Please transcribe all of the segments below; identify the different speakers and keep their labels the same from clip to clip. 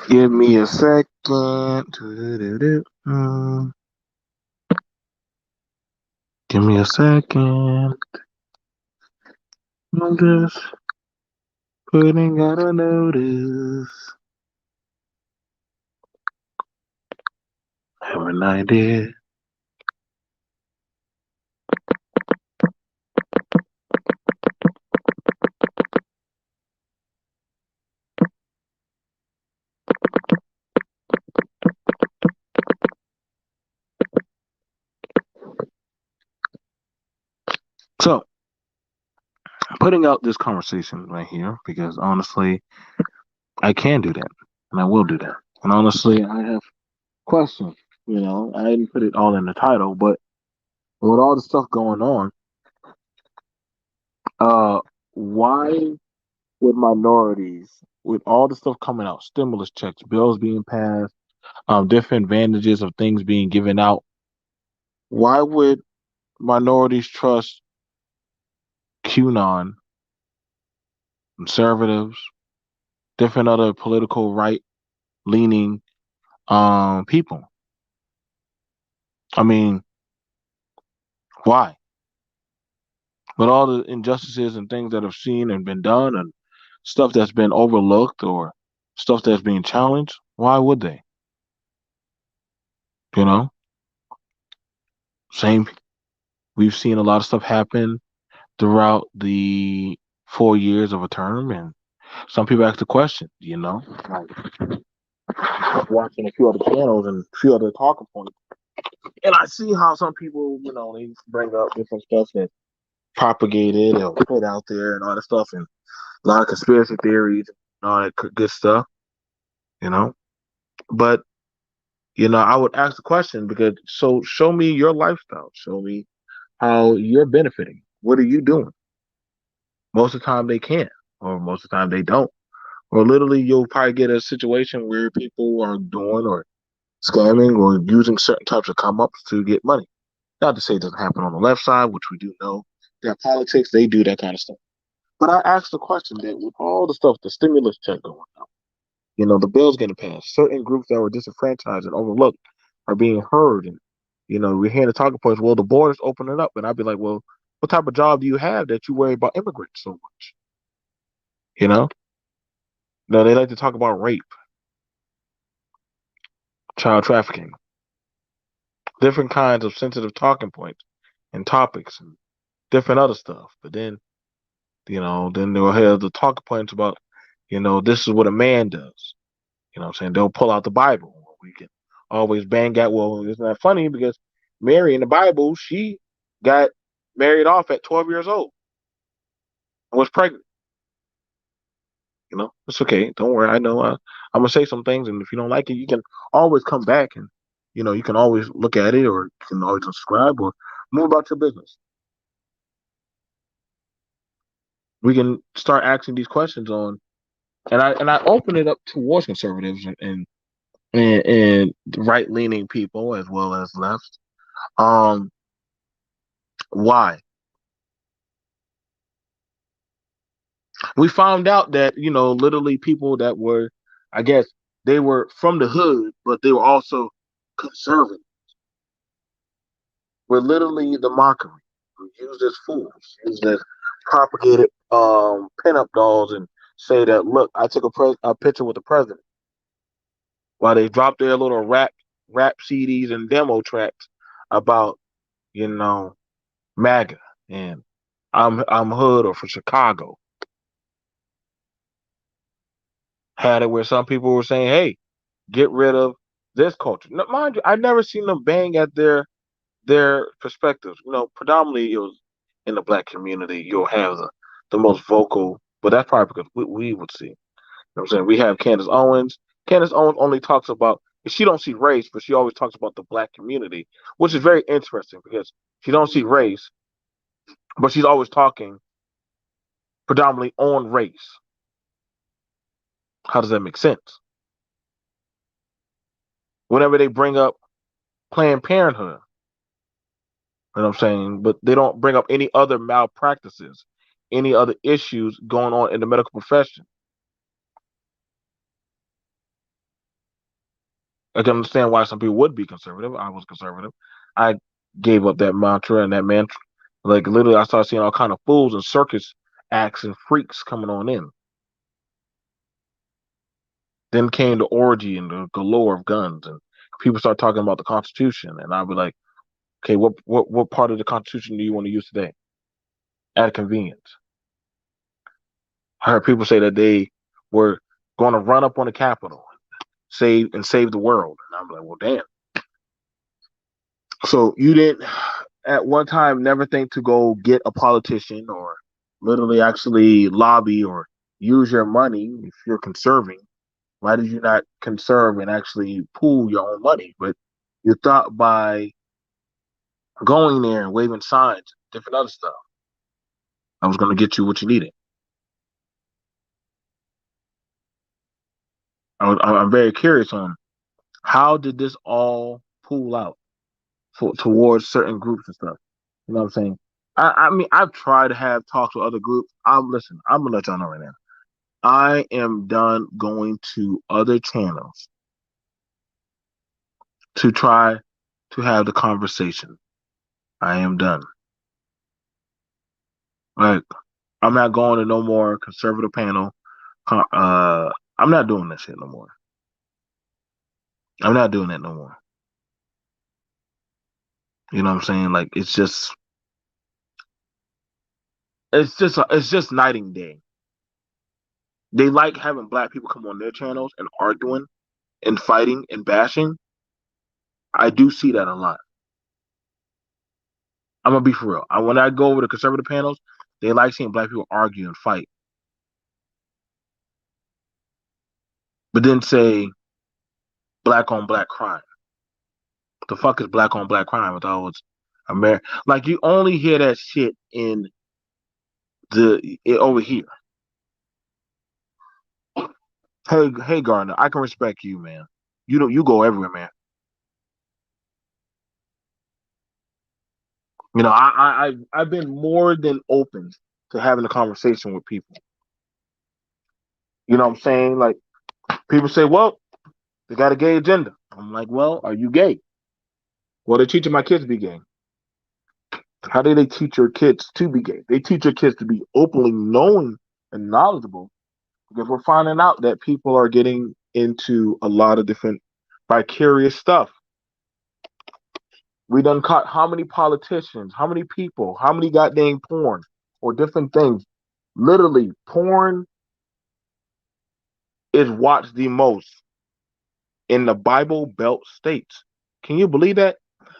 Speaker 1: Give me a second. Doo-doo-doo-doo. Give me a second. I'm just putting out a notice. Have an idea. So, I'm putting out this conversation right here because honestly, I can do that and I will do that. And honestly, I have questions. I didn't put it all in the title, but with all the stuff going on, uh, why with minorities, with all the stuff coming out, stimulus checks, bills being passed, different advantages of things being given out, why would minorities trust QAnon, conservatives, different other political right leaning people? I mean, why? With all the injustices and things that have seen and been done and stuff that's been overlooked or stuff that's being challenged, why would they? You know, same. We've seen a lot of stuff happen throughout the 4 years of a term, and some people ask the question. Like watching a few other channels and a few other talking points, and I see how some people, they bring up different stuff that propagated or put out there and all that stuff, and a lot of conspiracy theories and all that good stuff. You know, but I would ask the question because so show me your lifestyle, show me how you're benefiting. What are you doing? Most of the time they can't, or most of the time they don't. Or literally you'll probably get a situation where people are doing or scamming or using certain types of come ups to get money. Not to say it doesn't happen on the left side, which we do know. That politics, they do that kind of stuff. But I asked the question that with all the stuff, the stimulus check going on, the bill's getting passed. Certain groups that were disenfranchised and overlooked are being heard. And, we're hearing the talking points, well, the border's opening up. And I'd be like, well, what type of job do you have that you worry about immigrants so much? You know? No, they like to talk about rape, child trafficking, different kinds of sensitive talking points and topics and different other stuff. But then they'll have the talking points about, this is what a man does. What I'm saying? They'll pull out the Bible. We can always bang out, well, isn't that funny? Because Mary in the Bible, she got married off at 12 years old and was pregnant. It's okay. Don't worry. I know I'm going to say some things. And if you don't like it, you can always come back and, you can always look at it or you can always subscribe or move about your business. We can start asking these questions on, and I open it up towards conservatives and right leaning people as well as left. Um, why? We found out that literally people that were, I guess, they were from the hood, but they were also conservative. Were literally the mockery, used as fools, used as propagated pinup dolls, and say that look, I took a picture with the president while they dropped their little rap CDs and demo tracks about you know MAGA and I'm hood or from Chicago. Had it where some people were saying, hey, get rid of this culture. Now, mind you, I never seen them bang at their perspectives. Predominantly it was in the black community. You'll have the most vocal, but that's probably because we would see. I'm saying? We have Candace Owens. Candace Owens only talks about she don't see race, but she always talks about the black community, which is very interesting because she don't see race, but she's always talking predominantly on race. How does that make sense? Whenever they bring up Planned Parenthood, you know what I'm saying? But they don't bring up any other malpractices, any other issues going on in the medical profession. I can understand why some people would be conservative. I was conservative. I gave up that mantra and that mantra. Like literally, I started seeing all kind of fools and circus acts and freaks coming on in. Then came the orgy and the galore of guns, and people start talking about the Constitution, and I'll be like, okay, what part of the Constitution do you want to use today? At convenience. I heard people say that they were going to run up on the Capitol, save the world, and I'm like, well, damn. So you didn't at one time never think to go get a politician or literally actually lobby or use your money if you're conserving. Why did you not conserve and actually pool your own money? But you thought by going there and waving signs, different other stuff, I was going to get you what you needed. I'm very curious on how did this all pool out towards certain groups and stuff. You know what I'm saying? I mean, I've tried to have talks with other groups. Listen. I'm gonna let y'all know right now. I am done going to other channels to try to have the conversation. I am done. Like, I'm not going to no more conservative panel. I'm not doing that shit no more. I'm not doing that no more. You know what I'm saying? Like, it's just night and day. They like having black people come on their channels and arguing and fighting and bashing. I do see that a lot. I'm gonna be for real. When I go over to conservative panels, they like seeing black people argue and fight, but then say black on black crime. What the fuck is black on black crime? I thought it was America. Like you only hear that shit in over here. Hey, Gardner, I can respect you, man. You go everywhere, man. You know, I've been more than open to having a conversation with people. You know what I'm saying? Like people say, well, they got a gay agenda. I'm like, well, are you gay? Well, they're teaching my kids to be gay. How do they teach your kids to be gay? They teach your kids to be openly knowing and knowledgeable because we're finding out that people are getting into a lot of different vicarious stuff. We done caught how many politicians, how many people, how many goddamn porn or different things. Literally, porn is watched the most in the Bible Belt states. Can you believe that?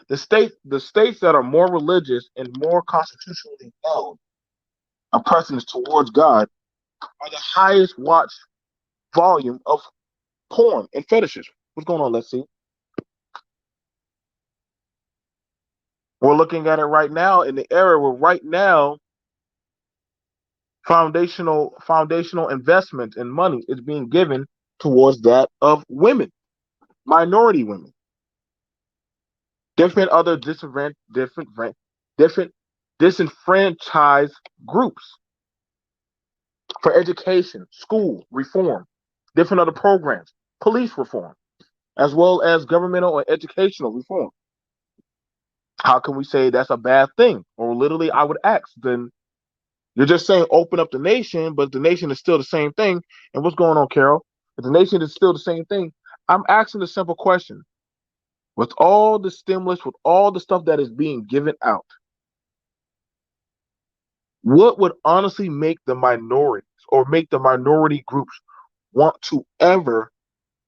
Speaker 1: The states that are more religious and more constitutionally held a precedence towards God are the highest watch volume of porn and fetishes. What's going on? Let's see. We're looking at it right now in the era where right now foundational investment and money is being given towards that of women, minority women, different other different disenfranchised groups for education, school reform, different other programs, police reform, as well as governmental or educational reform. How can we say that's a bad thing? Or literally, I would ask, then you're just saying open up the nation, but the nation is still the same thing. And what's going on, Carol? If the nation is still the same thing, I'm asking a simple question. With all the stimulus, with all the stuff that is being given out, what would honestly make the minorities or make the minority groups want to ever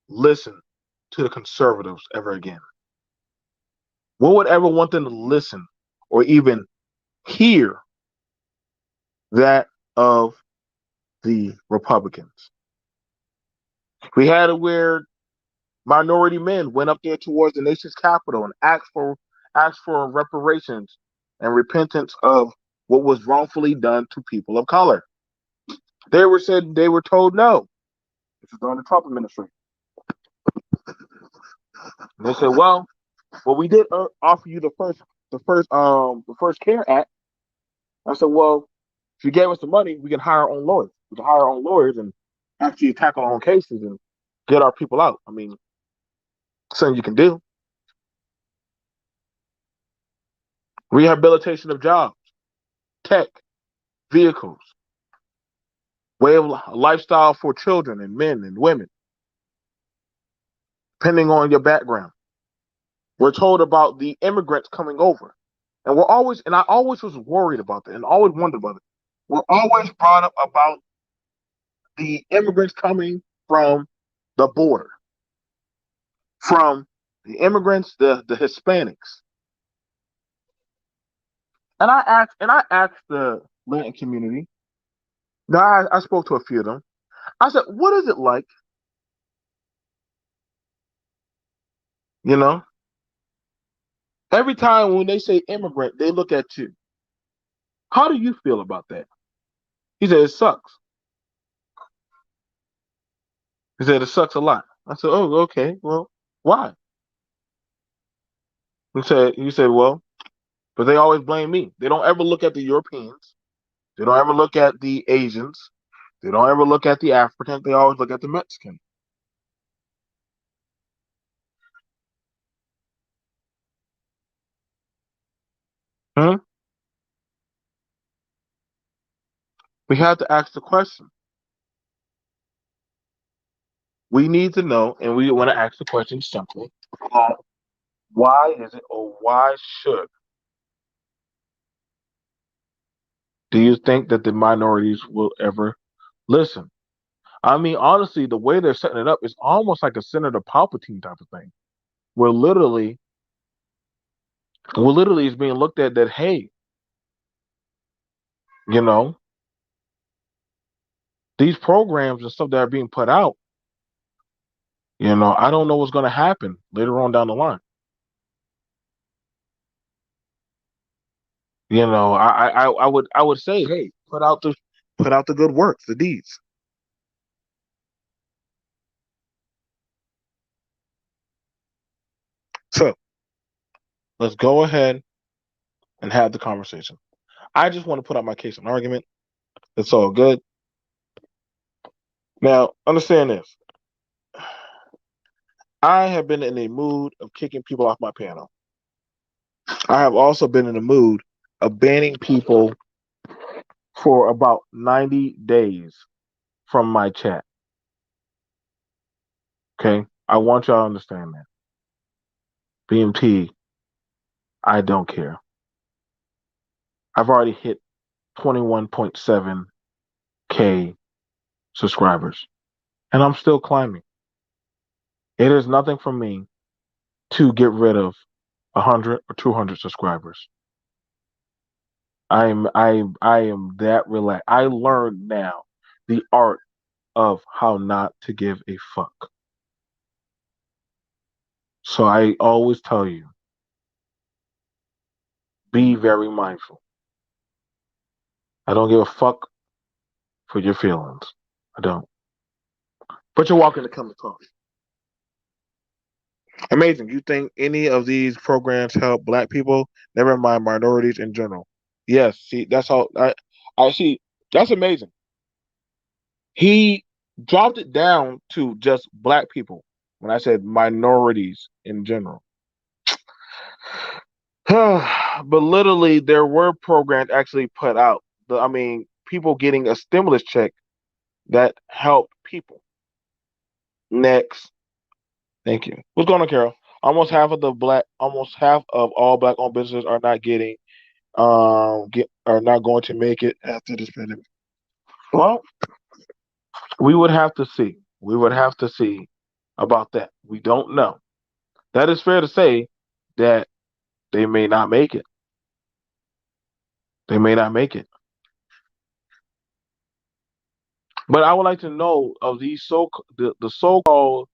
Speaker 1: listen to the conservatives ever again? What would ever want them to listen or even hear that of the Republicans? We had it where minority men went up there towards the nation's capital and asked for reparations and repentance of what was wrongfully done to people of color. They were told no. This is during the Trump administration. And they said, well, we did offer you the first care act. I said, well, if you gave us the money, we can hire our own lawyers. We can hire our own lawyers and actually tackle our own cases and get our people out. I mean, Something you can do. Rehabilitation of jobs, tech, vehicles, way of lifestyle for children and men and women, depending on your background. We're told about the immigrants coming over. And I always was worried about that and always wondered about it. We're always brought up about the immigrants coming from the border, from the immigrants, the Hispanics. And I asked the Latin community. Now I spoke to a few of them. I said, what is it like, you know, every time when they say immigrant, they look at you. How do you feel about that? He said, it sucks. He said, it sucks a lot. I said, oh, okay. Well, why? He said, well, but they always blame me. They don't ever look at the Europeans. They don't ever look at the Asians. They don't ever look at the Africans. They always look at the Mexican. Hmm? We have to ask the question. We need to know, and we want to ask the question simply. Why is it, or why should, do you think that the minorities will ever listen? I mean, honestly, the way they're setting it up is almost like a Senator Palpatine type of thing, where literally is being looked at that, hey, you know, these programs and stuff that are being put out, I don't know what's going to happen later on down the line. I would say, hey, put out the good works, the deeds. So let's go ahead and have the conversation. I just want to put out my case and argument. It's all good. Now, understand this. I have been in a mood of kicking people off my panel. I have also been in a mood of banning people for about 90 days from my chat. Okay? I want y'all to understand that. BMT, I don't care. I've already hit 21.7K subscribers, and I'm still climbing. It is nothing for me to get rid of 100 or 200 subscribers. I am that relaxed. I learned now the art of how not to give a fuck. So I always tell you, be very mindful. I don't give a fuck for your feelings. I don't. But you're welcome to come and talk. Amazing. You think any of these programs help black people? Never mind minorities in general. Yes, see, that's how I see. That's amazing. He dropped it down to just black people when I said minorities in general. But literally, there were programs actually put out. I mean, people getting a stimulus check that helped people. Next, thank you. What's going on, Carol? Almost half of all black-owned businesses are not getting, are not going to make it after this pandemic. Well, we would have to see. We would have to see about that. We don't know. That is fair to say that they may not make it. They may not make it. But I would like to know of these the so-called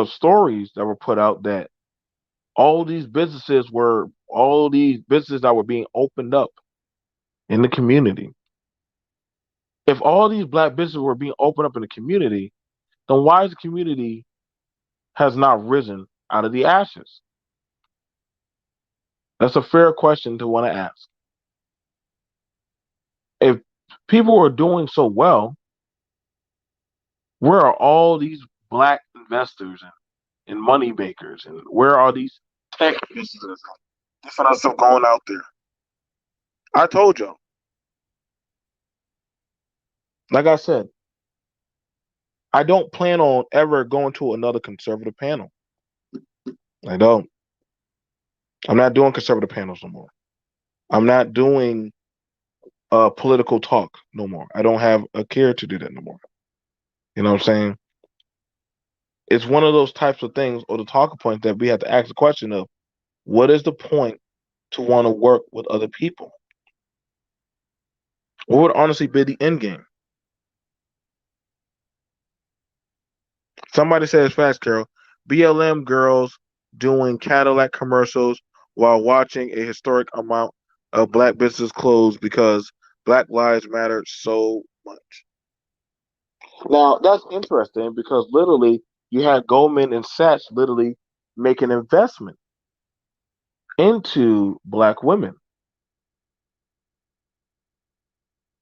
Speaker 1: stories that were put out that all these businesses that were being opened up in the community. If all these black businesses were being opened up in the community, then why is the community has not risen out of the ashes? That's a fair question to want to ask. If people are doing so well, where are all these black investors and money makers, and where are these tech businesses, different stuff going out there? I told y'all, like I said, I don't plan on ever going to another conservative panel. I don't. I'm not doing conservative panels no more. I'm not doing political talk no more. I don't have a care to do that no more. You know what I'm saying? It's one of those types of things or the talking point that we have to ask the question of what is the point to want to work with other people? What would honestly be the end game? Somebody says fast, Carol. BLM girls doing Cadillac commercials while watching a historic amount of black businesses close because Black Lives Matter so much. Now that's interesting because literally you had Goldman and Sachs literally make an investment into black women.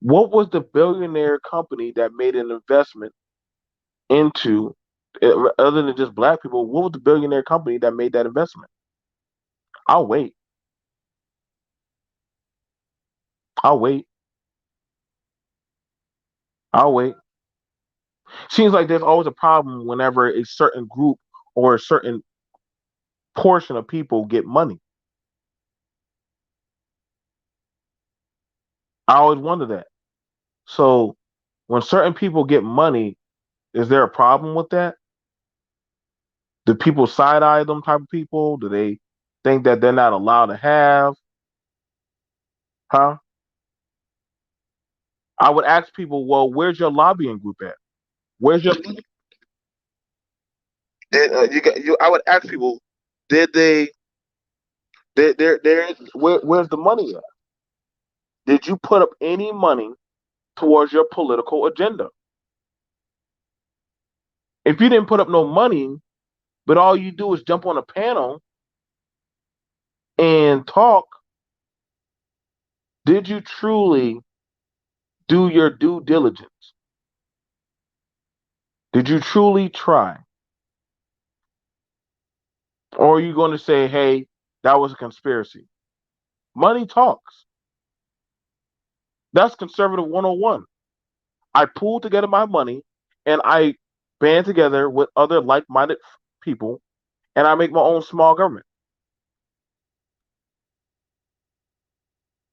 Speaker 1: What was the billionaire company that made an investment into, other than just black people? What was the billionaire company that made that investment? I'll wait. I'll wait. I'll wait. Seems like there's always a problem whenever a certain group or a certain portion of people get money. I always wonder that. So when certain people get money, is there a problem with that? Do people side eye them type of people? Do they think that they're not allowed to have? Huh? I would ask people, well, where's your lobbying group at? Where's your I would ask people, did they where's the money at? Did you put up any money towards your political agenda? If you didn't put up no money, but all you do is jump on a panel and talk, did you truly do your due diligence? Did you truly try? Or are you going to say, hey, that was a conspiracy? Money talks. That's conservative 101. I pooled together my money and I band together with other like minded people and I make my own small government.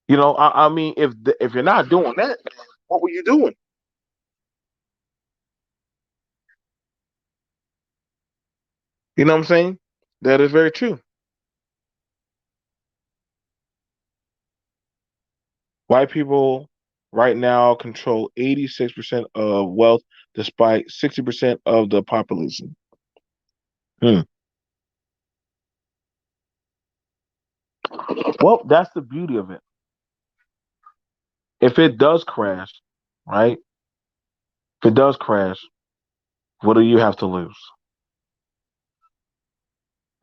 Speaker 1: I mean, if you're not doing that, what were you doing? You know what I'm saying? That is very true. White people right now control 86% of wealth despite 60% of the population. Hmm. Well, that's the beauty of it. If it does crash, right? If it does crash, what do you have to lose?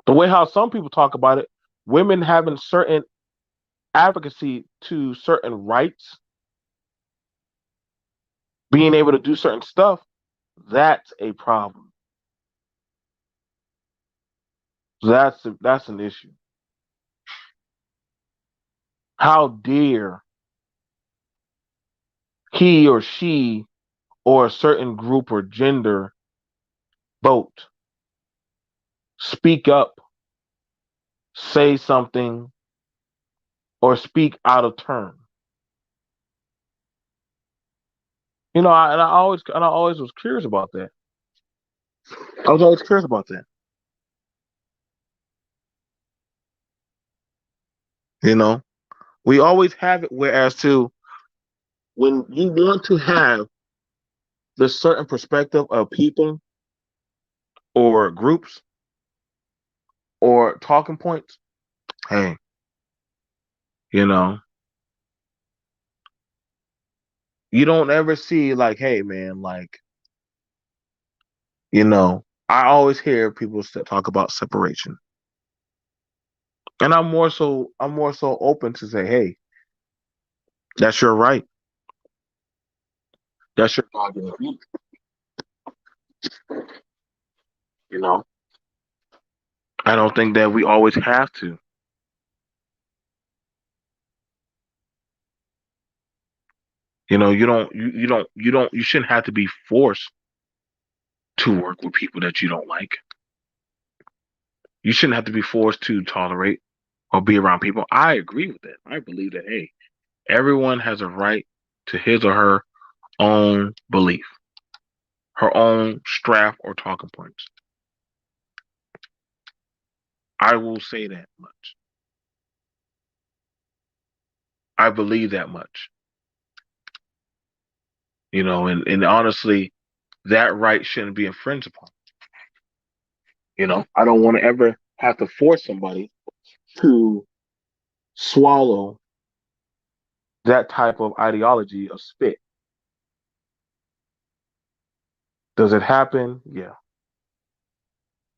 Speaker 1: The way how some people talk about it, women having certain advocacy to certain rights, being able to do certain stuff, that's a problem. That's an issue. How dare he or she or a certain group or gender vote, speak up, say something, or speak out of turn? And I always was curious about that. I was always curious about that. You know, we always have it. Whereas to when you want to have the certain perspective of people or groups or talking points, hey, you know, you don't ever see like, hey, man, like, I always hear people talk about separation, and I'm more so open to say, hey, that's your right, that's your argument, you know. I don't think that we always have to. You shouldn't have to be forced to work with people that you don't like. You shouldn't have to be forced to tolerate or be around people. I agree with that. I believe that, hey, everyone has a right to his or her own belief, her own strap or talking points. I will say that much. I believe that much. And honestly, that right shouldn't be infringed upon. I don't want to ever have to force somebody to swallow that type of ideology of spit. Does it happen? Yeah.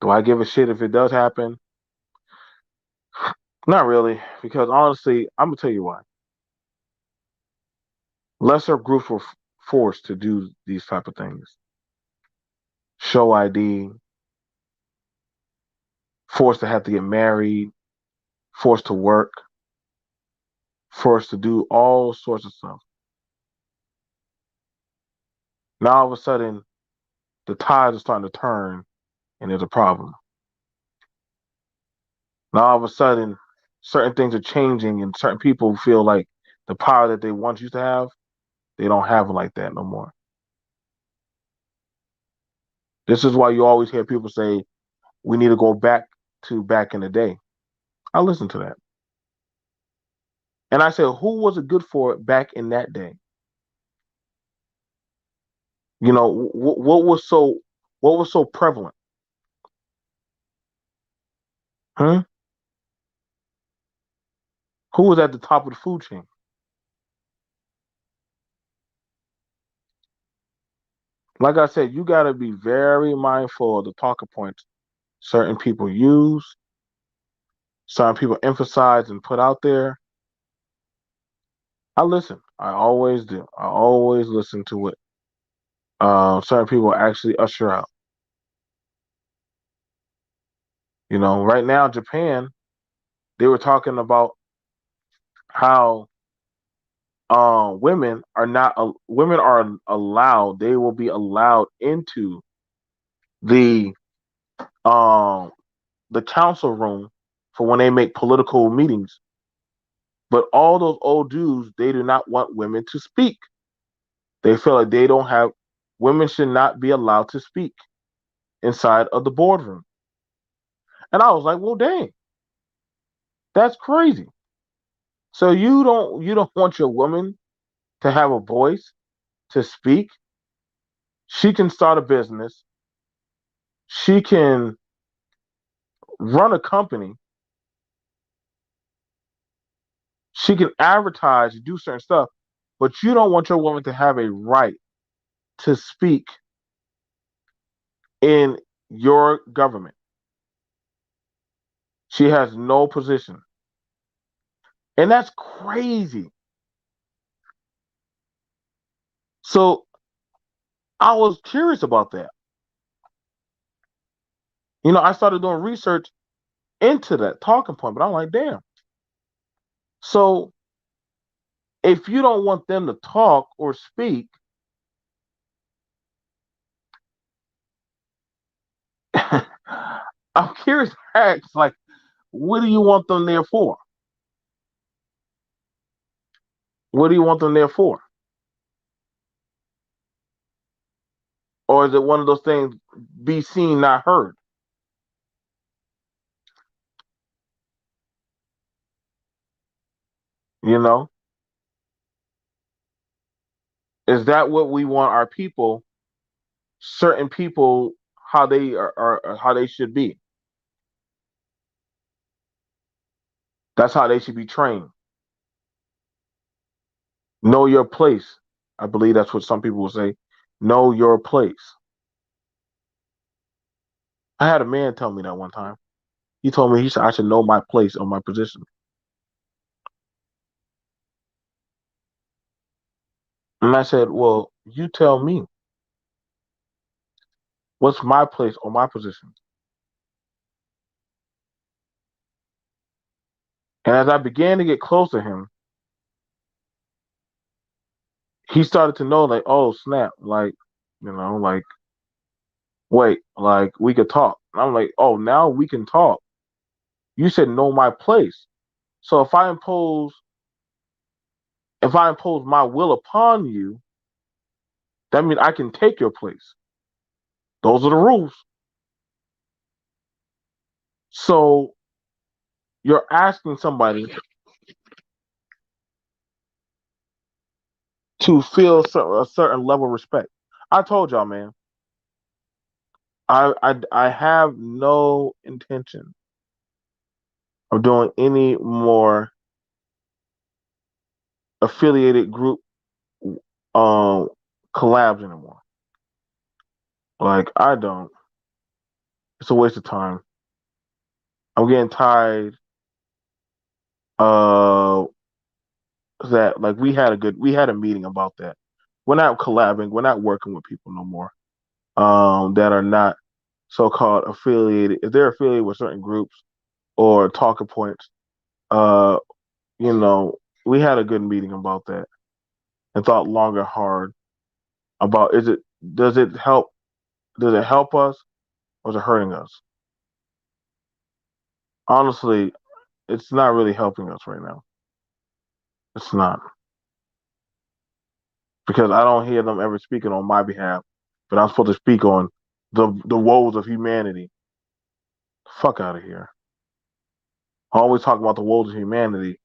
Speaker 1: Do I give a shit if it does happen? Not really, because honestly, I'm gonna tell you why. Lesser groups were forced to do these type of things. Show ID, forced to have to get married, forced to work, forced to do all sorts of stuff. Now all of a sudden, the tides are starting to turn, and there's a problem. Now all of a sudden, certain things are changing, and certain people feel like the power that they once used to have, they don't have it like that no more. This is why you always hear people say, we need to go back to back in the day. I listen to that. And I said, who was it good for back in that day? What was so prevalent? Huh? Who was at the top of the food chain? Like I said, you got to be very mindful of the talking points certain people use, certain people emphasize and put out there. I listen. I always do. I always listen to what certain people actually usher out. Right now, Japan, they were talking about how women are allowed. They will be allowed into the um the council room for when they make political meetings. But all those old dudes, they do not want women to speak. They feel like they don't have women should not be allowed to speak inside of the boardroom. And I was like, well, dang, that's crazy. So you don't want your woman to have a voice to speak. She can start a business. She can run a company. She can advertise, do certain stuff, but you don't want your woman to have a right to speak in your government. She has no position. And that's crazy. So I was curious about that. I started doing research into that talking point, but I'm like, damn. So if you don't want them to talk or speak, I'm curious to ask, like, what do you want them there for? What do you want them there for? Or is it one of those things, be seen, not heard? You know, is that what we want our people, certain people, how they are how they should be? That's how they should be trained. Know your place. I believe that's what some people will say. Know your place. I had a man tell me that one time. He told me he said I should know my place or my position. And I said, well, you tell me what's my place or my position. And as I began to get close to him, he started to know, like, oh snap, like, like, wait, like we could talk. And I'm like, oh, now we can talk. You said know my place. So if I impose my will upon you, that means I can take your place. Those are the rules. So you're asking somebody to feel a certain level of respect. I told y'all, man, I have no intention of doing any more affiliated group um collabs anymore. Like I don't. It's a waste of time. I'm getting tired of that. Like we had a meeting about that. We're not collabing, we're not working with people no more. That are not so called affiliated. If they're affiliated with certain groups or talking points, uh, you know, we had a good meeting about that and thought long and hard about does it help us or is it hurting us? Honestly, it's not really helping us right now. It's not. Because I don't hear them ever speaking on my behalf, but I'm supposed to speak on the woes of humanity. Fuck out of here. I always talk about the woes of humanity,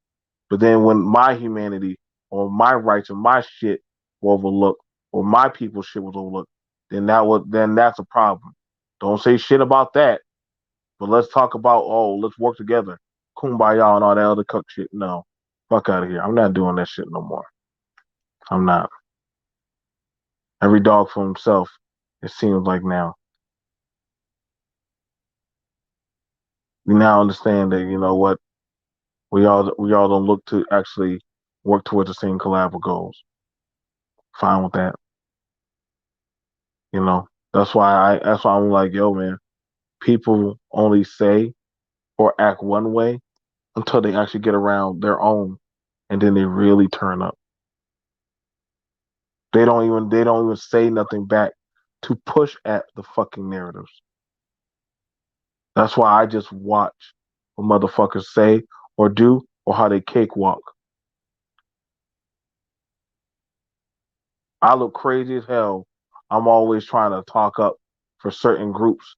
Speaker 1: but then when my humanity or my rights and my shit were overlooked, or my people's shit was overlooked, then that's a problem. Don't say shit about that, but let's talk about let's work together, kumbaya and all that other cuck shit. No, fuck out of here. I'm not doing that shit no more. I'm not. Every dog for himself. It seems like now. We now understand that what we all don't look to actually work towards the same collaborative goals. Fine with that. That's why I'm like, yo, man, people only say or act one way until they actually get around their own and then they really turn up. They don't even say nothing back to push at the fucking narratives. That's why I just watch what motherfuckers say or do or how they cakewalk. I look crazy as hell. I'm always trying to talk up for certain groups.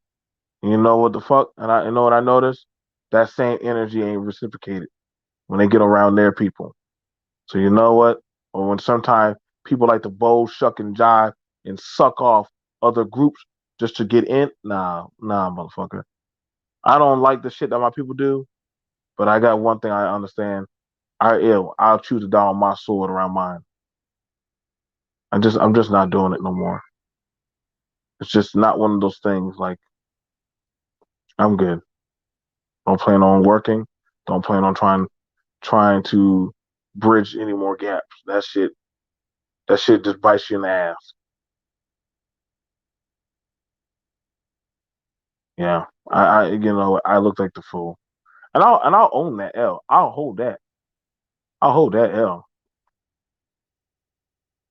Speaker 1: And you know what the fuck? And I you know what I noticed? That same energy ain't reciprocated when they get around their people. So you know what? Or when sometimes people like to bowl, shuck, and jive and suck off other groups just to get in. Nah, motherfucker. I don't like the shit that my people do, but I got one thing I understand. I'll choose to die on my sword around mine. I'm just not doing it no more. It's just not one of those things. Like I'm good. Don't plan on working. Don't plan on trying to bridge any more gaps. That shit just bites you in the ass. Yeah, I look like the fool, and I'll own that L. I'll hold that. I'll hold that L.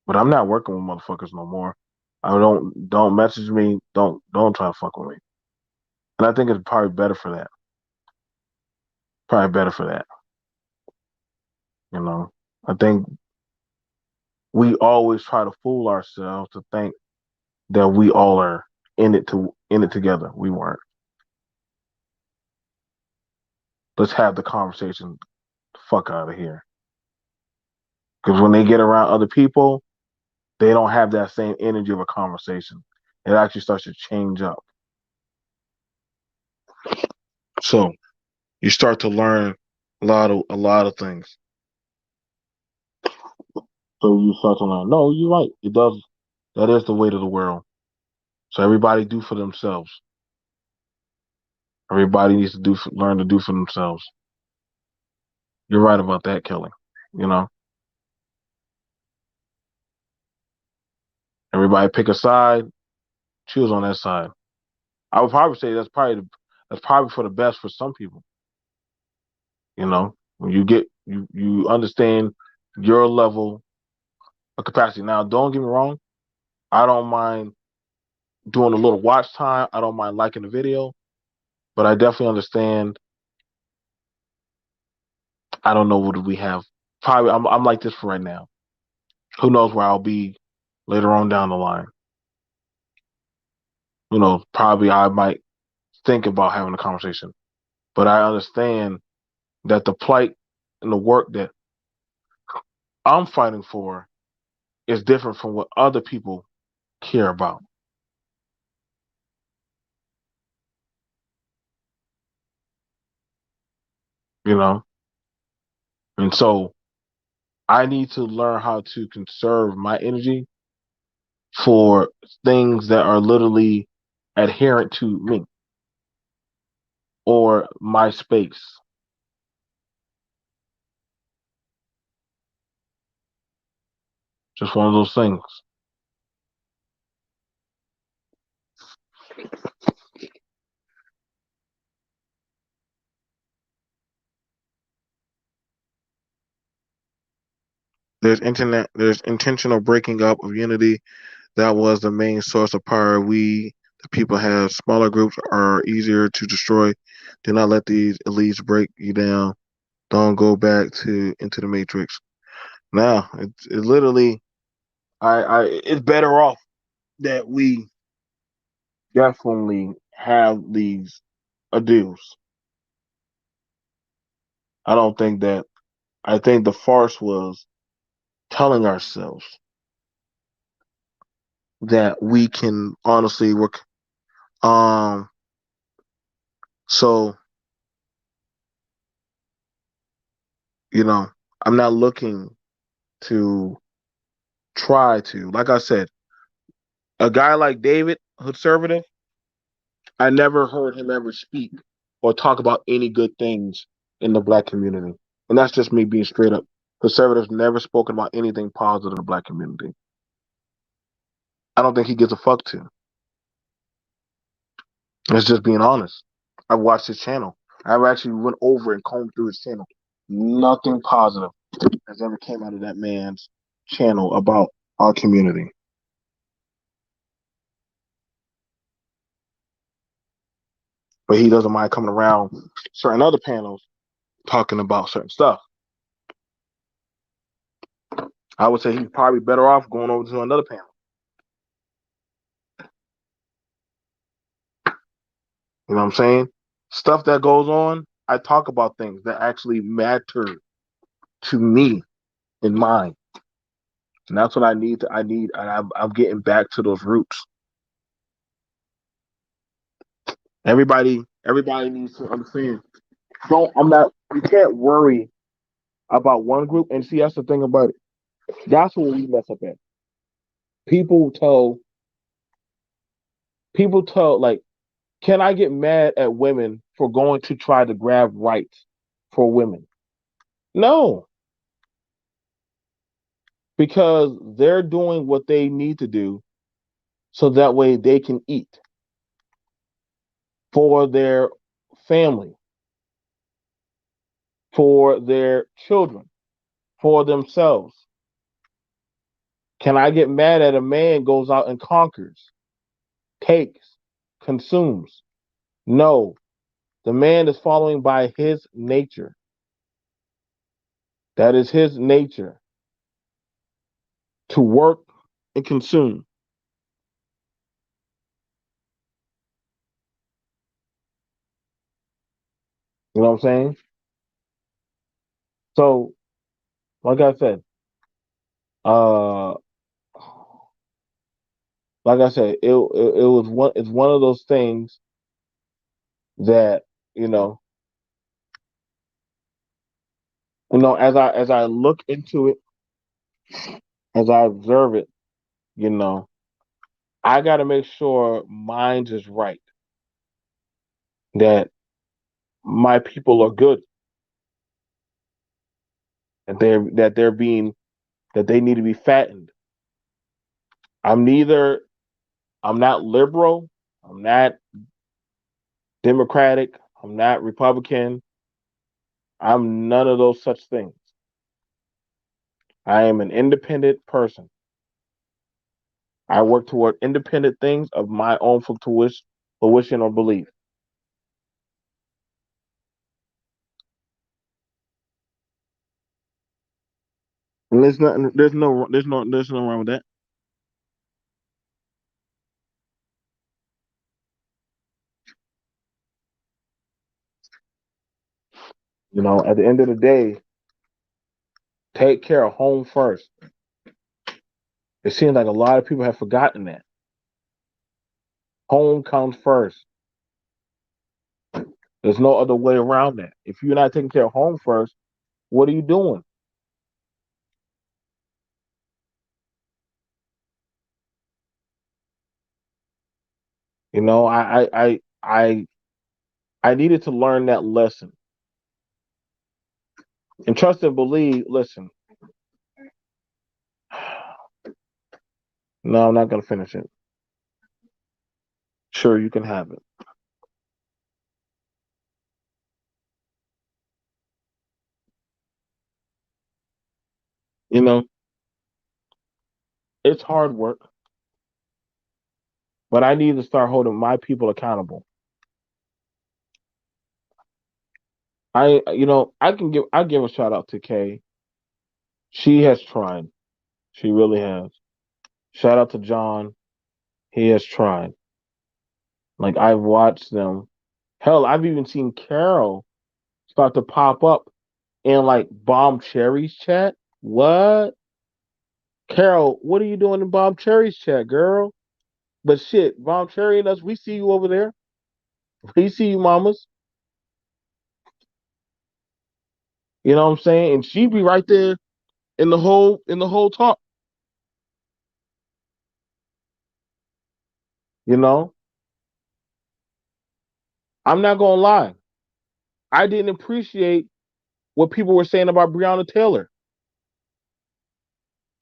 Speaker 1: But I'm not working with motherfuckers no more. I don't message me. Don't try to fuck with me. And I think it's probably better for that. Probably better for that. You know, I think we always try to fool ourselves to think that we all are in it together. We weren't. Let's have the conversation. Fuck out of here. Because when they get around other people, they don't have that same energy of a conversation. It actually starts to change up. So you start to learn a lot of things. So you start to learn. No, you're right. It does. That is the weight of the world. So everybody do for themselves. Everybody needs to learn to do for themselves. You're right about that, Kelly. You know, everybody pick a side, choose on that side. I would probably say that's probably for the best for some people. You know, When you get you understand your level of capacity. Now, don't get me wrong. I don't mind doing a little watch time. I don't mind liking the video, but I definitely understand. I don't know what do we have. Probably I'm like this for right now. Who knows where I'll be later on down the line. Probably I might think about having a conversation. But I understand that the plight and the work that I'm fighting for is different from what other people care about. You know? And so I need to learn how to conserve my energy for things that are literally adherent to me or my space. Just one of those things. There's intentional breaking up of unity that was the main source of power. We, the people, have smaller groups are easier to destroy. Do not let these elites break you down. Don't go back to into the matrix. Now, it literally, it's better off that we definitely have these adieux. I don't think that. I think the farce was telling ourselves that we can honestly work. Um. So you know, I'm not looking to try to. Like I said, a guy like David, conservative, I never heard him ever speak or talk about any good things in the black community. And that's just me being straight up. Conservatives never spoken about anything positive in the black community. I don't think he gives a fuck to. It's just being honest. I've watched his channel. I've actually went over and combed through his channel. Nothing positive has ever came out of that man's channel about our community. But he doesn't mind coming around certain other panels talking about certain stuff. I would say he's probably better off going over to another panel. You know what I'm saying? Stuff that goes on, I talk about things that actually matter to me and mine. And that's what I need to, I'm getting back to those roots. Everybody needs to understand. You can't worry about one group. And see, that's the thing about it. That's where we mess up at. People tell, like, can I get mad at women for going to try to grab rights for women? No, because they're doing what they need to do so that way they can eat for their family, for their children, for themselves. Can I get mad at a man goes out and conquers, takes, consumes? No, the man is following by his nature. That is his nature to work and consume. You know what I'm saying? So, like I said, uh, it was one. It's one of those things that you know, as I look into it, as I observe it, you know, I got to make sure mine is right. That my people are good. That they need to be fattened. I'm neither. I'm not liberal. I'm not Democratic. I'm not Republican. I'm none of those such things. I am an independent person. I work toward independent things of my own fruition or belief. And there's no wrong with that. At the end of the day, take care of home first. It seems like a lot of people have forgotten that. Home comes first. There's no other way around that. If you're not taking care of home first, what are you doing? You know, I needed to learn that lesson. And trust and believe, listen, no, I'm not gonna finish it. Sure, you can have it. You know, it's hard work, but I need to start holding my people accountable. I give a shout out to Kay. She has tried. She really has. Shout out to John. He has tried. Like I've watched them. Hell, I've even seen Carol start to pop up in like Bomb Cherry's chat. What? Carol, what are you doing in Bomb Cherry's chat, girl? But shit, Bomb Cherry and us, we see you over there. We see you, mamas. You know what I'm saying? And she be right there in the whole talk. You know, I'm not gonna lie. I didn't appreciate what people were saying about Breonna Taylor.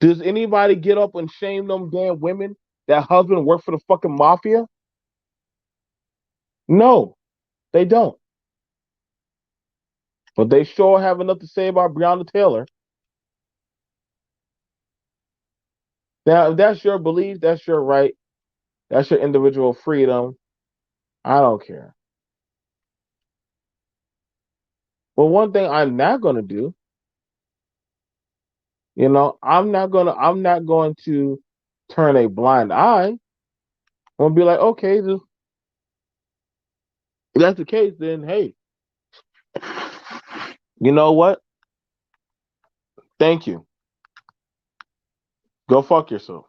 Speaker 1: Does anybody get up and shame them damn women that husband worked for the fucking mafia? No, they don't. But they sure have enough to say about Breonna Taylor. Now, if that's your belief, that's your right, that's your individual freedom. I don't care. But one thing I'm not gonna do, I'm not going to turn a blind eye. I'm gonna be like, okay, if that's the case, then hey, you know what? Thank you. Go fuck yourself.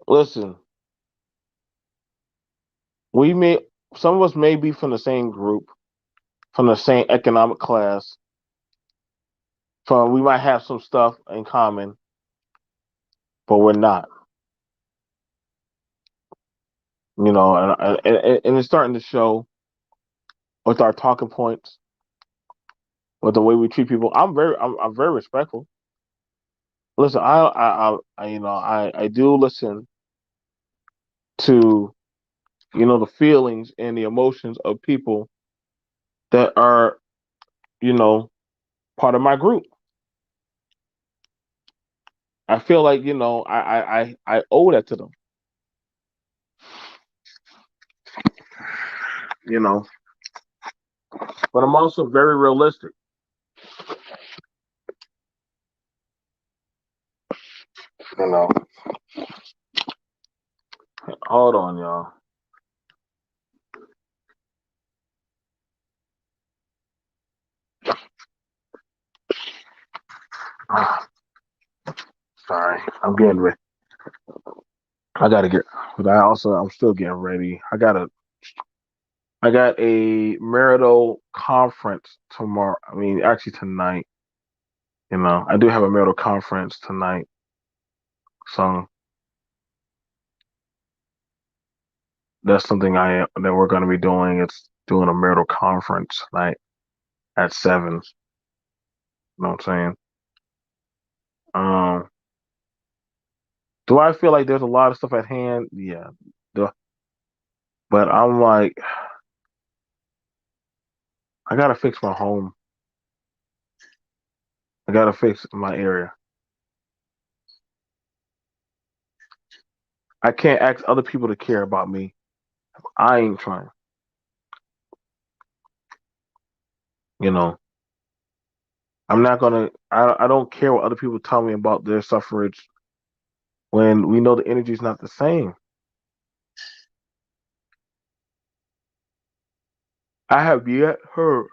Speaker 1: Listen, we may some of us may be from the same group, from the same economic class, from we might have some stuff in common, but we're not. And it's starting to show with our talking points, with the way we treat people. I'm very respectful. Listen, I do listen to the feelings and the emotions of people that are you know part of my group. I feel like I owe that to them. You know, but I'm also very realistic. You know, hold on, y'all. Ah, sorry, I'm getting ready. I gotta get. But I'm still getting ready. I got a marital conference tomorrow. I mean, actually tonight. I do have a marital conference tonight. So that's something that we're going to be doing. It's doing a marital conference tonight at 7. You know what I'm saying? Um, do I feel like there's a lot of stuff at hand? Yeah. The- But I'm like, I gotta fix my home. I gotta fix my area. I can't ask other people to care about me. I ain't trying. You know, I'm not gonna. I don't care what other people tell me about their suffrage when we know the energy is not the same. I have yet heard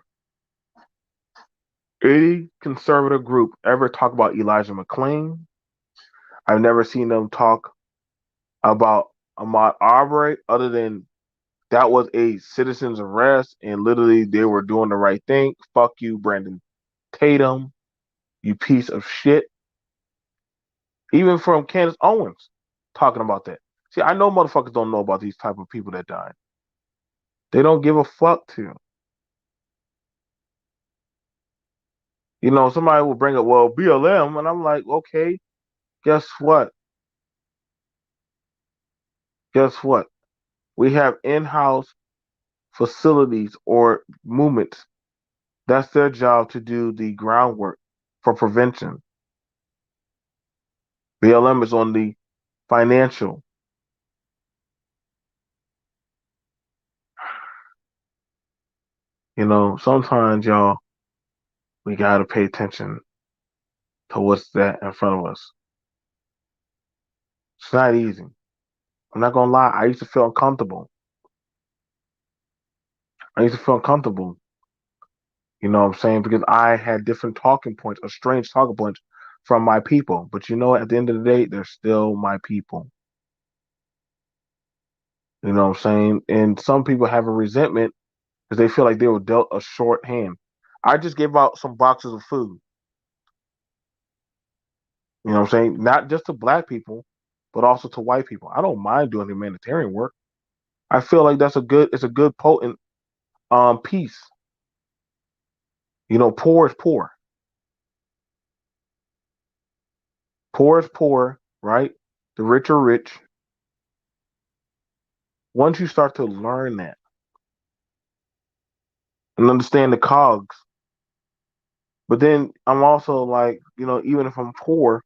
Speaker 1: any conservative group ever talk about Elijah McClain. I've never seen them talk about Ahmaud Arbery other than that was a citizen's arrest and literally they were doing the right thing. Fuck you, Brandon Tatum, you piece of shit. Even from Candace Owens talking about that. See, I know motherfuckers don't know about these type of people that died. They don't give a fuck to. You know, somebody will bring up, well, BLM, and I'm like, okay, guess what? Guess what? We have in-house facilities or movements. That's their job to do the groundwork for prevention. BLM is on the financial. You know, sometimes y'all, we gotta pay attention to what's that in front of us. It's not easy. I'm not gonna lie. I used to feel uncomfortable. I used to feel uncomfortable. You know what I'm saying? Because I had different talking points, or strange talking points from my people. But you know, at the end of the day, they're still my people. You know what I'm saying? And some people have a resentment because they feel like they were dealt a short hand. I just gave out some boxes of food. You know what I'm saying? Not just to black people, but also to white people. I don't mind doing humanitarian work. I feel like it's a good potent piece. You know, poor is poor. Poor is poor, right? The rich are rich. Once you start to learn that and understand the cogs, but then I'm also like, you know, even if I'm poor,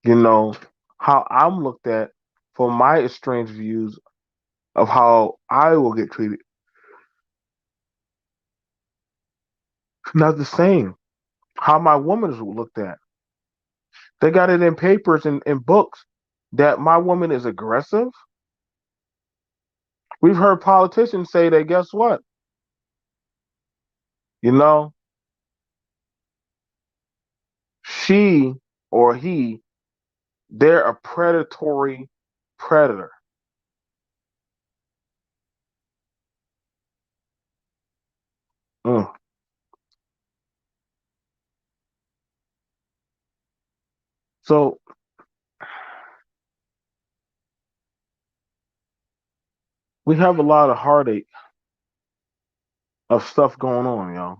Speaker 1: you know, how I'm looked at for my estranged views of how I will get treated, not the same. How my woman is looked at. They got it in papers and books that my woman is aggressive. We've heard politicians say that, guess what? You know, she or he, they're a predatory predator. Mm. So we have a lot of heartache of stuff going on, y'all.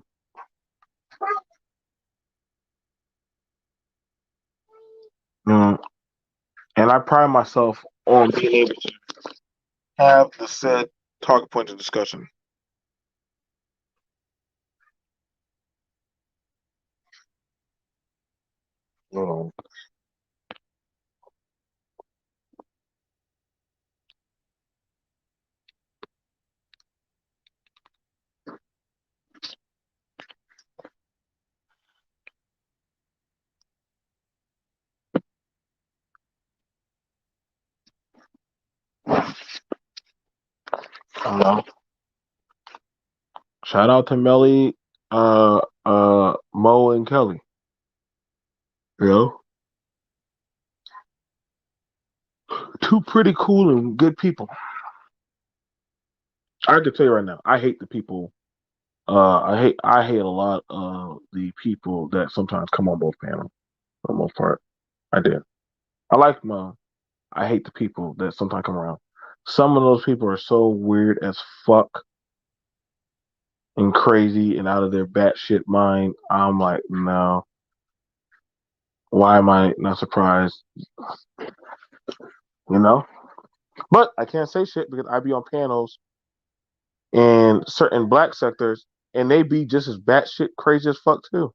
Speaker 1: You know, and I pride myself on being able to have the said talking points of discussion. You know, shout out to Melly, Mo, and Kelly. You know, two pretty cool and good people. I can tell you right now, I hate the people. I hate a lot of the people that sometimes come on both panels. For the most part, I did. I like Mo. I hate the people that sometimes come around. Some of those people are so weird as fuck and crazy and out of their batshit mind. I'm like, no. Why am I not surprised? You know? But I can't say shit because I be on panels in certain black sectors and they be just as batshit crazy as fuck too.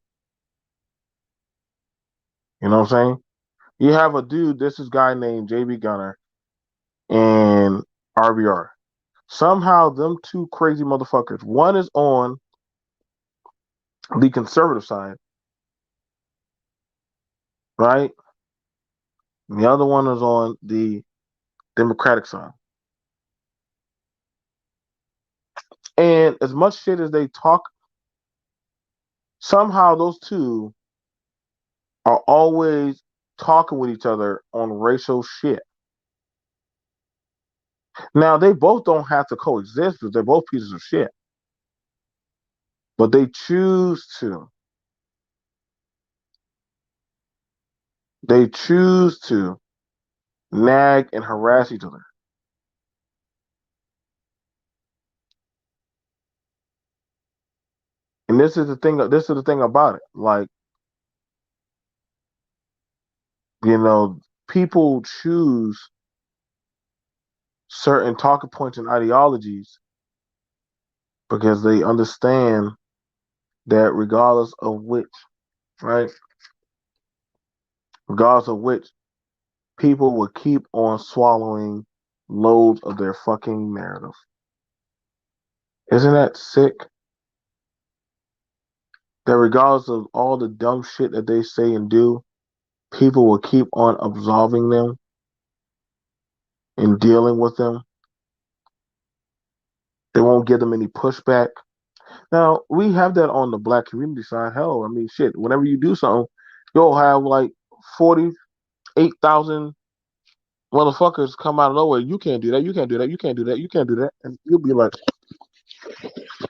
Speaker 1: You know what I'm saying? You have a dude, this is a guy named JB Gunner and RBR. Somehow them two crazy motherfuckers, one is on the conservative side, right? And the other one is on the Democratic side. And as much shit as they talk, somehow those two are always talking with each other on racial shit. Now they both don't have to coexist because they're both pieces of shit. But they choose to. They choose to nag and harass each other. And this is the thing. This is the thing about it. Like, you know, people choose certain talking points and ideologies because they understand that regardless of which, right, regardless of which, people will keep on swallowing loads of their fucking narrative. Isn't that sick? That regardless of all the dumb shit that they say and do, people will keep on absolving them and dealing with them. They won't give them any pushback. Now, we have that on the black community side. Hell, I mean, shit, whenever you do something, you'll have like 48,000 motherfuckers come out of nowhere. You can't do that. You can't do that. You can't do that. You can't do that. And you'll be like,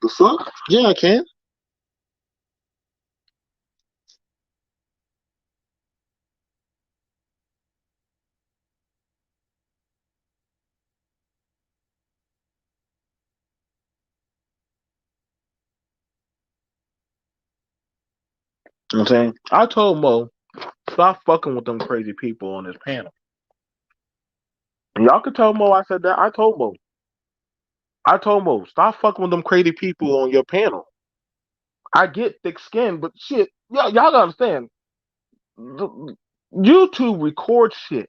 Speaker 1: the fuck? Yeah, I can. You know what I'm saying? I told Mo, stop fucking with them crazy people on this panel. And y'all can tell Mo I said that. I told Mo. I told Mo, stop fucking with them crazy people on your panel. I get thick skin, but shit, y'all gotta understand. YouTube records shit.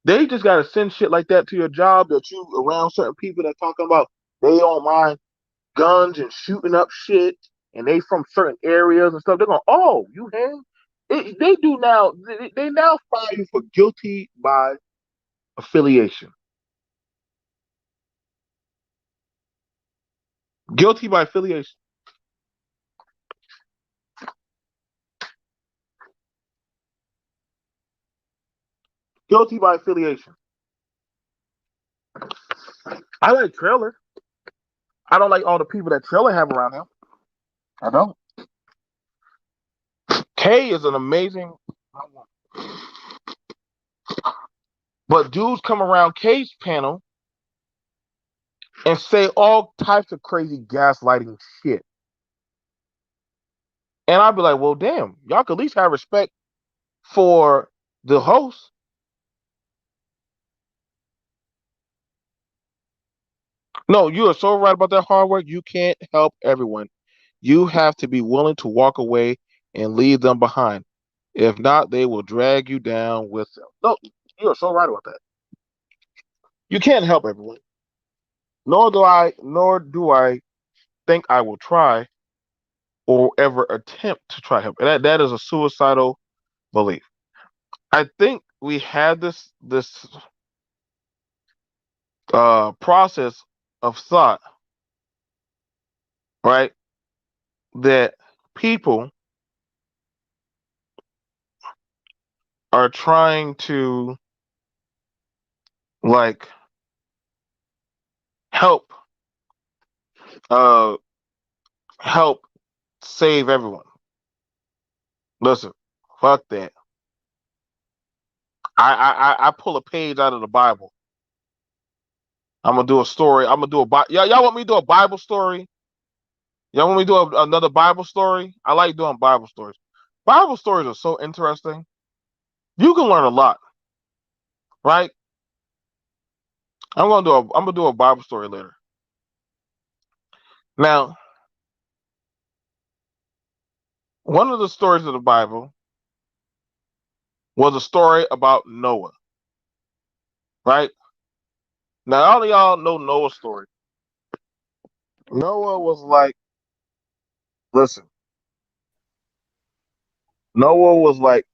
Speaker 1: They just gotta send shit like that to your job that you around certain people that talking about they don't mind guns and shooting up shit and they from certain areas and stuff. They're going, oh, you him? They do now. They now file you for guilty by affiliation. Guilty by affiliation. Guilty by affiliation. I like Trailer. I don't like all the people that Trailer have around him. I don't. K is an amazing. But dudes come around K's panel and say all types of crazy gaslighting shit. And I'd be like, well, damn, y'all could at least have respect for the host. No, you are so right about that hard work. You can't help everyone. You have to be willing to walk away and leave them behind. If not, they will drag you down with them. No, you are so right about that. You can't help everyone. Nor do I think I will try or ever attempt to try help. That is a suicidal belief. I think we had this process of thought, right? That people are trying to like help uh help save everyone. Listen, fuck that. I pull a page out of the Bible. I'm gonna do a story. I'm gonna do a y'all want me to do a Bible story? Y'all want me to do another Bible story? I like doing Bible stories. Bible stories are so interesting. You can learn a lot, right? I'm gonna do a Bible story later. Now, One of the stories of the Bible was a story about Noah, right? Now, all of y'all know Noah's story. Noah was like, listen, Noah was like,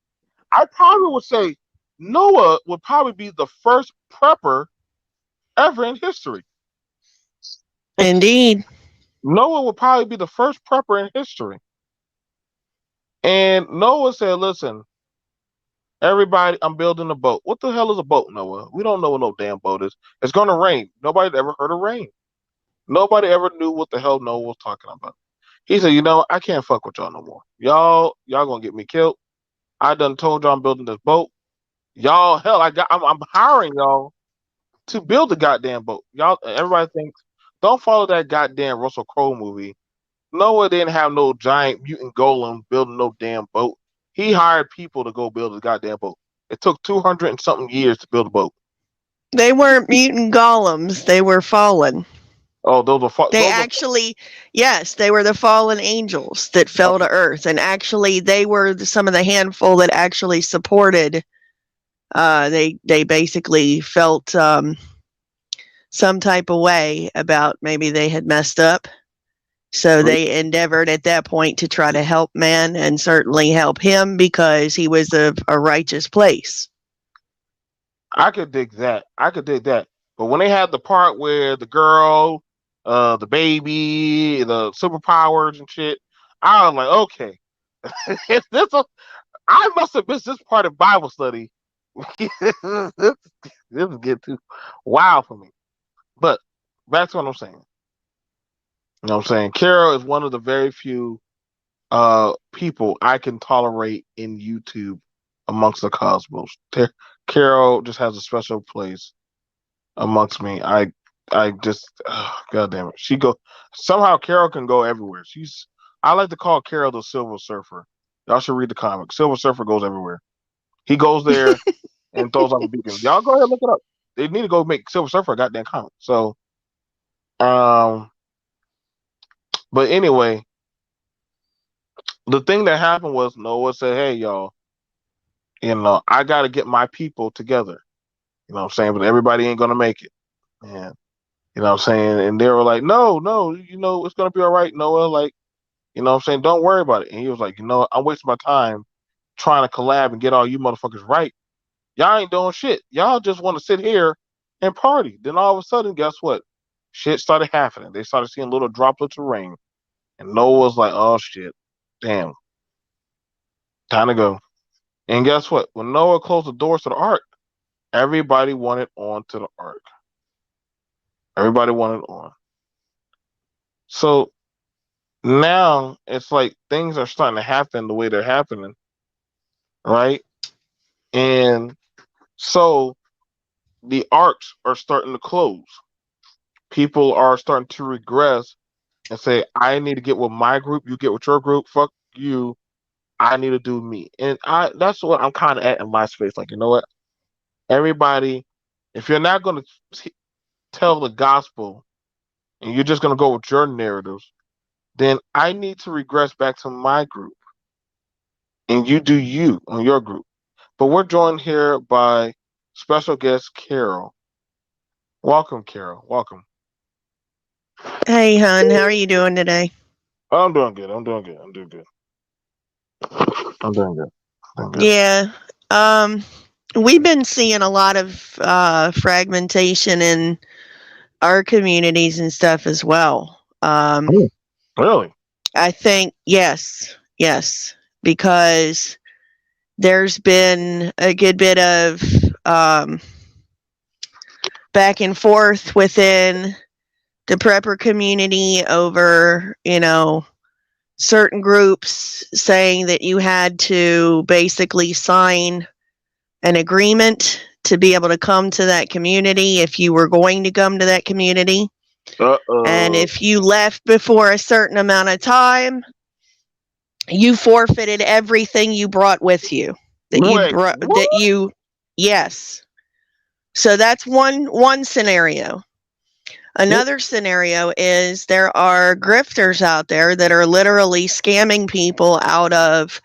Speaker 1: I probably would say Noah would probably be the first prepper ever in history.
Speaker 2: Indeed.
Speaker 1: Noah would probably be the first prepper in history. And Noah said, listen, everybody, I'm building a boat. What the hell is a boat, Noah? We don't know what no damn boat is. It's going to rain. Nobody ever heard of rain. Nobody ever knew what the hell Noah was talking about. He said, I can't fuck with y'all no more. Y'all gonna get me killed. I done told y'all I'm building this boat. Y'all, hell, I'm hiring y'all to build the goddamn boat. Y'all, everybody thinks, don't follow that goddamn Russell Crowe movie. Noah didn't have no giant mutant golem building no damn boat. He hired people to go build the goddamn boat. It took 200 and something years to build a boat.
Speaker 2: They weren't mutant golems, they were fallen.
Speaker 1: Oh, those are
Speaker 2: They
Speaker 1: those are
Speaker 2: actually, yes, they were the fallen angels that fell to earth. And actually, they were some of the handful that actually supported. They basically felt some type of way about maybe they had messed up. So they endeavored at that point to try to help man and certainly help him because he was a righteous place.
Speaker 1: I could dig that. I could dig that. But when they had the part where the girl, the baby, the superpowers and shit, I was like, okay, is this I must have missed this part of Bible study. this is getting too wild for me. But back to what I'm saying. You know what I'm saying? Carol is one of the very few people I can tolerate in YouTube amongst the cosmos. Carol just has a special place amongst me. I just God damn it. She go somehow Carol can go everywhere. I like to call Carol the Silver Surfer. Y'all should read the comic. Silver Surfer goes everywhere. He goes there and throws out a beacon. Y'all go ahead and look it up. They need to go make Silver Surfer a goddamn comic. So um but anyway, the thing that happened was Noah said, hey y'all, I gotta get my people together. You know what I'm saying? But everybody ain't gonna make it. And you know what I'm saying? And they were like, no, it's gonna be all right, Noah. Like, you know what I'm saying? Don't worry about it. And he was like, I'm wasting my time trying to collab and get all you motherfuckers right. Y'all ain't doing shit. Y'all just want to sit here and party. Then all of a sudden, guess what? Shit started happening. They started seeing little droplets of rain. And Noah was like, oh shit. Damn. Time to go. And guess what? When Noah closed the doors to the ark, everybody wanted on to the ark. Everybody wanted on. So now it's like things are starting to happen the way they're happening, right? And so the arcs are starting to close. People are starting to regress and say, I need to get with my group, you get with your group, fuck you, I need to do me. And that's what I'm kind of at in my space. Like, you know what? Everybody, if you're not going to tell the gospel and you're just going to go with your narratives, then I need to regress back to my group and you do you on your group. But we're joined here by special guest Carol. Welcome, Carol. Welcome.
Speaker 2: Hey, hon, how are you doing today?
Speaker 1: I'm doing good. I'm doing good. I'm doing good. I'm doing good. I'm good.
Speaker 2: Yeah. Um, we've been seeing a lot of fragmentation in our communities and stuff as well.
Speaker 1: Oh, really?
Speaker 2: I think, yes, because there's been a good bit of um, back and forth within the prepper community over, certain groups saying that you had to basically sign an agreement to be able to come to that community if you were going to come to that community. And
Speaker 1: Uh-oh.
Speaker 2: if you left before a certain amount of time, you forfeited everything you brought with you.
Speaker 1: Wait, what?
Speaker 2: Yes. So that's one scenario.
Speaker 1: Yep.
Speaker 2: Another scenario is there are grifters out there that are literally scamming people out of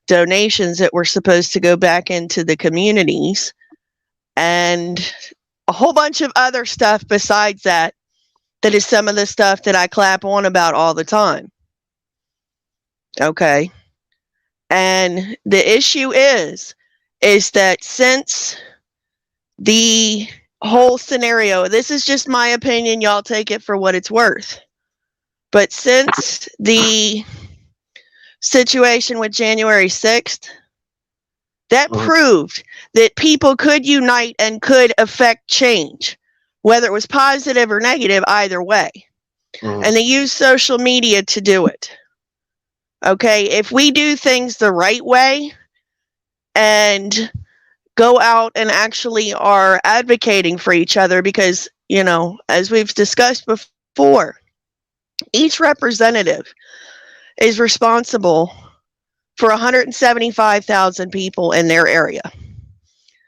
Speaker 2: donations that were supposed to go back into the communities, and a whole bunch of other stuff besides that, that is some of the stuff that I clap on about all the time. Okay. And the issue is that since the whole scenario, this is just my opinion, y'all take it for what it's worth. But since the situation with January 6th, that
Speaker 1: Mhm.
Speaker 2: proved that people could unite and could affect change, whether it was positive or negative, either way.
Speaker 1: Mhm.
Speaker 2: And they used social media to do it. Okay, if we do things the right way and go out and actually are advocating for each other, because, as we've discussed before, each representative is responsible for 175,000 people in their area.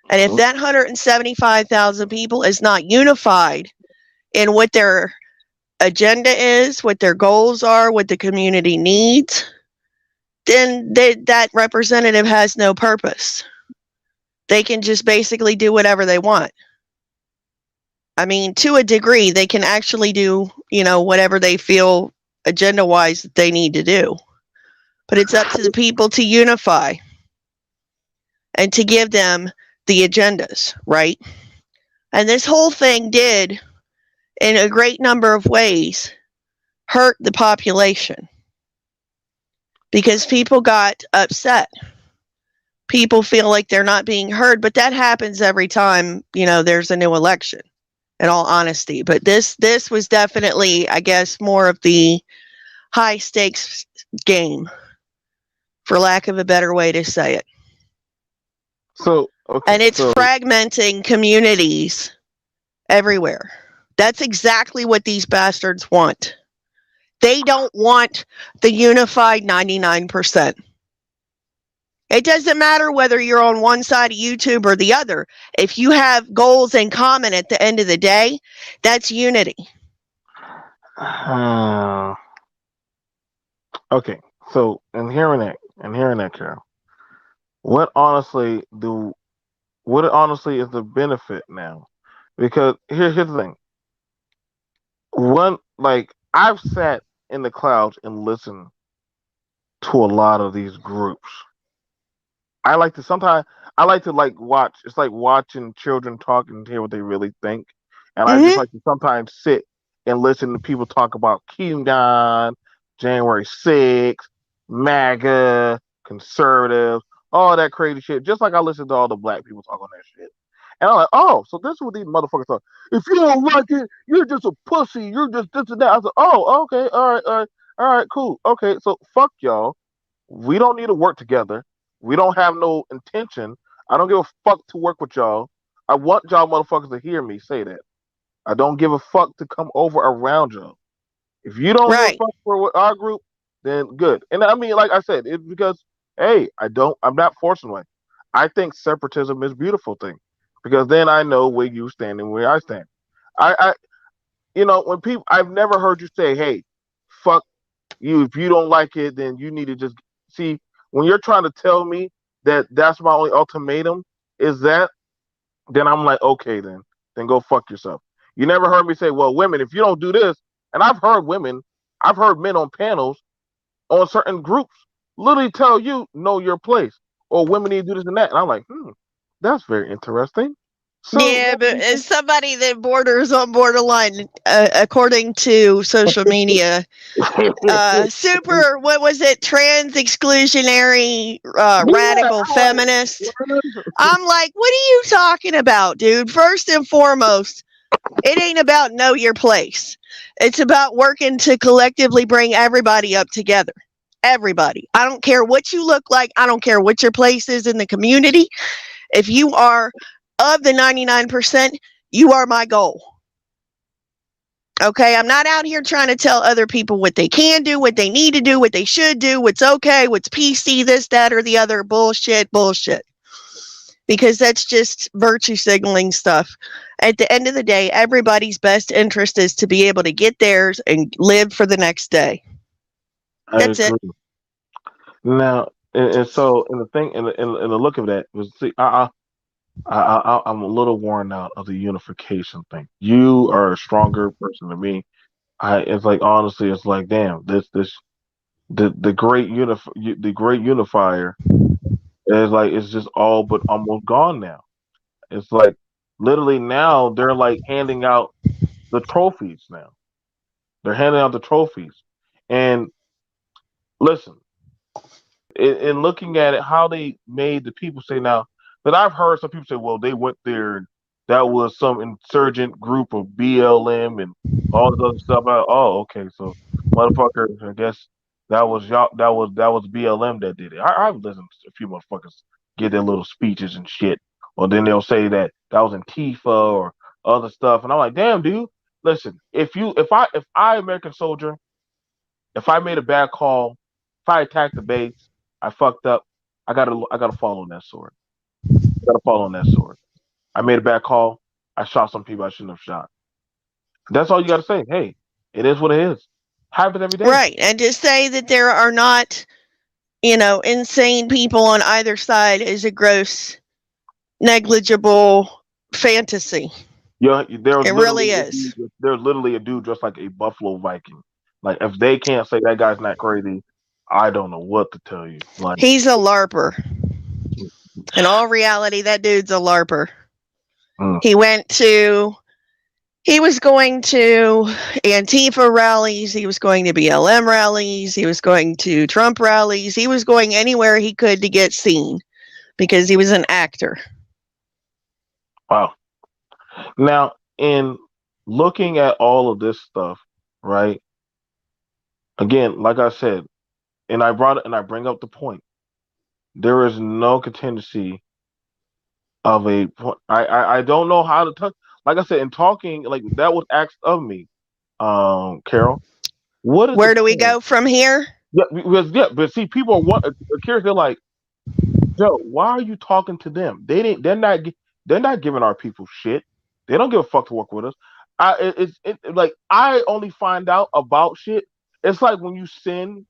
Speaker 2: And if
Speaker 1: Mhm.
Speaker 2: that 175,000 people is not unified in what their agenda is, what their goals are, what the community needs, then that representative has no purpose. They can just basically do whatever they want. I mean, to a degree, they can actually do, whatever they feel agenda wise that they need to do. But it's up to the people to unify and to give them the agendas, right? And this whole thing did, in a great number of ways, hurt the population because people got upset. People feel like they're not being heard, but that happens every time, there's a new election, in all honesty. But this was definitely, I guess, more of the high stakes game, for lack of a better way to say it.
Speaker 1: So okay,
Speaker 2: And it's
Speaker 1: so
Speaker 2: fragmenting communities everywhere. That's exactly what these bastards want. They don't want the unified 99%. It doesn't matter whether you're on one side of YouTube or the other. If you have goals in common at the end of the day, that's unity.
Speaker 1: okay, so and hearing that, Carol, what honestly do what honestly is the benefit now? Because here's the thing. One, like, I've sat in the clouds and listened to a lot of these groups. I like to like watch. It's like watching children talk and hear what they really think. And I just
Speaker 2: Mm-hmm.
Speaker 1: like to sometimes sit and listen to people talk about QAnon, January 6th, MAGA, conservatives, all that crazy shit. Just like I listen to all the black people talk on that shit. And I'm like, oh, so this is what these motherfuckers are. If you don't like it, you're just a pussy. You're just this and that. I was like, oh, okay, all right, cool. Okay, so fuck y'all. We don't need to work together. We don't have no intention. I don't give a fuck to work with y'all. I want y'all motherfuckers to hear me say that. I don't give a fuck to come over around y'all. If you don't give a
Speaker 2: Right.
Speaker 1: fuck for our group, then good. And I mean, like I said, it's because hey, I'm not forcing one. I think separatism is a beautiful thing because then I know where you stand and where I stand. I when people, I've never heard you say, hey, fuck you. If you don't like it, then you need to just see. When you're trying to tell me that that's my only ultimatum is that, then I'm like, okay, then go fuck yourself. You never heard me say, well, women, if you don't do this, and I've heard men on panels on certain groups literally tell you know your place, or women need to do this and that, and I'm like, that's very interesting. So
Speaker 2: Yeah, but as somebody that borders on borderline, according to social media, super, what was it, trans exclusionary,
Speaker 1: yeah,
Speaker 2: radical feminist. I'm like, what are you talking about, dude? First and foremost, it ain't about know your place. It's about working to collectively bring everybody up together. Everybody. I don't care what you look like. I don't care what your place is in the community. If you are of the 99%, you are my goal. Okay, I'm not out here trying to tell other people what they can do, what they need to do, what they should do, what's okay, what's PC, this, that, or the other. Bullshit, bullshit. because that's just virtue signaling stuff. At the end of the day, everybody's best interest is to be able to get theirs and live for the next day.
Speaker 1: I
Speaker 2: That's it.
Speaker 1: agree. Now, and so, and the thing, and the look of that was, see, I'm a little worn out of the unification thing. You are a stronger person than me. It's like honestly, it's like, damn, the the great unifier is like it's just all but almost gone now. It's like literally now they're like handing out the trophies now. They're handing out the trophies, and listen, in looking at it, how they made the people say now that I've heard some people say, well, they went there and that was some insurgent group of BLM and all this other stuff. Oh, okay, so motherfucker, I guess that was y'all. That was BLM that did it. I've listened to a few motherfuckers get their little speeches and shit, or then they'll say that was Antifa or other stuff, and I'm like, damn, dude. Listen, if I American soldier, if I made a bad call, if I attacked the base, I fucked up. I gotta fall on that sword. I gotta fall on that sword. I made a bad call. I shot some people I shouldn't have shot. That's all you gotta say. Hey, it is what it is. Happens every day.
Speaker 2: Right. And to say that there are not, insane people on either side is a gross, negligible fantasy.
Speaker 1: Yeah, there was
Speaker 2: It
Speaker 1: literally
Speaker 2: really
Speaker 1: a
Speaker 2: is.
Speaker 1: dude. There's literally a dude dressed like a Buffalo Viking. Like if they can't say that guy's not crazy, I don't know what to tell you. Like,
Speaker 2: He's a LARPer. In all reality, that dude's a LARPer.
Speaker 1: mm,
Speaker 2: He went to He was going to Antifa rallies. He was going to BLM rallies. He was going to Trump rallies. He was going anywhere he could to get seen because he was an actor.
Speaker 1: wow. Now, in looking at all of this stuff, right? Again, like I said, and I bring up the point. There is no contingency of a point. I don't know how to touch. Like I said, in talking, like that was asked of me, Carol. What is the
Speaker 2: Where do we
Speaker 1: point?
Speaker 2: go from here?
Speaker 1: But see, people are curious. They're like, Joe, why are you talking to them? They didn't. They're not giving our people shit. They don't give a fuck to work with us. Like I only find out about shit. It's like when you send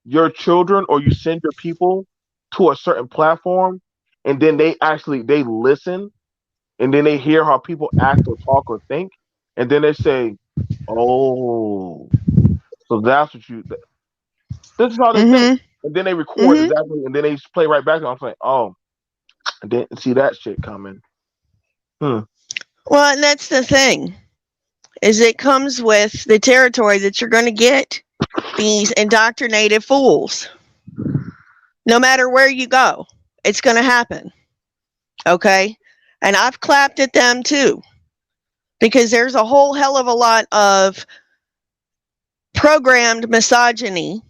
Speaker 1: your children or you send your people to a certain platform, and then they listen, and then they hear how people act or talk or think, and then they say, "Oh, so that's what you." This is how they think,
Speaker 2: Mm
Speaker 1: and then they
Speaker 2: hmm.
Speaker 1: record
Speaker 2: Mm hmm.
Speaker 1: exactly, and then they play right back. And I'm saying, "Oh, I didn't see that shit coming." Hmm.
Speaker 2: Well, and that's the thing, is it comes with the territory that you're going to get these indoctrinated fools. No matter where you go, it's going to happen. Okay? And I've clapped at them too because there's a whole hell of a lot of programmed misogyny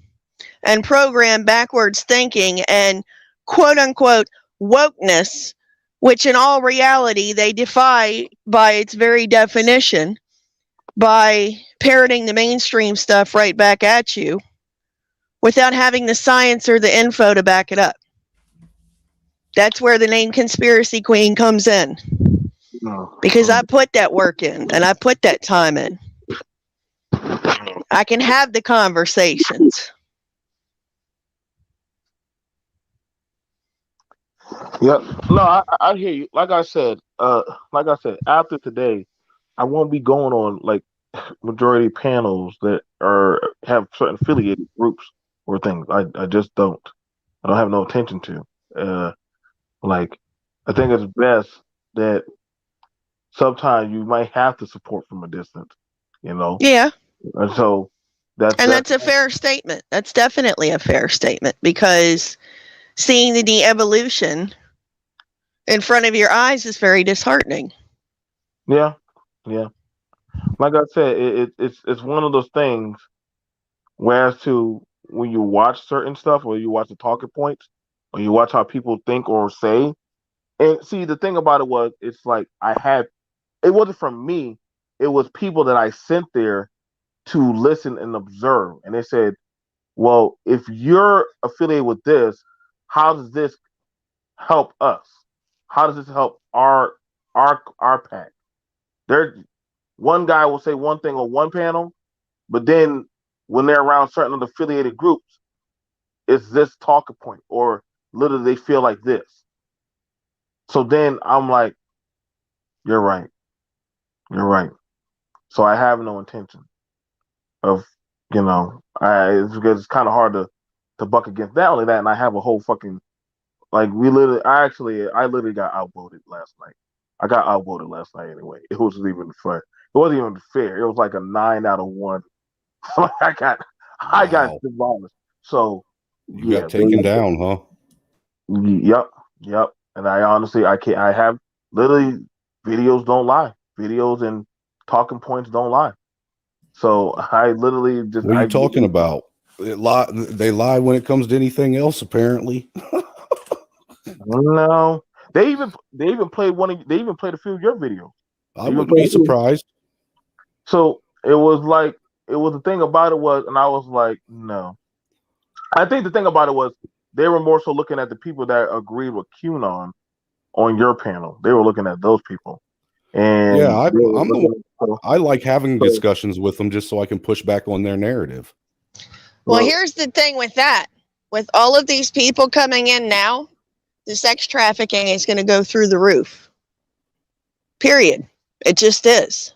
Speaker 2: and programmed backwards thinking and quote unquote wokeness, which in all reality they defy by its very definition by parroting the mainstream stuff right back at you without having the science or the info to back it up. That's where the name Conspiracy Queen comes in. Because I put that work in and I put that time in. I can have the conversations.
Speaker 1: Yep. No, I hear you. Like I said, after today, I won't be going on like majority panels that are have certain affiliated groups or things. I just don't. I don't have no attention to. Like I think it's best that sometimes you might have to support from a distance, you know.
Speaker 2: Yeah.
Speaker 1: And so
Speaker 2: And
Speaker 1: that's
Speaker 2: that's a fair statement. That's definitely a fair statement because seeing the de evolution in front of your eyes is very disheartening.
Speaker 1: yeah, yeah. Like I said, it's one of those things. Whereas to when you watch certain stuff, or you watch the talking points, or you watch how people think or say, and see the thing about it was, it's like it wasn't from me, it was people that I sent there to listen and observe, and they said, well, if you're affiliated with this, how does this help us? how does this help our pack? There, one guy will say one thing on one panel, but then when they're around certain affiliated groups, it's this talking point, or literally they feel like this. So then I'm like, you're right, you're right. So I have no intention of, it's because it's kind of hard to buck against. Not only that, and I have a whole fucking like I literally got outvoted last night. I got outvoted last night anyway. It wasn't even fair. It wasn't even fair. It was like a 9 out of 1. I got
Speaker 3: Wow.
Speaker 1: demolished. So
Speaker 3: You
Speaker 1: yeah,
Speaker 3: got taken down, huh?
Speaker 1: yep, yep. And I honestly, I can't. I have literally videos don't lie. Videos and talking points don't lie. So I literally just
Speaker 3: What are
Speaker 1: I
Speaker 3: you talking about? They lie when it comes to anything else, apparently.
Speaker 1: no. They even played they even played a few of your videos.
Speaker 3: I
Speaker 1: They even
Speaker 3: wouldn't be
Speaker 1: played.
Speaker 3: surprised.
Speaker 1: So it was like the thing about it was, and I was like, no. I think the thing about it was they were more so looking at the people that agreed with QAnon on your panel. They were looking at those people,
Speaker 3: Yeah,
Speaker 1: and they were
Speaker 3: I'm the
Speaker 1: looking.
Speaker 3: I like having
Speaker 1: So,
Speaker 3: discussions with them just so I can push back on their narrative.
Speaker 2: Well,
Speaker 1: well,
Speaker 2: here's the thing with that. With all of these people coming in now, the sex trafficking is going to go through the roof. Period. It just is.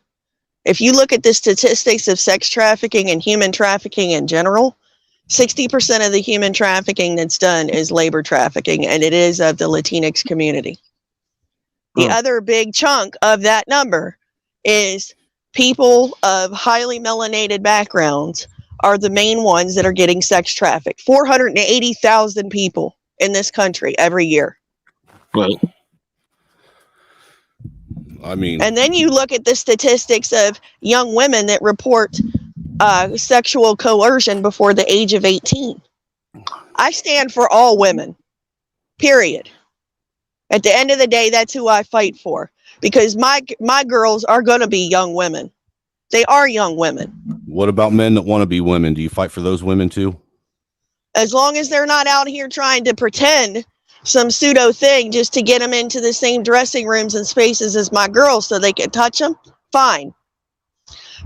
Speaker 2: If you look at the statistics of sex trafficking and human trafficking in general, 60% of the human trafficking that's done is labor trafficking, and it is of the Latinx community. The other big chunk of that number is people of highly melanated backgrounds are the main ones that are getting sex trafficked. 480,000 people in this country every year.
Speaker 1: right.
Speaker 3: I mean,
Speaker 2: And then you look at the statistics of young women that report sexual coercion before the age of 18. I stand for all women, period. At the end of the day, that's who I fight for, because my girls are going to be young women. They are young women.
Speaker 3: what about men that want to be women? Do you fight for those women too?
Speaker 2: As long as they're not out here trying to pretend some pseudo thing just to get them into the same dressing rooms and spaces as my girls so they can touch them, fine.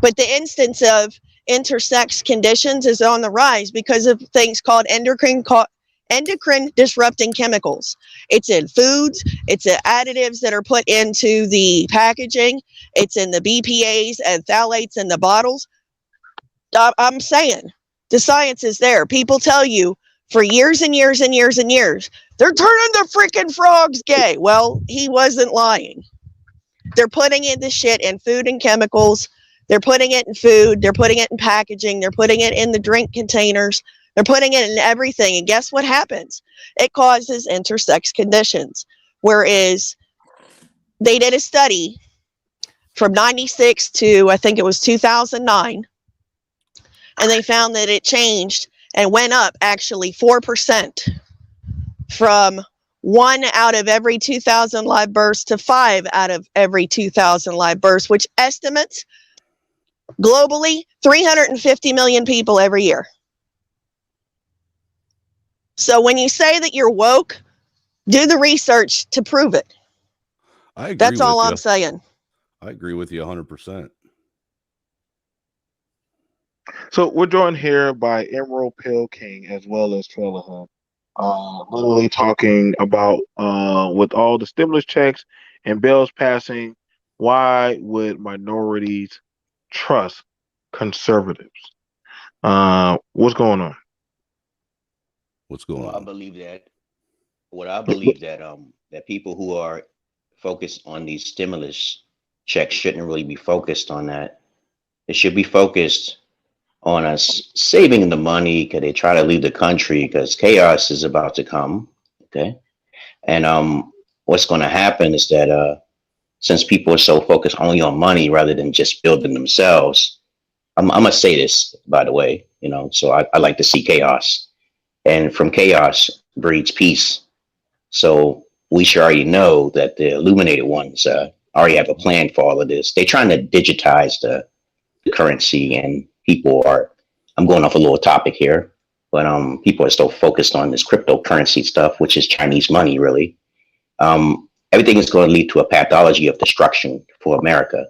Speaker 2: But the instance of intersex conditions is on the rise because of things called endocrine disrupting chemicals. It's in foods, it's in additives that are put into the packaging, it's in the BPAs and phthalates in the bottles. I'm saying the science is there. People tell you for years and years and years and years, they're turning the freaking frogs gay. Well, he wasn't lying. They're putting in this shit in food and chemicals. They're putting it in food. They're putting it in packaging. They're putting it in the drink containers. They're putting it in everything. And guess what happens? It causes intersex conditions. Whereas they did a study from 96 to, I think it was 2009. And they found that it changed and went up actually 4% from 1 out of every 2,000 live births to 5 out of every 2,000 live births, which estimates globally 350 million people every year. So when you say that you're woke, do the research to prove it.
Speaker 3: I agree.
Speaker 2: That's all
Speaker 3: with
Speaker 2: I'm
Speaker 3: you.
Speaker 2: saying.
Speaker 3: I agree with you 100%.
Speaker 1: So we're joined here by Emerald Pill King as well as Trailer Hunt. Literally talking about with all the stimulus checks and bills passing, why would minorities trust conservatives? What's going on?
Speaker 3: What's going
Speaker 4: Well, I
Speaker 3: on?
Speaker 4: believe that I believe that that people who are focused on these stimulus checks shouldn't really be focused on that. It should be focused on us saving the money because they try to leave the country because chaos is about to come. Okay. And what's going to happen is that since people are so focused only on money rather than just building themselves, I'm gonna say this, by the way, so I like to see chaos, and from chaos breeds peace. So we should already know that the illuminated ones already have a plan for all of this. They're trying to digitize the currency, and people are, I'm going off a little topic here, but people are still focused on this cryptocurrency stuff, which is Chinese money, really. everything is going to lead to a pathology of destruction for America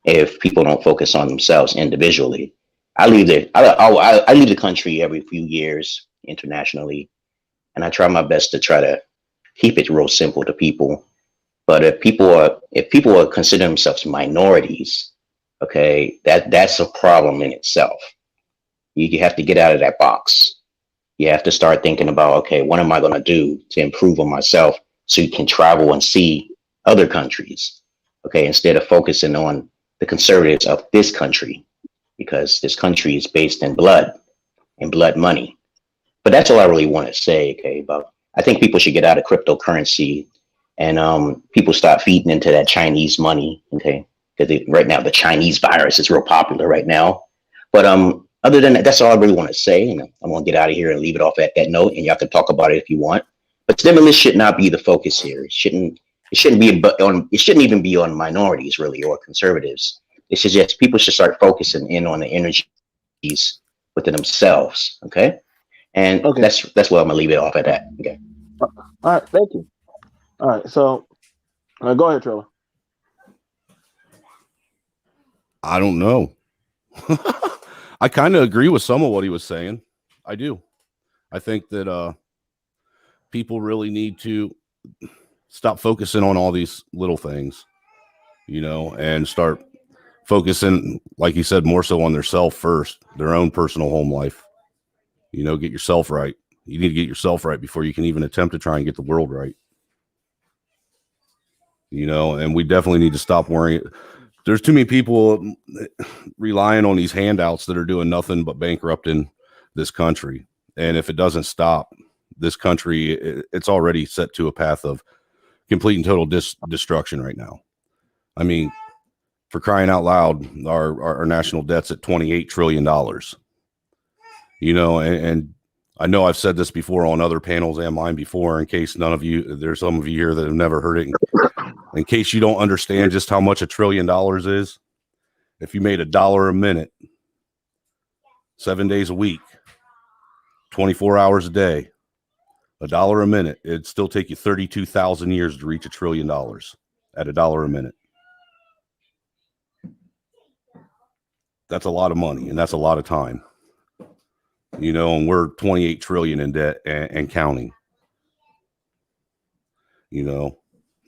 Speaker 4: if people don't focus on themselves individually. I leave the country every few years internationally, and I try my best to try to keep it real simple to people. But if people are considering themselves minorities, okay, that's a problem in itself. You have to get out of that box. You have to start thinking about, okay, what am I going to do to improve on myself so you can travel and see other countries, okay, instead of focusing on the conservatives of this country, because this country is based in blood and blood money. But that's all I really want to say, okay, about I think people should get out of cryptocurrency and people stop feeding into that Chinese money, okay, because right now the Chinese virus is real popular right now. But other than that, that's all I really want to say. And I'm going to get out of here and leave it off at that note. And y'all can talk about it if you want. But stimulus should not be the focus here. It shouldn't be on. It shouldn't even be on minorities really or conservatives. It should just people should start focusing in on the energies within themselves. Okay, and
Speaker 1: Okay.
Speaker 4: that's what I'm gonna leave it off at that. Okay.
Speaker 1: All right. Thank you. All right. So, go ahead, Trevor.
Speaker 3: I don't know. I kind of agree with some of what he was saying. I do. I think that people really need to stop focusing on all these little things, and start focusing, like he said, more so on their self first, their own personal home life. Get yourself right. You need to get yourself right before you can even attempt to try and get the world right. And we definitely need to stop worrying. There's too many people relying on these handouts that are doing nothing but bankrupting this country. And if it doesn't stop, this country, it's already set to a path of complete and total destruction right now. I mean, for crying out loud, our national debt's at $28 trillion. And I know I've said this before on other panels and mine before, in case there's some of you here that have never heard it. In case you don't understand just how much $1 trillion is, if you made $1 a minute, 7 days a week, 24 hours a day, $1 a minute, it'd still take you 32,000 years to reach $1 trillion at $1 a minute. That's a lot of money, and that's a lot of time. And we're 28 trillion in debt and counting.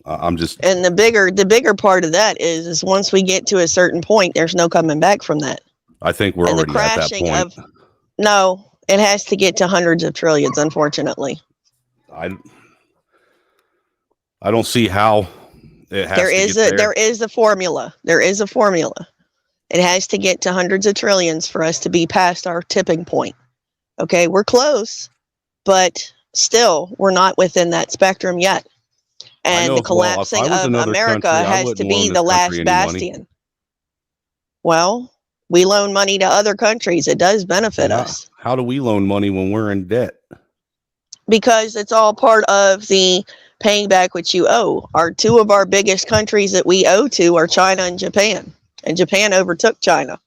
Speaker 3: I'm just.
Speaker 2: And the bigger part of that is once we get to a certain point, there's no coming back from that.
Speaker 3: I think we're already at that point.
Speaker 2: No, it has to get to hundreds of trillions, unfortunately.
Speaker 3: I don't see how it has
Speaker 2: there is a formula. There is a formula. It has to get to hundreds of trillions for us to be past our tipping point. Okay, we're close, but still, we're not within that spectrum yet. And the collapsing of America has to be the last bastion. Well, we loan money to other countries. It does benefit us.
Speaker 3: How do we loan money when we're in debt?
Speaker 2: Because it's all part of the paying back what you owe. Two of our biggest countries that we owe to are China and Japan. And Japan overtook China.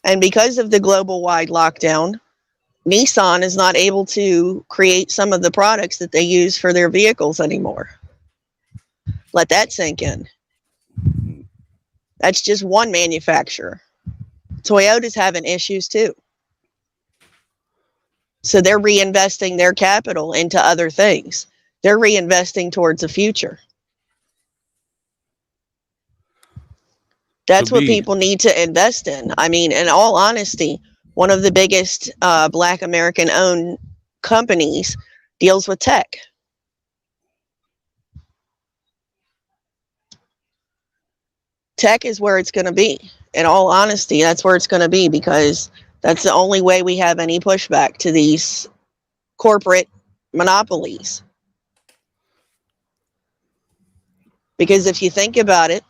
Speaker 2: And because of the global-wide lockdown, Nissan is not able to create some of the products that they use for their vehicles anymore. Let that sink in. That's just one manufacturer. Toyota's having issues too. So they're reinvesting their capital into other things. They're reinvesting towards the future. That's what people need to invest in. I mean, in all honesty, one of the biggest Black American-owned companies deals with tech. Tech is where it's going to be. In all honesty, that's where it's going to be, because that's the only way we have any pushback to these corporate monopolies. Because if you think about it,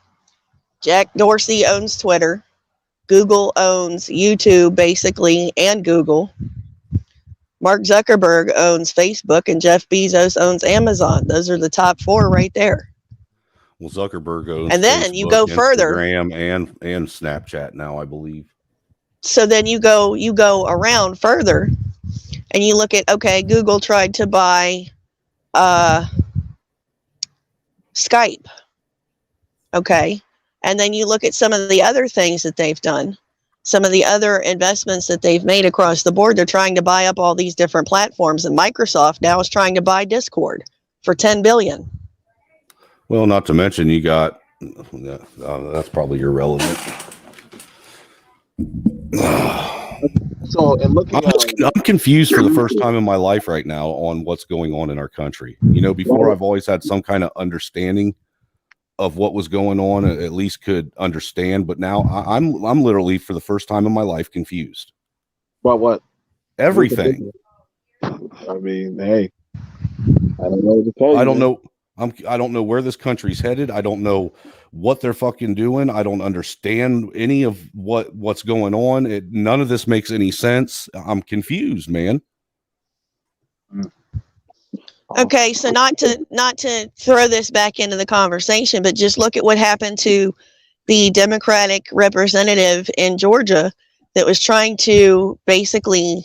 Speaker 2: Jack Dorsey owns Twitter. Google owns YouTube, basically, and Google. Mark Zuckerberg owns Facebook, and Jeff Bezos owns Amazon. Those are the top four right there.
Speaker 3: Well, Zuckerberg owns
Speaker 2: and then Facebook, you go further,
Speaker 3: Instagram and Snapchat now, I believe.
Speaker 2: So then you go around further, And you look at, okay, Google tried to buy Skype. Okay. And then you look at some of the other things that they've done, some of the other investments that they've made across the board. They're trying to buy up all these different platforms, and Microsoft now is trying to buy Discord for $10 billion.
Speaker 3: Well, not to mention you got that's probably irrelevant.
Speaker 1: So, and looking
Speaker 3: I'm confused for the first time in my life right now on what's going on in our country. You know, before I've always had some kind of understanding of what was going on, at least could understand, but now I'm literally for the first time in my life confused.
Speaker 1: about what?
Speaker 3: Everything.
Speaker 1: I mean, hey, I don't know what to tell you.
Speaker 3: I don't know. I don't know where this country's headed. I don't know what they're fucking doing. I don't understand any of what's going on. None of this makes any sense. I'm confused, man.
Speaker 2: Okay, so not to throw this back into the conversation, but just look at what happened to the Democratic representative in Georgia that was trying to basically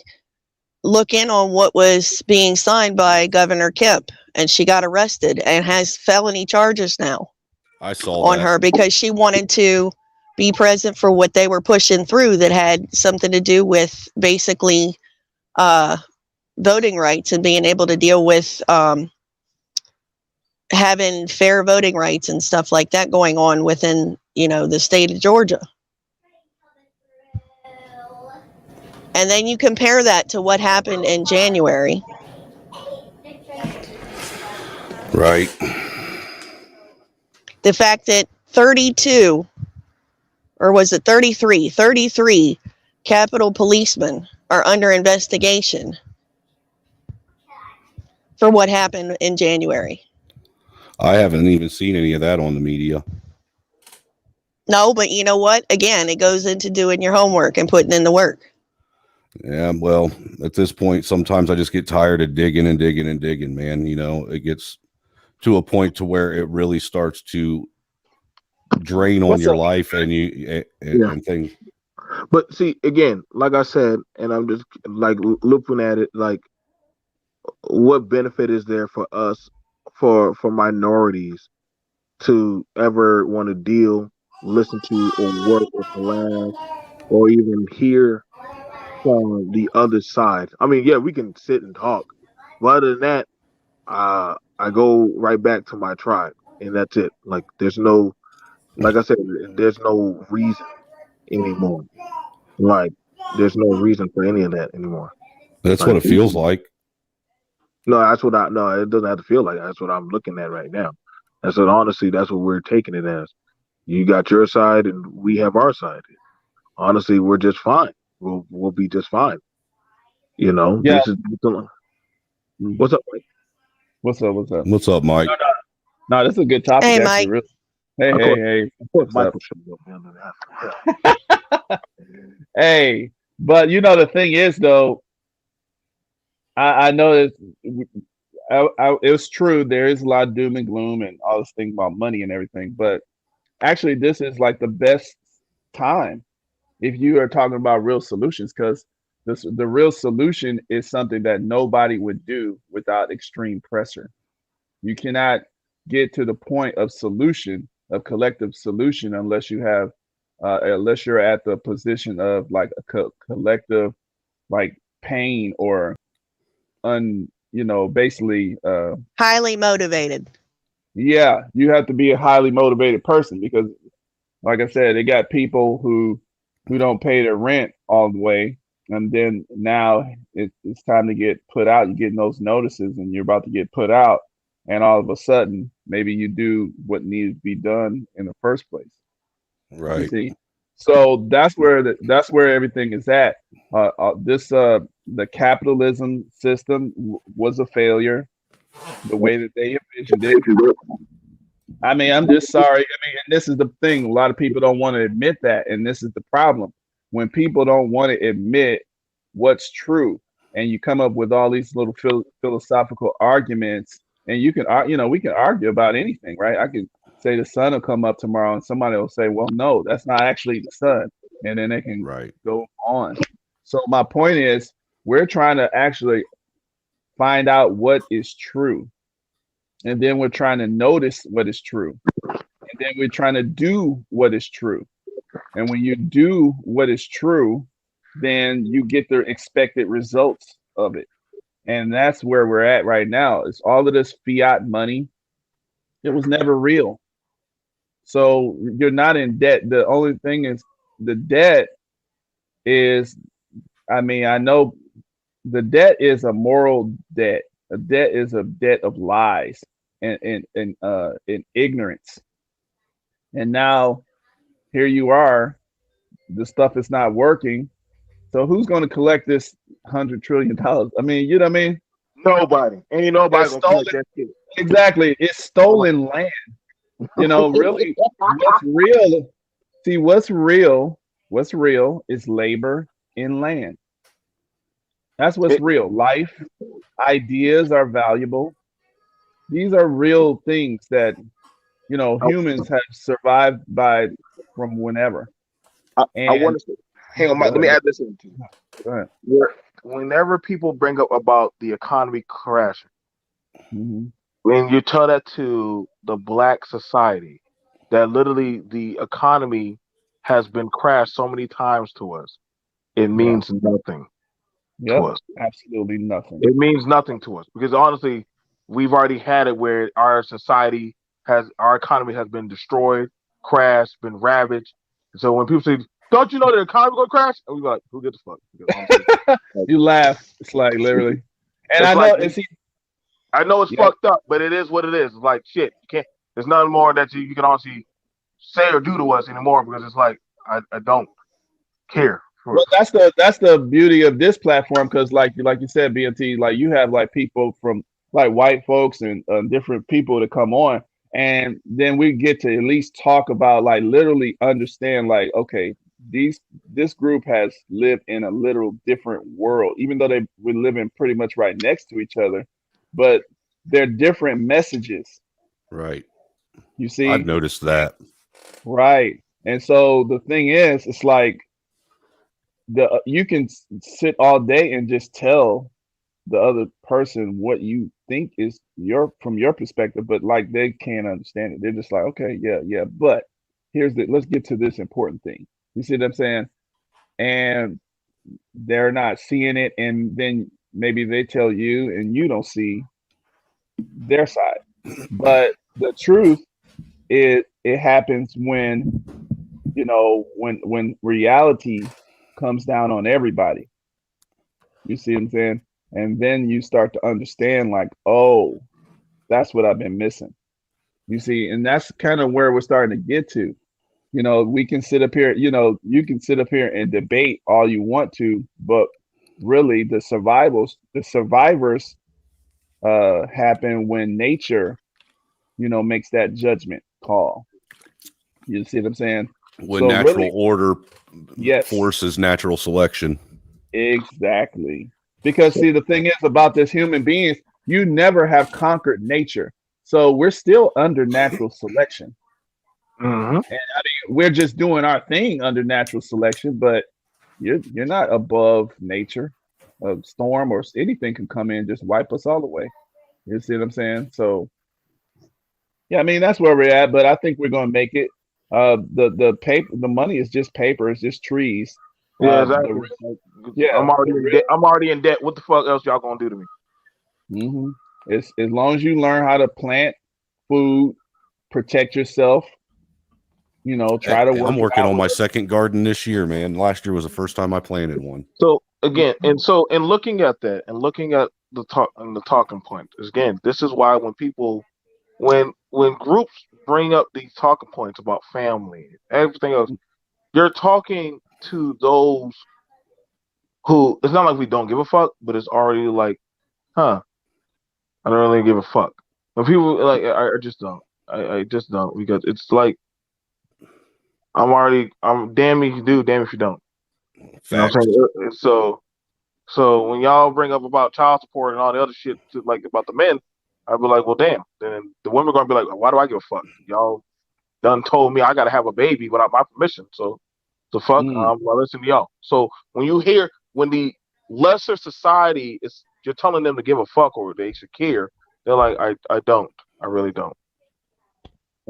Speaker 2: look in on what was being signed by Governor Kemp, and she got arrested and has felony charges now.
Speaker 3: I saw
Speaker 2: on
Speaker 3: that.
Speaker 2: her because she wanted to be present for what they were pushing through that had something to do with basically voting rights and being able to deal with having fair voting rights and stuff like that going on within, the state of Georgia. And then you compare that to what happened in January.
Speaker 3: Right.
Speaker 2: The fact that 32, or was it 33 Capitol policemen are under investigation for what happened in January.
Speaker 3: I haven't even seen any of that on the media.
Speaker 2: No, but you know what? Again, it goes into doing your homework and putting in the work.
Speaker 3: Yeah, well, at this point, sometimes I just get tired of digging, man. It gets to a point to where it really starts to drain on your life and things.
Speaker 1: But see, again, like I said, and I'm just like looking at it, like what benefit is there for us, for minorities, to ever want to listen to, or work with the land, or even hear from the other side? I mean, yeah, we can sit and talk, but other than that, I go right back to my tribe, and that's it. Like, like I said, there's no reason anymore. Like, there's no reason for any of that anymore.
Speaker 3: That's what it feels like.
Speaker 1: No, it doesn't have to feel like that. That's what I'm looking at right now. That's what, honestly, that's what we're taking it as. You got your side and we have our side. Honestly, we're just fine. We'll be just fine.
Speaker 5: Yeah.
Speaker 1: This is what's up, Mike?
Speaker 5: What's up?
Speaker 3: What's up, Mike?
Speaker 5: No, this is a good topic.
Speaker 2: Hey,
Speaker 5: actually,
Speaker 2: Mike.
Speaker 5: really. Hey.
Speaker 1: Of course, Michael should go.
Speaker 5: Hey, but the thing is, though, I know that it was true. There is a lot of doom and gloom and all this thing about money and everything, but actually, this is like the best time if you are talking about real solutions, because the real solution is something that nobody would do without extreme pressure. You cannot get to the point of collective solution, unless you have, unless you're at the position of like a collective, like pain or basically
Speaker 2: highly motivated.
Speaker 5: Yeah, you have to be a highly motivated person, because, like I said, they got people who don't pay their rent all the way, and then now it's time to get put out. You're getting those notices, and you're about to get put out, and all of a sudden, maybe you do what needs to be done in the first place.
Speaker 3: Right.
Speaker 5: You see, so that's where everything is at. The capitalism system was a failure. The way that they envisioned it. I mean, I'm just sorry. I mean, and this is the thing. A lot of people don't want to admit that, and this is the problem. When people don't want to admit what's true, and you come up with all these little philosophical arguments, and we can argue about anything, right? I could say the sun will come up tomorrow, and somebody will say, well, no, that's not actually the sun. And then they can go on. So my point is, We're trying to actually find out what is true. And then we're trying to notice what is true. And then we're trying to do what is true. And when you do what is true, then you get the expected results of it. And that's where we're at right now. It's all of this fiat money. It was never real. So you're not in debt. The only thing is the debt is, I mean, I know the debt is a moral debt. A debt is a debt of lies and ignorance. And now here you are, the stuff is not working. So who's going to collect this $100 trillion? I mean, you know what I mean?
Speaker 1: Nobody. Ain't nobody gonna collect that shit.
Speaker 5: Exactly. It's stolen land. You know, really, what's real? See, what's real? What's real is labor in land. That's what's real. Life, ideas are valuable. These are real things that humans have survived by from whenever.
Speaker 1: I
Speaker 5: And
Speaker 1: want to hang on. Let me add this in too.
Speaker 5: go ahead.
Speaker 1: Whenever people bring up about the economy crashing,
Speaker 5: Mhm.
Speaker 1: when you tell that to the black society, that literally the economy has been crashed so many times to us, it
Speaker 5: Yeah.
Speaker 1: means nothing to
Speaker 5: Yep.
Speaker 1: us.
Speaker 5: Absolutely nothing.
Speaker 1: It means nothing to us because honestly, we've already had it where our economy has been destroyed, crashed, been ravaged. And so when people say, "Don't you know the economy gonna crash?" And we like, "Who gives a fuck?" Because honestly,
Speaker 5: You laugh. It's like literally. And
Speaker 1: it's
Speaker 5: I know,
Speaker 1: like
Speaker 5: and see,
Speaker 1: I know it's
Speaker 5: yep.
Speaker 1: fucked up, but it is what it is. It's like shit. You can't. There's nothing more that you can honestly say or do to us anymore because it's like I don't care for.
Speaker 5: Well, that's the beauty of this platform because, like you said, BNT, like you have like people from like white folks and different people to come on, and then we get to at least talk about like literally understand like okay, this group has lived in a literal different world, even though they were living pretty much right next to each other, but they're different messages.
Speaker 3: Right.
Speaker 5: You
Speaker 3: I've
Speaker 5: see,
Speaker 3: noticed that.
Speaker 5: right? And so the thing is, it's like you can sit all day and just tell the other person what you think is from your perspective, but like they can't understand it. They're just like, okay, yeah, but let's get to this important thing. You see what I'm saying? And they're not seeing it, and then maybe they tell you, and you don't see their side. But the truth is, it happens when when reality comes down on everybody. You see what I'm saying? And then you start to understand, like, oh, that's what I've been missing. You see, and that's kind of where we're starting to get to. We can sit up here, you can sit up here and debate all you want to, but really the survivors happen when nature, makes that judgment call. You see what I'm saying?
Speaker 3: When
Speaker 5: So
Speaker 3: natural
Speaker 5: really,
Speaker 3: order
Speaker 5: yes.
Speaker 3: forces natural selection.
Speaker 5: Exactly. Because see, the thing is about this human beings, you never have conquered nature. So we're still under natural selection.
Speaker 1: Mm-hmm.
Speaker 5: And I mean, we're just doing our thing under natural selection, but you're not above nature. A storm or anything can come in and just wipe us all away. You see what I'm saying? So yeah, I mean that's where we're at, but I think we're gonna make it. The money is just paper, it's just trees.
Speaker 1: Yeah,
Speaker 5: The
Speaker 1: exactly.
Speaker 5: yeah,
Speaker 1: I'm already
Speaker 5: the
Speaker 1: in
Speaker 5: real
Speaker 1: debt. I'm already in debt. What the fuck else y'all gonna do to me?
Speaker 5: It's as long as you learn how to plant food, protect yourself, try to work
Speaker 3: I'm
Speaker 5: it
Speaker 3: working
Speaker 5: out
Speaker 3: on
Speaker 5: with
Speaker 3: my
Speaker 5: it.
Speaker 3: second garden this year, man. Last year was the first time I planted one.
Speaker 1: So again, and looking at that, and looking at the talking points again, this is why when people, when groups bring up these talking points about family, everything else, you're talking to those who it's not like we don't give a fuck, but it's already like, huh, I don't really give a fuck. When people like, I just don't, I just don't because it's like I'm damn if you do, damn if you don't. You know what I'm
Speaker 3: Facts.
Speaker 1: saying? So when y'all bring up about child support and all the other shit like about the men, I'd be like, well, damn. Then the women are gonna be like, why do I give a fuck? Y'all done told me I gotta have a baby without my permission. So the fuck,
Speaker 5: Mm,
Speaker 1: I listen to y'all. So when you hear lesser society is you're telling them to give a fuck or they should care. They're like, I don't. I really don't.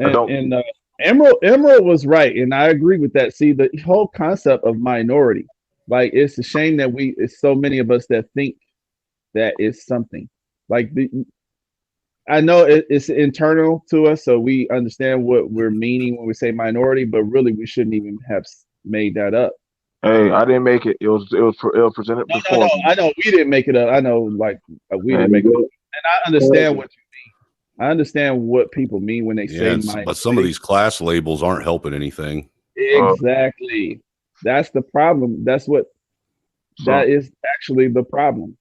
Speaker 1: I don't.
Speaker 5: And Emerald was right, and I agree with that. See, the whole concept of minority, like it's a shame that it's so many of us that think that is something. Like I know it's internal to us, so we understand what we're meaning when we say minority, but really we shouldn't even have made that up.
Speaker 1: Hey, I didn't make it. It was presented before.
Speaker 5: No. I know we didn't make it up. I know, like we didn't make it up, and I understand what you mean. I understand what people mean when they say minority.
Speaker 3: But some of these class labels aren't helping anything.
Speaker 5: Exactly. That's the problem. That is actually the problem.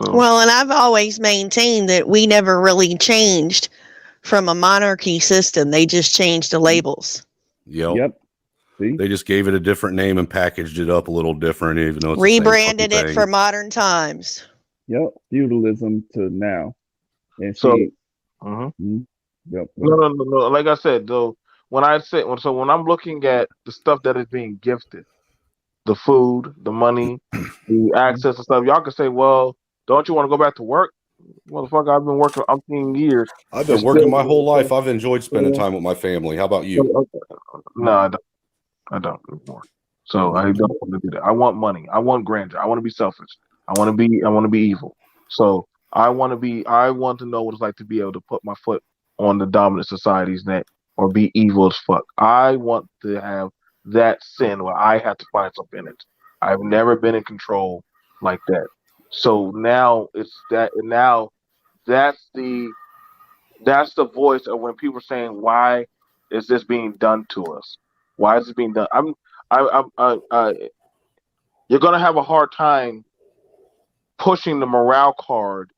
Speaker 2: Well, and I've always maintained that we never really changed from a monarchy system. They just changed the labels.
Speaker 5: Yep. See?
Speaker 3: They just gave it a different name and packaged it up a little different, even though it's
Speaker 2: rebranded it for modern times.
Speaker 5: Yep. Feudalism to now. And
Speaker 1: so,
Speaker 5: see,
Speaker 1: yep. No. Like I said, though, when I'm looking at the stuff that is being gifted, the food, the money, the access and stuff, y'all can say, well, don't you want to go back to work? Motherfucker, I've been working 18 years.
Speaker 3: I've been working my whole life. I've enjoyed spending time with my family. How about you?
Speaker 1: No, I don't anymore. So I don't want to do that. I want money. I want grandeur. I want to be selfish. I want to be evil. So I want to know what it's like to be able to put my foot on the dominant society's neck or be evil as fuck. I want to have that sin where I have to find something in it. I've never been in control like that. So now it's that. Now that's the voice of when people are saying, "Why is this being done to us? Why is this being done?" You're gonna have a hard time pushing the morale card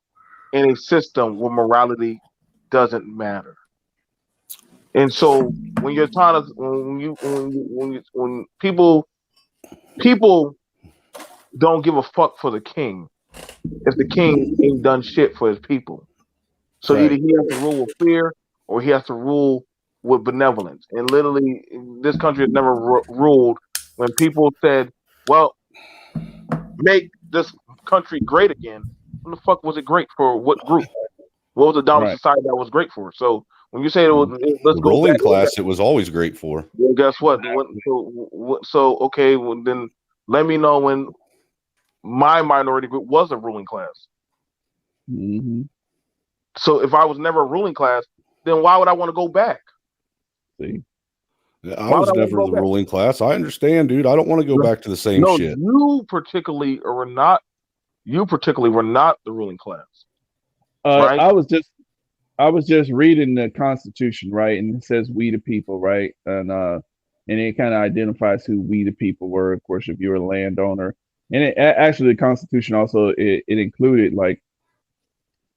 Speaker 1: in a system where morality doesn't matter. And so when you're trying to when people don't give a fuck for the king if the king ain't done shit for his people. So either he has to rule with fear or he has to rule with benevolence. And literally, this country has never ruled when people said, well, make this country great again. When the fuck was it great for? What group? What was the dominant society that was great for? So when you say let's
Speaker 3: the
Speaker 1: go
Speaker 3: ruling
Speaker 1: back,
Speaker 3: class, it was always great for.
Speaker 1: Well, guess what? So okay, well, then let me know when my minority group was a ruling class.
Speaker 5: Mm-hmm.
Speaker 1: So if I was never a ruling class, then why would I want to go back?
Speaker 5: See,
Speaker 3: I was never the ruling class. I understand, dude. I don't want to go back to the same shit.
Speaker 1: You particularly were not the ruling class. Right?
Speaker 5: I was just reading the Constitution, right? And it says "we the people," right? And it kind of identifies who we the people were. Of course, if you're a landowner, and actually the Constitution also it included, like,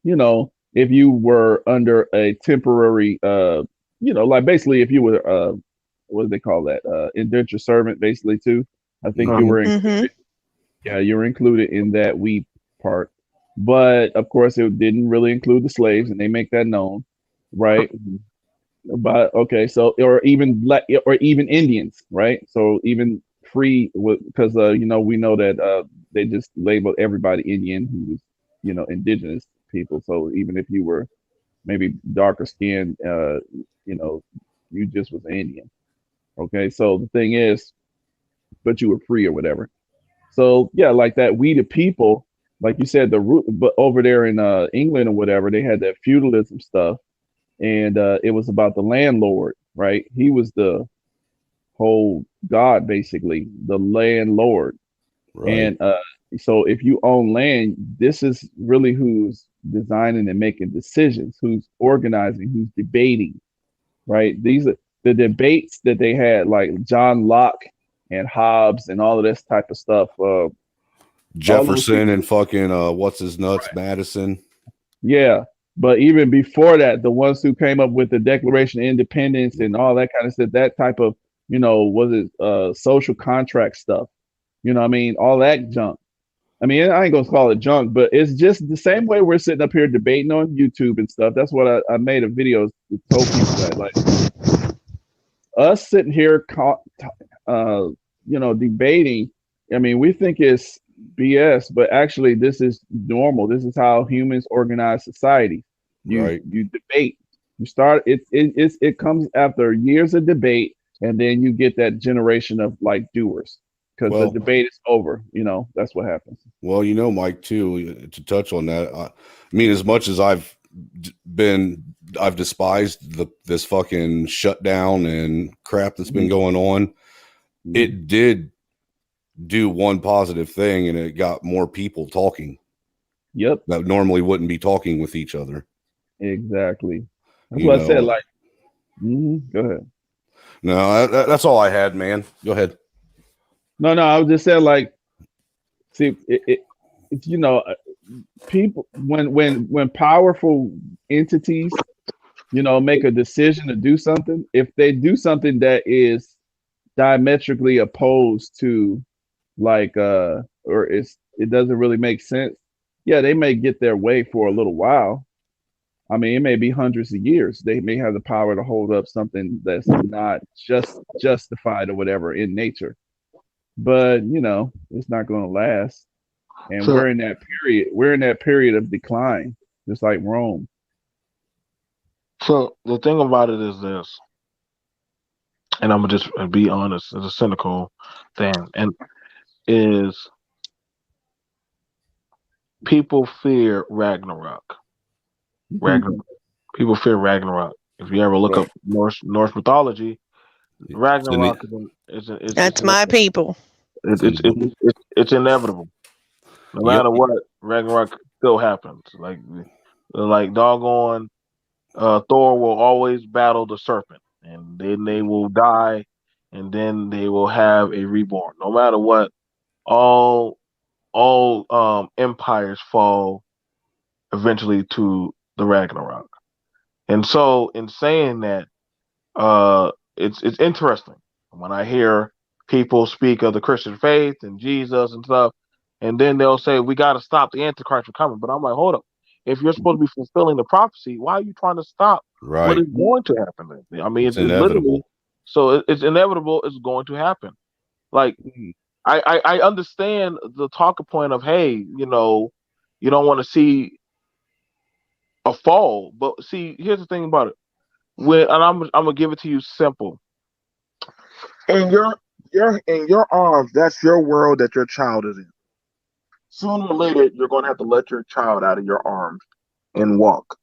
Speaker 5: you know, if you were under a temporary, like basically if you were what do they call that? Indentured servant, basically too. I think you were included. Yeah, you were included in that we part. But of course, it didn't really include the slaves, and they make that known, right? But okay, so or even Indians, right? So even free, because we know that they just labeled everybody Indian who was indigenous people. So even if you were maybe darker skinned, you just was Indian. Okay, so the thing is, but you were free or whatever. So yeah, like that, we the people, like you said, but over there in England or whatever, they had that feudalism stuff, and it was about the landlord, right? He was the whole god, basically, the landlord. Right. And so if you own land, this is really who's designing and making decisions, who's organizing, who's debating, right? These are the debates that they had, like John Locke and Hobbes and all of this type of stuff.
Speaker 3: Jefferson and fucking what's his nuts, right. Madison.
Speaker 5: Yeah, but even before that, the ones who came up with the Declaration of Independence and all that kind of stuff, that type of, was it social contract stuff? You know what I mean? All that junk. I mean, I ain't gonna call it junk, but it's just the same way we're sitting up here debating on YouTube and stuff. That's what I made a video to tell people that, like, us sitting here, debating. I mean, we think it's BS, but actually this is normal. This is how humans organize society.
Speaker 3: Right.
Speaker 5: You debate. You start it comes after years of debate, and then you get that generation of like doers because the
Speaker 3: Well,
Speaker 5: debate is over. That's what happens.
Speaker 3: well, Mike, too, to touch on that. I mean, as much as I've despised this fucking shutdown and crap that's been going on. It did do one positive thing, and it got more people talking.
Speaker 5: Yep.
Speaker 3: That normally wouldn't be talking with each other.
Speaker 5: Exactly. That's what I said. Like, go ahead.
Speaker 3: No, that's all I had, man. Go ahead.
Speaker 5: No, I was just saying, like, see, it's people when powerful entities, make a decision to do something. If they do something that is diametrically opposed to, like, or it doesn't really make sense. Yeah, they may get their way for a little while. I mean, it may be hundreds of years. They may have the power to hold up something that's not just justified or whatever in nature. But it's not going to last. And
Speaker 1: So-
Speaker 5: we're in that period. We're in that period of decline, just like Rome.
Speaker 1: So the thing about it is this, and I'm gonna just be honest, it's a cynical thing, and is people fear Ragnarok. People fear Ragnarok. If you ever look up Norse mythology, Ragnarok is
Speaker 2: That's my people.
Speaker 1: It's inevitable. No matter what, Ragnarok still happens. Like doggone, Thor will always battle the serpent, and then they will die, and then they will have a reborn. No matter what, all empires fall eventually to the Ragnarok. And so, in saying that, it's interesting when I hear people speak of the Christian faith and Jesus and stuff, and then they'll say we got to stop the Antichrist from coming. But I'm like, hold up, if you're supposed to be fulfilling the prophecy, why are you trying to stop what is going to happen? I mean, it's literally so it's inevitable. It's going to happen. Like I understand the talking point of hey, you don't want to see a fall, but see, here's the thing about it. And I'm gonna give it to you simple. In your arms, that's your world that your child is in. Sooner or later, you're gonna have to let your child out of your arms and walk.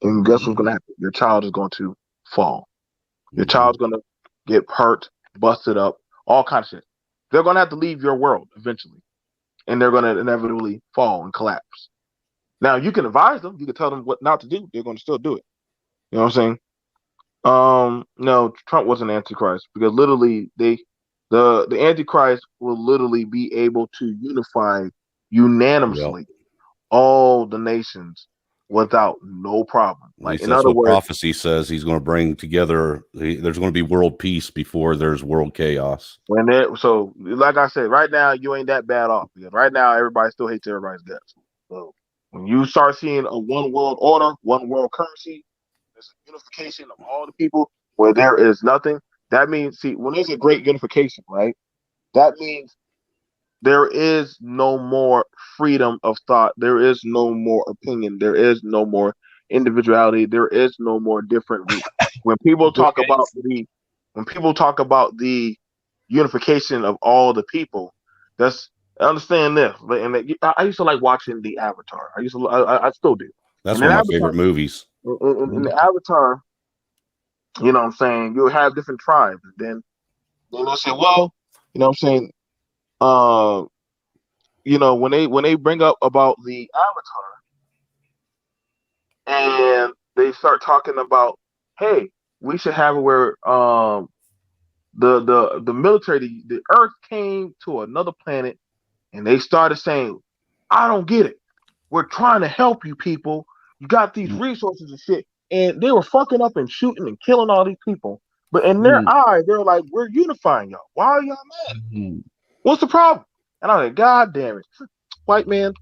Speaker 1: And guess what's gonna happen? Your child is going to fall. Your child's gonna get hurt, busted up, all kinds of shit. They're gonna have to leave your world eventually, and they're gonna inevitably fall and collapse. Now you can advise them, you can tell them what not to do. They're gonna still do it. You know what I'm saying? No, Trump was an antichrist because literally the antichrist will literally be able to unify unanimously all the nations without no problem.
Speaker 3: At least that's what prophecy says. He's going to bring together. There's going to be world peace before there's world chaos.
Speaker 1: So, like I said, right now you ain't that bad off because right now everybody still hates everybody's guts. So when you start seeing a one world order, one world currency, there's a unification of all the people where there is nothing. That means, see, when there's a great unification, right? That means there is no more freedom of thought. There is no more opinion. There is no more individuality. There is no more different group. When people talk about the unification of all the people, understand this. And I used to like watching the Avatar. I still do.
Speaker 3: That's one of my favorite movies.
Speaker 1: In the Avatar, you know what I'm saying, you'll have different tribes. Then they'll say, well, you know what I'm saying, when they bring up about the Avatar and they start talking about, hey, we should have it where the military, the Earth came to another planet and they started saying, I don't get it. We're trying to help you people. You got these resources and shit. And they were fucking up and shooting and killing all these people. But in their eyes, they're like, we're unifying y'all. Why are y'all mad? What's the problem? And I'm like, God damn it. White man,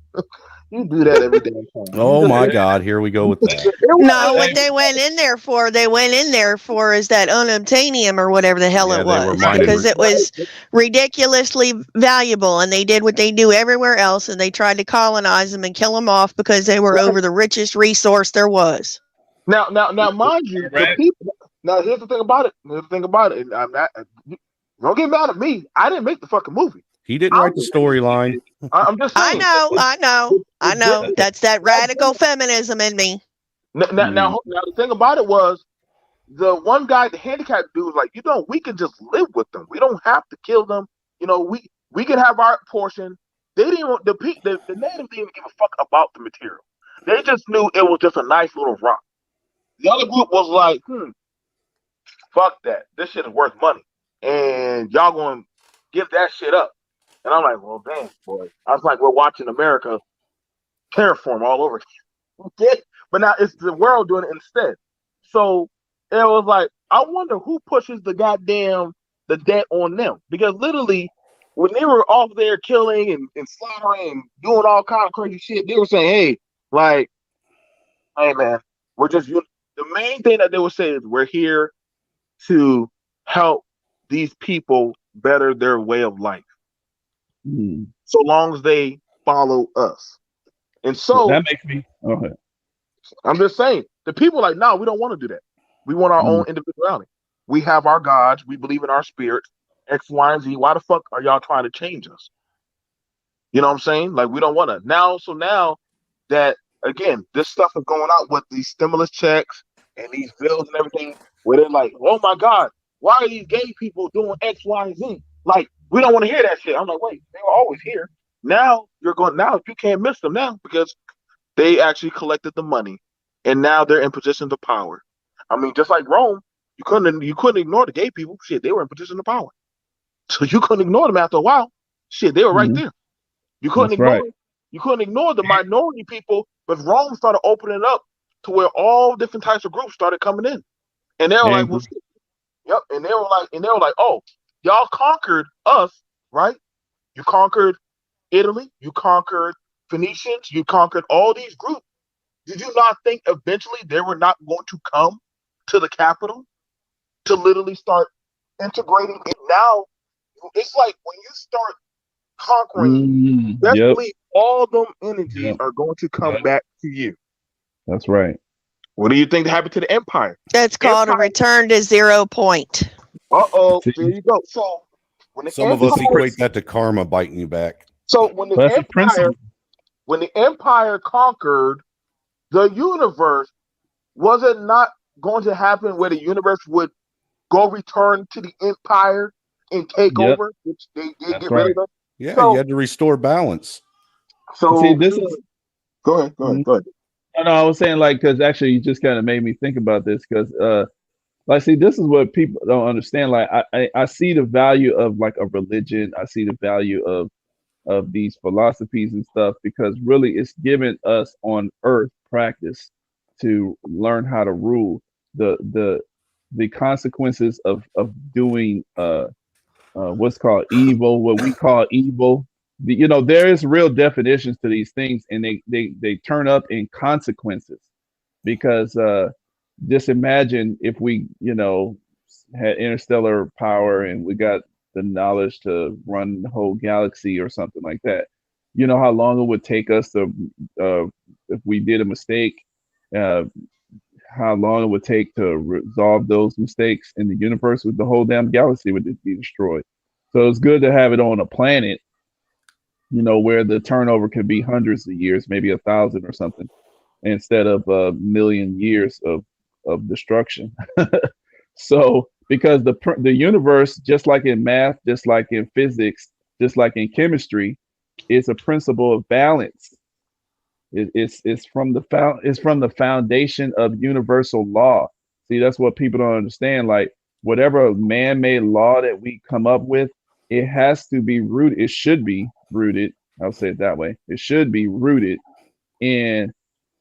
Speaker 1: You do that every damn time.
Speaker 3: Oh my God, here we go with that.
Speaker 2: No, what they went in there for is that unobtainium or whatever the hell
Speaker 3: Yeah,
Speaker 2: it
Speaker 3: they were
Speaker 2: was,
Speaker 3: mining.
Speaker 2: because it was ridiculously valuable, and they did what they do everywhere else, and they tried to colonize them and kill them off because they were over the richest resource there was.
Speaker 1: Now, mind you, the
Speaker 5: Right.
Speaker 1: people. Now, here's the thing about it. I'm not. Don't get mad at me. I didn't make the fucking movie.
Speaker 3: He didn't write the storyline.
Speaker 1: I'm just
Speaker 2: I
Speaker 1: saying.
Speaker 2: know. That's that radical feminism in me.
Speaker 1: Now, the thing about it was the one guy, the handicapped dude, was like, we can just live with them. We don't have to kill them. We can have our portion. They didn't. The natives didn't even give a fuck about the material. They just knew it was just a nice little rock. The other group was like, fuck that. This shit is worth money, and y'all gonna give that shit up. And I'm like, well, damn, boy. I was like, we're watching America terraform all over again. But now it's the world doing it instead. So it was like, I wonder who pushes the debt on them. Because literally, when they were off there killing and slaughtering and doing all kind of crazy shit, they were saying, hey man, we're just, the main thing that they would say is we're here to help these people better their way of life. So long as they follow us. And so
Speaker 5: that makes me okay.
Speaker 1: I'm just saying, the people are like, no, we don't want to do that. We want our own individuality. We have our gods. We believe in our spirits. X, Y, and Z. Why the fuck are y'all trying to change us? You know what I'm saying? Like, we don't want to. Now that, again, this stuff is going out with these stimulus checks and these bills and everything, where they're like, oh my God, why are these gay people doing X, Y, and Z? Like, we don't want to hear that shit. I'm like, wait, they were always here. Now you can't miss them now because they actually collected the money and now they're in positions of power. I mean, just like Rome, you couldn't ignore the gay people. Shit, they were in position of power. So you couldn't ignore them after a while. Shit, they were right there. You couldn't ignore the minority people, but Rome started opening up to where all different types of groups started coming in. And they were like, well, shit. Yep. And they were like, oh, y'all conquered us, right? You conquered Italy, you conquered Phoenicians, you conquered all these groups. Did you not think eventually they were not going to come to the capital to literally start integrating it? Now, it's like when you start conquering, definitely all them energies are going to come back to you.
Speaker 5: That's right.
Speaker 1: What do you think happened to the empire?
Speaker 2: That's called a return to 0 point.
Speaker 1: Uh-oh, there you go. So when
Speaker 3: some of us equate that to karma biting you back.
Speaker 1: So when the empire conquered the universe, was it not going to happen where the universe would go return to the empire and take over, which they did get rid of them?
Speaker 3: Yeah, so, you had to restore balance.
Speaker 1: So
Speaker 5: see, this is
Speaker 1: go ahead.
Speaker 5: No, I was saying, like, because actually you just kind of made me think about this, because like, see, this is what people don't understand. Like, I see the value of like a religion. I see the value of these philosophies and stuff, because really it's given us on earth practice to learn how to rule. The consequences of doing what's called evil, what we call evil. There is real definitions to these things, and they turn up in consequences, because just imagine if we had interstellar power and we got the knowledge to run the whole galaxy or something like that. You know how long it would take us to, if we did a mistake, how long it would take to resolve those mistakes in the universe. With the whole damn galaxy would be destroyed. So it's good to have it on a planet, where the turnover could be hundreds of years, maybe 1,000 or something, instead of a million years of destruction. So, because the universe, just like in math, just like in physics, just like in chemistry, is a principle of balance. It's from the foundation of universal law. See, that's what people don't understand. Like, whatever man-made law that we come up with, it has to be rooted. It should be rooted. I'll say it that way. It should be rooted in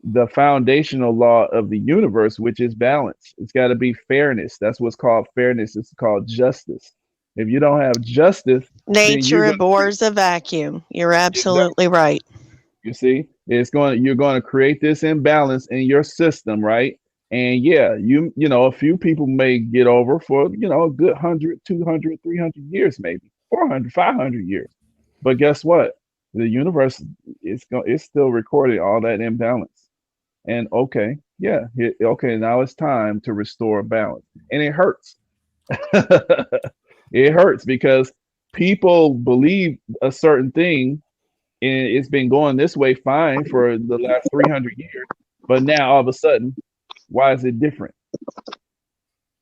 Speaker 5: the foundational law of the universe, which is balance. It's got to be fairness. That's what's called fairness. It's called justice. If you don't have justice,
Speaker 2: nature abhors a vacuum. You're absolutely right.
Speaker 5: You see, you're going to create this imbalance in your system, right? And yeah, a few people may get over for, a good 100, 200, 300 years, maybe 400, 500 years. But guess what? The universe it's still recording all that imbalance. And okay, yeah, okay, now it's time to restore balance. And it hurts. It hurts because people believe a certain thing, and it's been going this way fine for the last 300 years, but now all of a sudden, why is it different?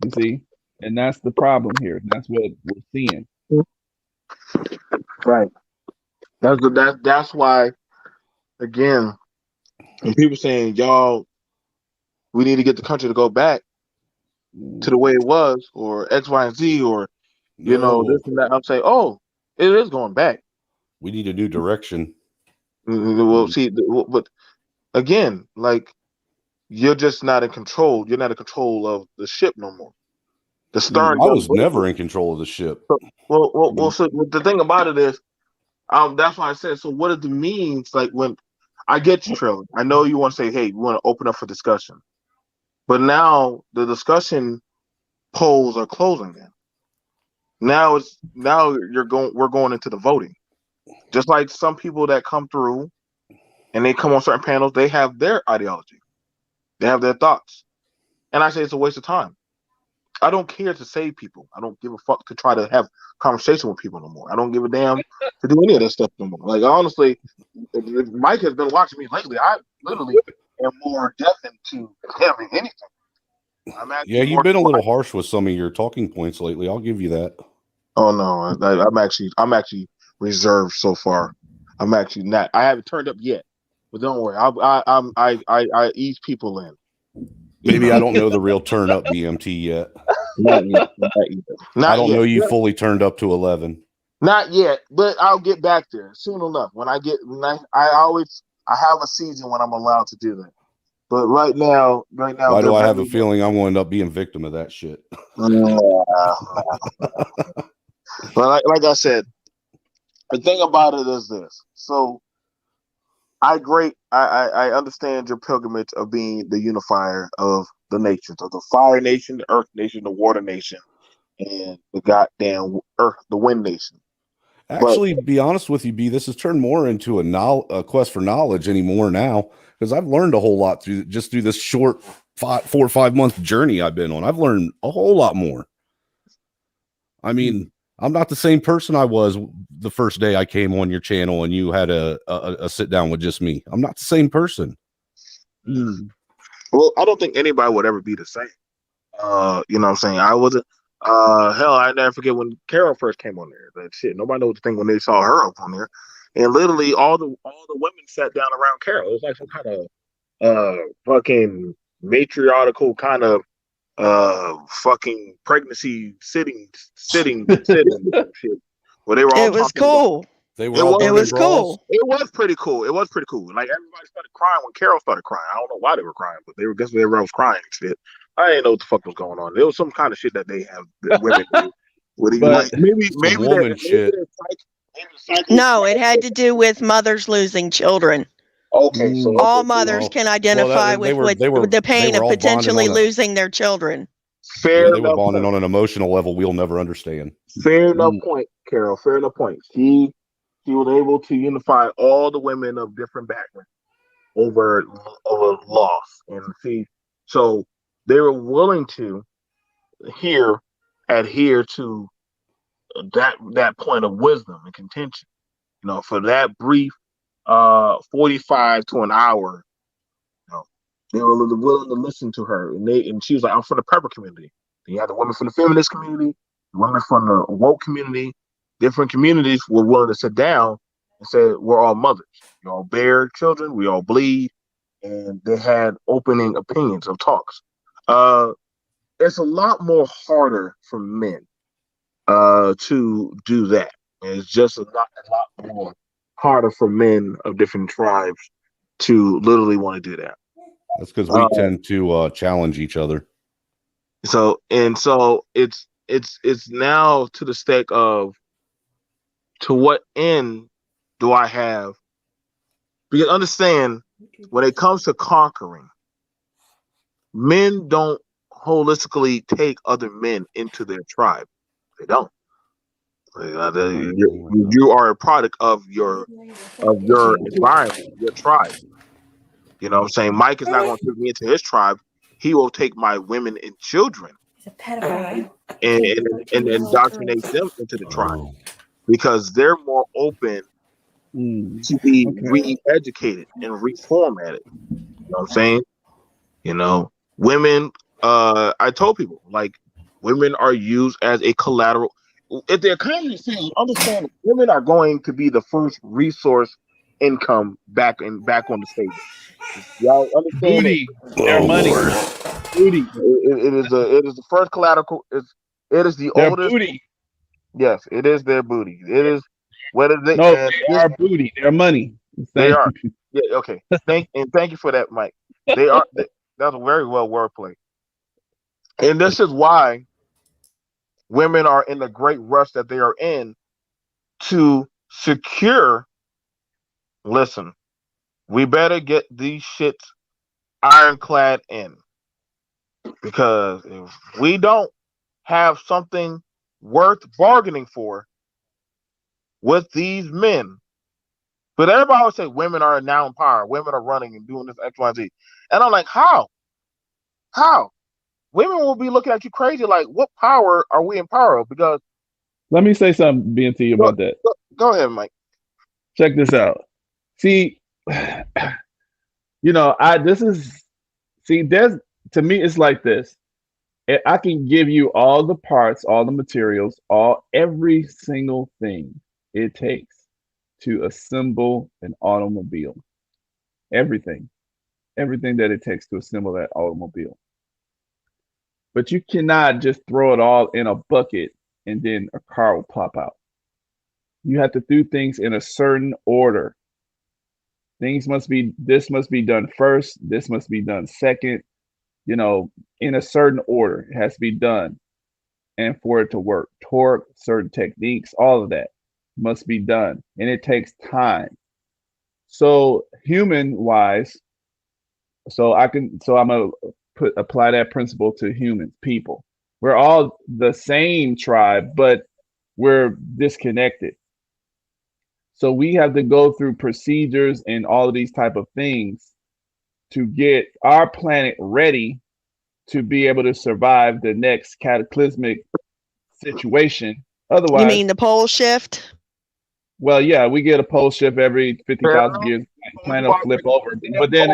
Speaker 5: You see, and that's the problem here. That's what we're seeing.
Speaker 1: Right. That's why, again, when people saying, y'all, we need to get the country to go back to the way it was, or X, Y, and Z, or this
Speaker 3: No,
Speaker 1: and that, I'm saying, oh, it is going back.
Speaker 3: we need a new direction.
Speaker 1: We'll see, but again, like, you're just not in control. You're not in control of the ship no more. The stern
Speaker 3: I
Speaker 1: got
Speaker 3: was never in control of the ship.
Speaker 1: So the thing about it is, that's why I said. So what it means, like, when I get you, Trevor, I know you want to say, hey, we want to open up for discussion, but now the discussion polls are closing. Then now we're going into the voting. Just like some people that come through and they come on certain panels, they have their ideology, they have their thoughts, and I say it's a waste of time. I don't care to save people. I don't give a fuck to try to have conversation with people no more. I don't give a damn to do any of that stuff no more. Like, honestly, if Mike has been watching me lately, I literally am more deaf into having anything.
Speaker 3: Yeah, you've been a little harsh with some of your talking points lately. I'll give you that.
Speaker 1: Oh no, I'm actually reserved so far. I'm actually not. I haven't turned up yet, but don't worry. I ease people in.
Speaker 3: Maybe I don't know the real turn up BMT yet.
Speaker 1: Not yet.
Speaker 3: I don't know you fully turned up to 11.
Speaker 1: Not yet, but I'll get back there soon enough. I have a season when I'm allowed to do that. But right now.
Speaker 3: Why do I have a feeling I'm going to end up being victim of that shit?
Speaker 1: But like I said, the thing about it is this. So I understand your pilgrimage of being the unifier of the nations, of the fire nation, the earth nation, the water nation, and the goddamn earth, the wind nation.
Speaker 3: Actually, to be honest with you, B, this has turned more into a quest for knowledge anymore now, because I've learned a whole lot through this short 4 or 5 month journey I've been on. I've learned a whole lot more. I mean, I'm not the same person I was the first day I came on your channel and you had a sit down with just me. I'm not the same person.
Speaker 1: Well, I don't think anybody would ever be the same. You know what I'm saying? I wasn't. Hell, I never forget when Carol first came on there. That shit, nobody knows the thing when they saw her up on there, and literally all the women sat down around Carol. It was like some kind of fucking matriarchal kind of fucking pregnancy sitting shit. Where they were all.
Speaker 2: It was cool.
Speaker 3: They were all.
Speaker 2: It was cool.
Speaker 1: It was pretty cool. It was pretty cool. Like, everybody started crying when Carol started crying. I don't know why they were crying, but everyone was crying and shit. I didn't know what the fuck was going on. There was some kind of shit that they have that women do. Maybe
Speaker 3: shit.
Speaker 2: No, it had to do with mothers losing children.
Speaker 1: Okay, so
Speaker 2: all mothers can identify with the pain of potentially losing their children.
Speaker 3: They were bonding on an emotional level we'll never understand.
Speaker 1: Fair enough point, Carol. Fair enough point. She was able to unify all the women of different backgrounds over loss, and so they were willing to adhere to that point of wisdom and contention. For that brief 45 to an hour, they were willing to listen to her, and she was like, "I'm from the prepper community." Then you had the women from the feminist community, the women from the woke community. Different communities were willing to sit down and say, "We're all mothers. We all bear children. We all bleed," and they had opening opinions of talks. It's a lot more harder for men to do that. It's just a lot more harder for men of different tribes to literally want to do that.
Speaker 3: That's because we tend to challenge each other.
Speaker 1: So it's now to the stake of, to what end do I have Because understand, when it comes to conquering, men don't holistically take other men into their tribe. They don't. You are a product of your environment, your tribe. You know what I'm saying? Mike is not going to take me into his tribe. He will take my women and children and indoctrinate them into the tribe
Speaker 3: Oh.
Speaker 1: because they're more open to be
Speaker 5: Okay.
Speaker 1: re-educated and reformatted. You know what I'm saying? You know, women, I told people, like, women are used as a collateral. If the economy is saying, understand, women are going to be the first resource income back on the table. Y'all understand that?
Speaker 5: Booty. Their
Speaker 3: Oh
Speaker 5: money.
Speaker 3: Lord.
Speaker 5: Booty.
Speaker 1: It is the first collateral. It is the
Speaker 5: Their
Speaker 1: oldest.
Speaker 5: booty.
Speaker 1: Yes, it is their booty. It is what is it?
Speaker 5: No,
Speaker 1: And
Speaker 5: they are booty. Their money.
Speaker 1: they
Speaker 5: Same.
Speaker 1: are. Yeah. Okay. Thank you for that, Mike. They are. That's a very well wordplay. And this is why women are in the great rush that they are in to secure. Listen, we better get these shits ironclad in because if we don't have something worth bargaining for with these men, but everybody always say women are now in power, women are running and doing this X, Y, Z, and I'm like, how? How? Women will be looking at you crazy, like, what power are we in power of? Because
Speaker 5: Let me say something, BNT,
Speaker 1: go,
Speaker 5: about that.
Speaker 1: go ahead, Mike.
Speaker 5: Check this out. See, I this is see, there's to me it's like this. I can give you all the parts, all the materials, every single thing it takes to assemble an automobile. Everything. Everything that it takes to assemble that automobile. But you cannot just throw it all in a bucket and then a car will pop out. You have to do things in a certain order. This must be done first, this must be done second, in a certain order. It has to be done. And for it to work, torque, certain techniques, all of that must be done. And it takes time. So human wise, I'm gonna apply that principle to humans, people. We're all the same tribe, but we're disconnected. So we have to go through procedures and all of these type of things to get our planet ready to be able to survive the next cataclysmic situation.
Speaker 2: You mean
Speaker 5: Otherwise,
Speaker 2: the pole shift?
Speaker 5: well, yeah, we get a pole shift every 50,000 years. Planet will flip over, but then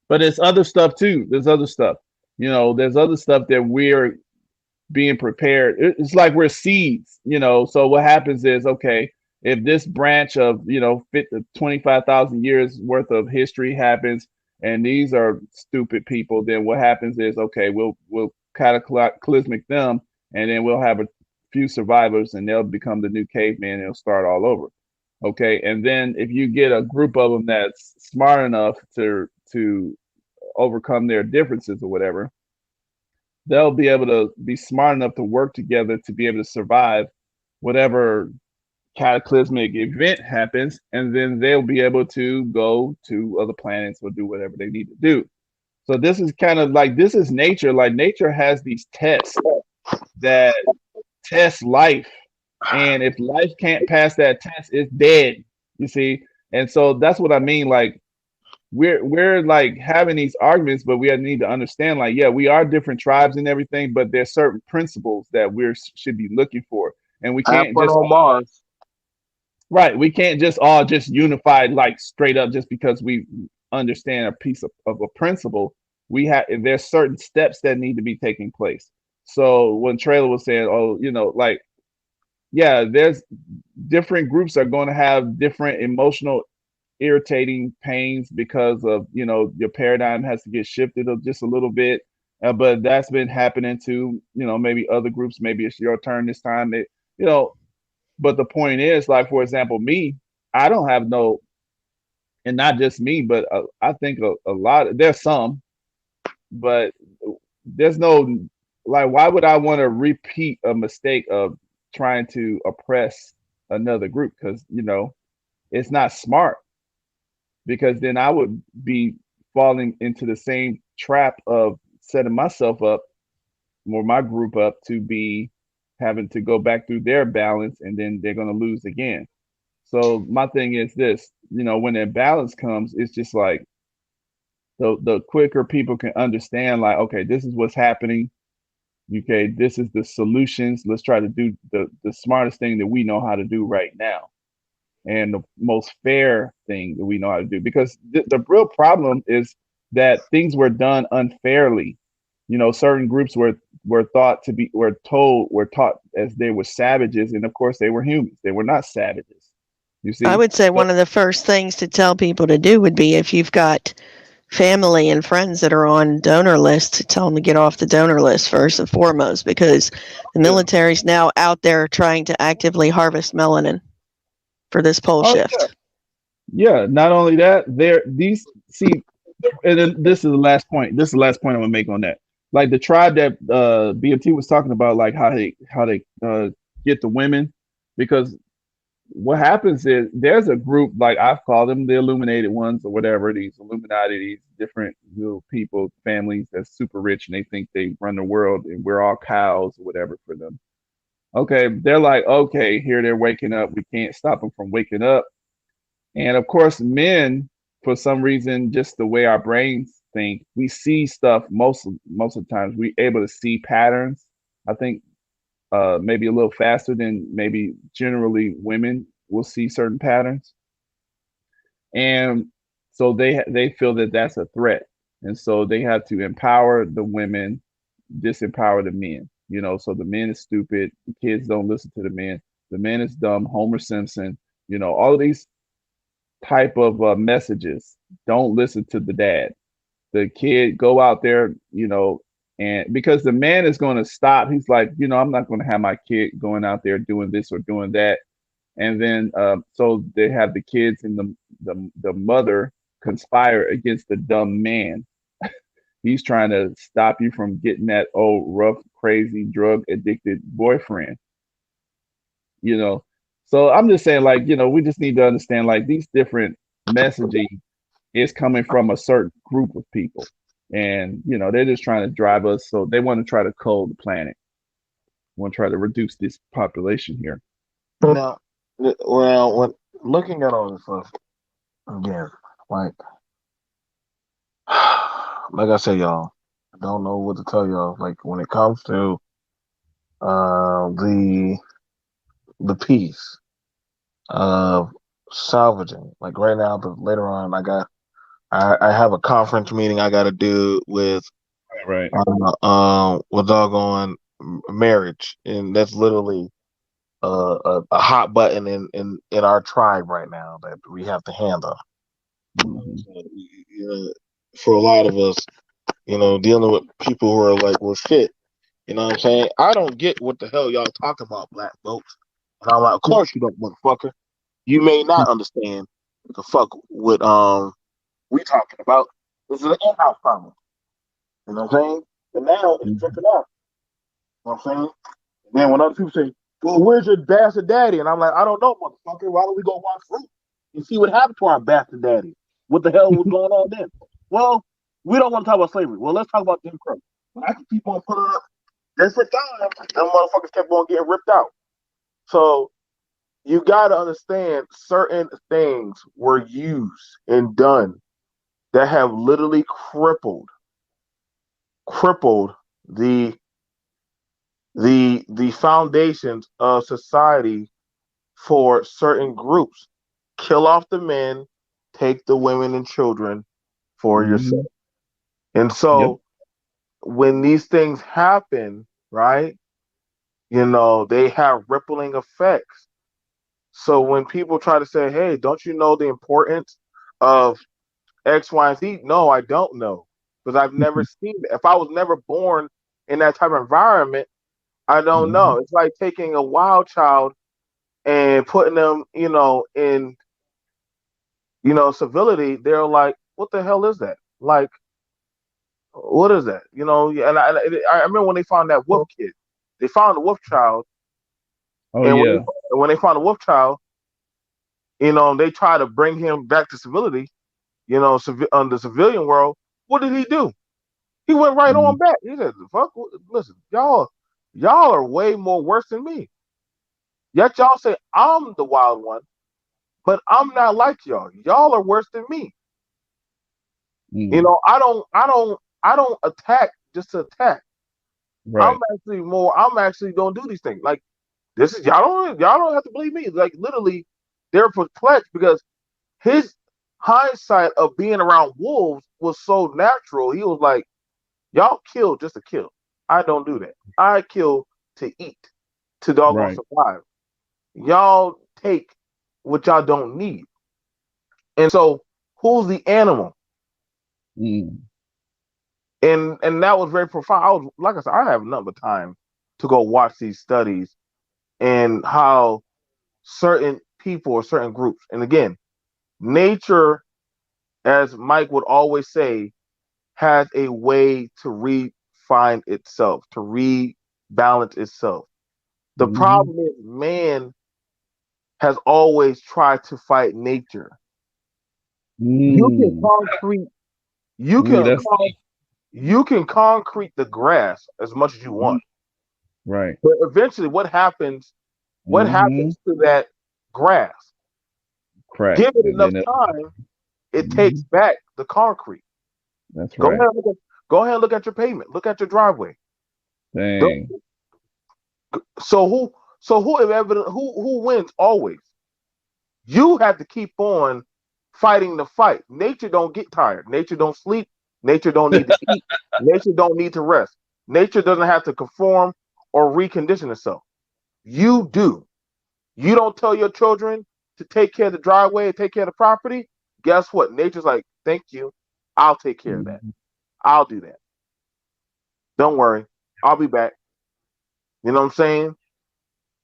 Speaker 5: but it's other stuff too. There's other stuff. There's other stuff that we're being prepared. It's like we're seeds. So what happens is, okay, if this branch of 25,000 years worth of history happens, and these are stupid people, then what happens is, okay, we'll cataclysmic them, and then we'll have a few survivors, and they'll become the new caveman, and it'll start all over. Okay, and then if you get a group of them that's smart enough to overcome their differences or whatever, they'll be able to be smart enough to work together to be able to survive whatever cataclysmic event happens, and then they'll be able to go to other planets or do whatever they need to do. So this is kind of like, this is nature. Like, nature has these tests that test life, and if life can't pass that test, it's dead. You see, and so that's what I mean. Like, we're like having these arguments, but we need to understand, like, yeah, we are different tribes and everything, but there's certain principles that we should be looking for, and we
Speaker 1: Have
Speaker 5: can't
Speaker 1: fun
Speaker 5: just
Speaker 1: on Mars.
Speaker 5: right. We can't just all just unified, like, straight up just because we understand a piece of a principle. There's certain steps that need to be taking place. So when Trailer was saying, oh, like, yeah, there's different groups are going to have different emotional irritating pains because of, your paradigm has to get shifted just a little bit. But that's been happening to, maybe other groups. Maybe it's your turn this time. You know, but the point is, like, for example, me, I don't have no, and not just me, but I think a lot. There's some, but there's no, like, why would I want to repeat a mistake of trying to oppress another group? Because it's not smart. because then I would be falling into the same trap of setting myself up or my group up to be having to go back through their balance, and then they're going to lose again. So my thing is this, when that balance comes, it's just like the quicker people can understand, like, okay, this is what's happening. Okay, this is the solutions. Let's try to do the smartest thing that we know how to do right now, and the most fair thing that we know how to do. Because the real problem is that things were done unfairly. Certain groups were thought to be were taught as they were savages, and of course they were humans. They were not savages. You
Speaker 2: I
Speaker 5: see,
Speaker 2: would say
Speaker 5: so
Speaker 2: one of the first things to tell people to do would be, if you've got family and friends that are on donor lists, to tell them to get off the donor list first and foremost, because the
Speaker 5: yeah.
Speaker 2: military's now out there trying to actively harvest melanin for this pole
Speaker 5: Oh yeah,
Speaker 2: shift.
Speaker 5: yeah. Not only that, these see, and then this is the last point. This is the last point I'm gonna make on that. Like the tribe that BMT was talking about, like how they get the women, because what happens is there's a group, like I call them the illuminated ones or whatever, these Illuminati, these different little people, families that's super rich and they think they run the world and we're all cows or whatever for them. Okay, they're like, okay, here they're waking up. We can't stop them from waking up. And of course, men, for some reason, just the way our brains think, we see stuff most of the times. We able to see patterns. I think maybe a little faster than maybe generally women will see certain patterns, and so they feel that that's a threat, and so they have to empower the women, disempower the men. So the men is stupid, the kids don't listen to the man is dumb, Homer Simpson. All of these type of messages. Don't listen to the dad. The kid go out there, and because the man is going to stop, he's like, I'm not going to have my kid going out there doing this or doing that. And then so they have the kids and the mother conspire against the dumb man. He's trying to stop you from getting that old rough, crazy, drug addicted boyfriend. you know. So I'm just saying, like, we just need to understand, like, these different messaging is coming from a certain group of people. And, they're just trying to drive us. So they want to try to cull the planet, want to try to reduce this population here.
Speaker 1: Now, well, when looking at all this stuff again, like, like I said, y'all, I don't know what to tell y'all. Like when it comes to the piece of salvaging, like right now, but later on, I have a conference meeting I got to do
Speaker 5: Right.
Speaker 1: with doggone marriage, and that's literally a hot button in our tribe right now that we have to handle.
Speaker 5: Mm-hmm.
Speaker 1: For a lot of us, dealing with people who are like, well, shit, you know what I'm saying? I don't get what the hell y'all talking about, black folks. And I'm like, of course you don't, motherfucker. You may not understand the fuck what we talking about. This is an in-house problem. You know what I'm saying? And now it's dripping off. You know what I'm saying? And then when other people say, well, where's your bastard daddy? And I'm like, I don't know, motherfucker. Why don't we go watch fruit and see what happened to our bastard daddy? What the hell was going on then? Well, we don't want to talk about slavery. Well, let's talk about Jim Crow. I can keep on putting up different times. Them motherfuckers kept on getting ripped out. So you got to understand certain things were used and done that have literally crippled the foundations of society for certain groups. Kill off the men, take the women and children for
Speaker 5: Mm-hmm.
Speaker 1: yourself. And
Speaker 5: Yep.
Speaker 1: so when these things happen, right, they have rippling effects. So when people try to say, hey, don't you know the importance of X, Y, and Z? No, I don't know. Because I've never seen it. If I was never born in that type of environment, I don't
Speaker 5: Mm-hmm.
Speaker 1: know. It's like taking a wild child and putting them, in, civility. They're like, what the hell is that? Like, what is that? And I remember when they found that wolf kid. They found the wolf child,
Speaker 5: Oh
Speaker 1: and
Speaker 5: yeah.
Speaker 1: when they found the wolf child, they try to bring him back to civility. on the civilian world, what did he do? He went right on back. He said, "Fuck, listen, y'all are way more worse than me. Yet y'all say I'm the wild one, but I'm not like y'all. Y'all are worse than me. I don't attack just to attack.
Speaker 5: Right.
Speaker 1: I'm actually gonna do these things. Like this is y'all don't have to believe me. Like literally, they're perplexed because his hindsight of being around wolves was so natural. He was like, y'all kill just to kill. I don't do that. I kill to eat, to doggone
Speaker 5: Right.
Speaker 1: survive. Y'all take what y'all don't need. And so who's the animal? And that was very profound. I was like I said, I have nothing but time to go watch these studies and how certain people or certain groups, and again, nature, as Mike would always say, has a way to refine itself, to rebalance itself. The problem is man has always tried to fight nature. You can concrete, you
Speaker 5: Ooh,
Speaker 1: can
Speaker 5: that's
Speaker 1: you can concrete the grass as much as you want.
Speaker 5: right.
Speaker 1: But eventually what happens to that grass?
Speaker 5: Correct.
Speaker 1: Give it
Speaker 5: And
Speaker 1: enough
Speaker 5: then
Speaker 1: time, it takes back the concrete.
Speaker 5: that's
Speaker 1: Go
Speaker 5: right.
Speaker 1: ahead, go ahead and look at your pavement. Look at your driveway.
Speaker 5: Dang.
Speaker 1: So who wins always? You have to keep on fighting the fight. Nature don't get tired. Nature don't sleep. Nature don't need to eat. Nature don't need to rest. Nature doesn't have to conform or recondition itself. You do. You don't tell your children to take care of the driveway, take care of the property. Guess what? Nature's like, thank you. I'll take care of that. I'll do that. Don't worry. I'll be back. You know what I'm saying?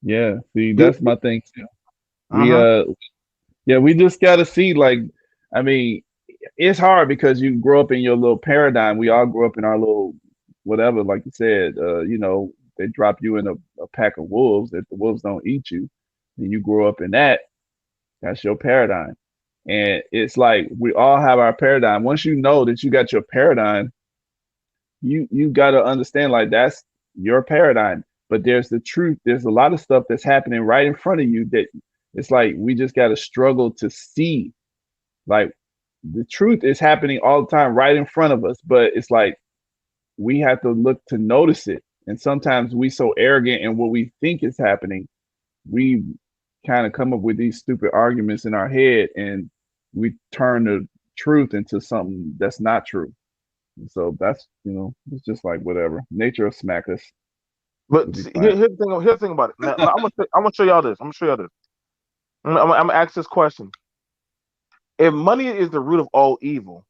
Speaker 5: Yeah. See,
Speaker 1: You,
Speaker 5: that's my thing too. We
Speaker 1: uh-huh.
Speaker 5: yeah, we just gotta see, like, I mean, it's hard because you grow up in your little paradigm. We all grew up in our little whatever, like you said, they drop you in a pack of wolves that the wolves don't eat you. And you grow up in that, that's your paradigm. And it's like we all have our paradigm. Once you know that you got your paradigm, you gotta understand, like, that's your paradigm. But there's the truth. There's a lot of stuff that's happening right in front of you that it's like we just gotta struggle to see. Like, the truth is happening all the time right in front of us, but it's like we have to look to notice it. And sometimes we so arrogant in what we think is happening, we kind of come up with these stupid arguments in our head, and we turn the truth into something that's not true. And so that's, it's just like whatever. Nature will smack us. It'll
Speaker 1: But
Speaker 5: be
Speaker 1: see,
Speaker 5: fine.
Speaker 1: here's the thing about it. Now, I'm gonna show y'all this. I'm gonna show y'all this. I'm gonna ask this question. If money is the root of all evil,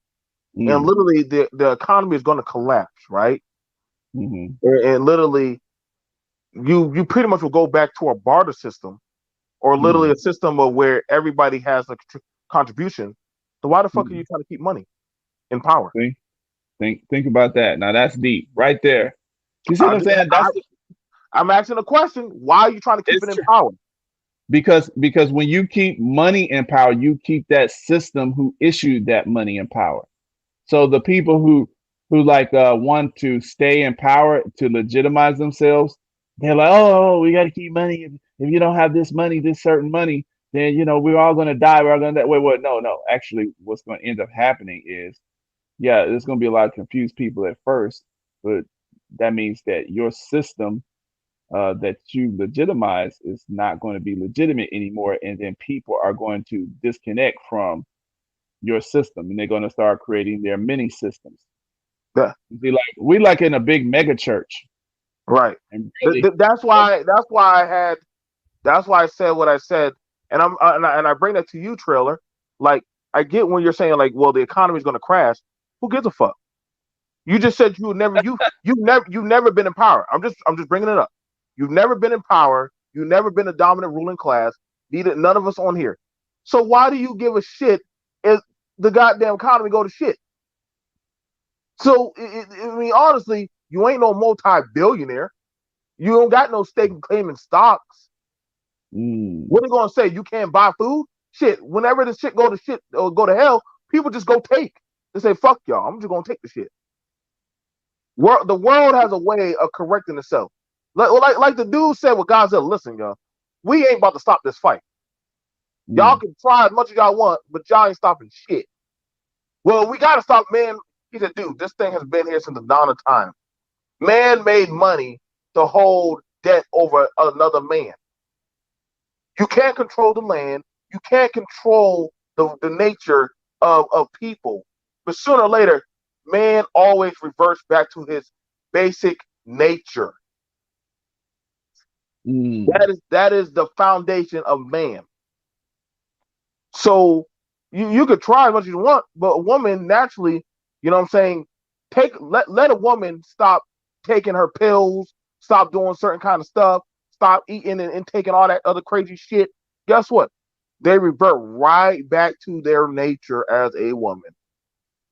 Speaker 1: and
Speaker 5: Mm,
Speaker 1: literally the economy is going to collapse, right?
Speaker 5: hmm
Speaker 1: And literally, you pretty much will go back to a barter system, or literally
Speaker 5: mm,
Speaker 1: a system of where everybody has a contribution. So why the fuck are
Speaker 5: mm.
Speaker 1: you trying to keep money in power?
Speaker 5: See, think about that. Now that's deep, right there. You see what
Speaker 1: I'm
Speaker 5: I'm
Speaker 1: just,
Speaker 5: saying?
Speaker 1: I'm asking a question. Why are you trying to keep it
Speaker 5: It's
Speaker 1: in
Speaker 5: true.
Speaker 1: power?
Speaker 5: Because when you keep money in power, you keep that system who issued that money in power. So the people who like want to stay in power to legitimize themselves, they're like, oh, we got to keep money. If you don't have this money, this certain money, then we're all gonna die. We're all gonna die. Wait, no, no. Actually, what's going to end up happening is, yeah, there's going to be a lot of confused people at first, but that means that your system that you legitimize is not going to be legitimate anymore, and then people are going to disconnect from your system, and they're going to start creating their mini systems.
Speaker 1: The,
Speaker 5: We like in a big mega church,
Speaker 1: right.
Speaker 5: and really,
Speaker 1: That's why. That's why I said what I said, and I bring that to you, trailer. Like I get when you're saying like, well, the economy is going to crash. Who gives a fuck? You just said you've never been in power. I'm just bringing it up. You've never been in power. You've never been a dominant ruling class. Neither none of us on here. So why do you give a shit if the goddamn economy go to shit? So I mean, honestly, you ain't no multi-billionaire. You don't got no stake in claiming stocks.
Speaker 5: mm,
Speaker 1: What are they gonna say? You can't buy food? Shit. Whenever the shit go to shit or go to hell, People just go take. They say, fuck y'all, I'm just gonna take the shit. The world has a way of correcting itself. Like the dude said with Godzilla, listen, y'all, we ain't about to stop this fight. Y'all can try as much as y'all want, but y'all ain't stopping shit. Well, we gotta stop, man. He said, dude, this thing has been here since the dawn of time. Man made money to hold debt over another man. You can't control the land. You can't control the nature of people. But sooner or later, man always reverts back to his basic nature. That is the foundation of man. So you could try as much as you want, but a woman naturally, you know what I'm saying, let a woman stop taking her pills, stop doing certain kind of stuff, stop eating and taking all that other crazy shit. Guess what? They revert right back to their nature as a woman.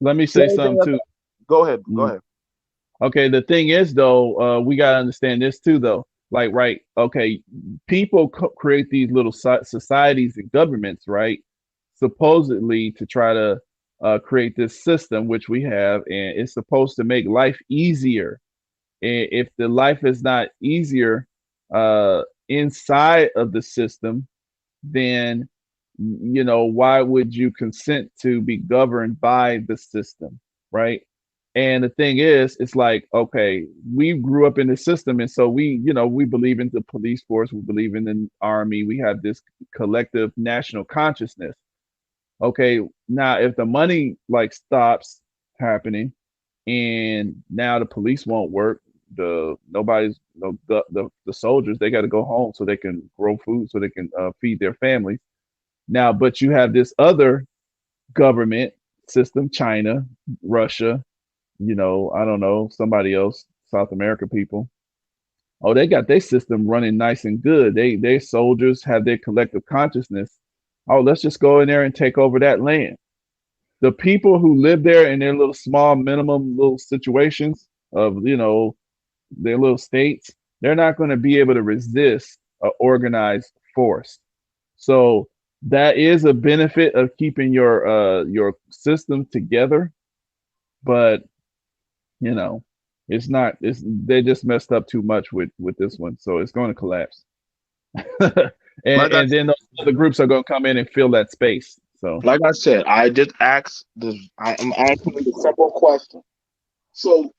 Speaker 5: Let me say something too.
Speaker 1: Go ahead. Go ahead.
Speaker 5: Okay, the thing is though, we gotta understand this too though. Like, right? Okay, people create these little societies and governments, right? Supposedly to try to create this system which we have, and it's supposed to make life easier. And if the life is not easier inside of the system, then why would you consent to be governed by the system, right? And the thing is, it's like, okay, we grew up in the system, and so we believe in the police force, we believe in the army, we have this collective national consciousness. Okay, now if the money like stops happening, and now the police won't work, the soldiers, they got to go home so they can grow food, so they can feed their families. Now, but you have this other government system, China, Russia, I don't know, somebody else, South America people. Oh, they got their system running nice and good. They soldiers have their collective consciousness. Oh, let's just go in there and take over that land. The people who live there in their little small minimum little situations of, their little states, they're not going to be able to resist an organized force. So that is a benefit of keeping your system together, but they just messed up too much with this one, so it's going to collapse. and then those other groups are going to come in and fill that space. So,
Speaker 1: like I said, I just asked this. I am asking the simple question. So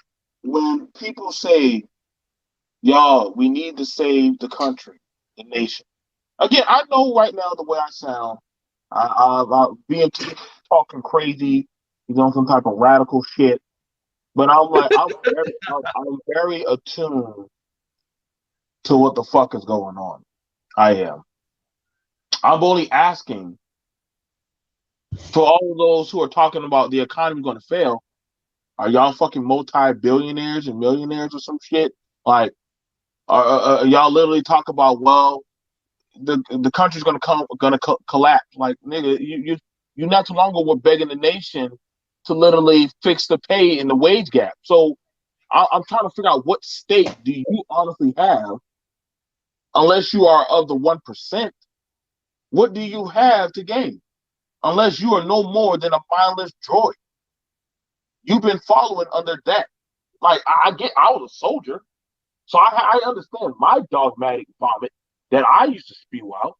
Speaker 1: when people say, "Y'all, we need to save the country, the nation," again, I know right now the way I sound, I being talking crazy, some type of radical shit. But I'm like, I'm very attuned to what the fuck is going on. I am. I'm only asking for all of those who are talking about the economy going to fail. Are y'all fucking multi-billionaires and millionaires or some shit? Like, y'all literally talk about, well, the country's gonna collapse. Like, nigga, you not too long ago were begging the nation to literally fix the pay and the wage gap. So I'm trying to figure out what state do you honestly have, unless you are of the 1%. What do you have to gain? Unless you are no more than a mindless droid. You've been following under that. Like, I was a soldier, so I understand my dogmatic vomit that I used to spew out.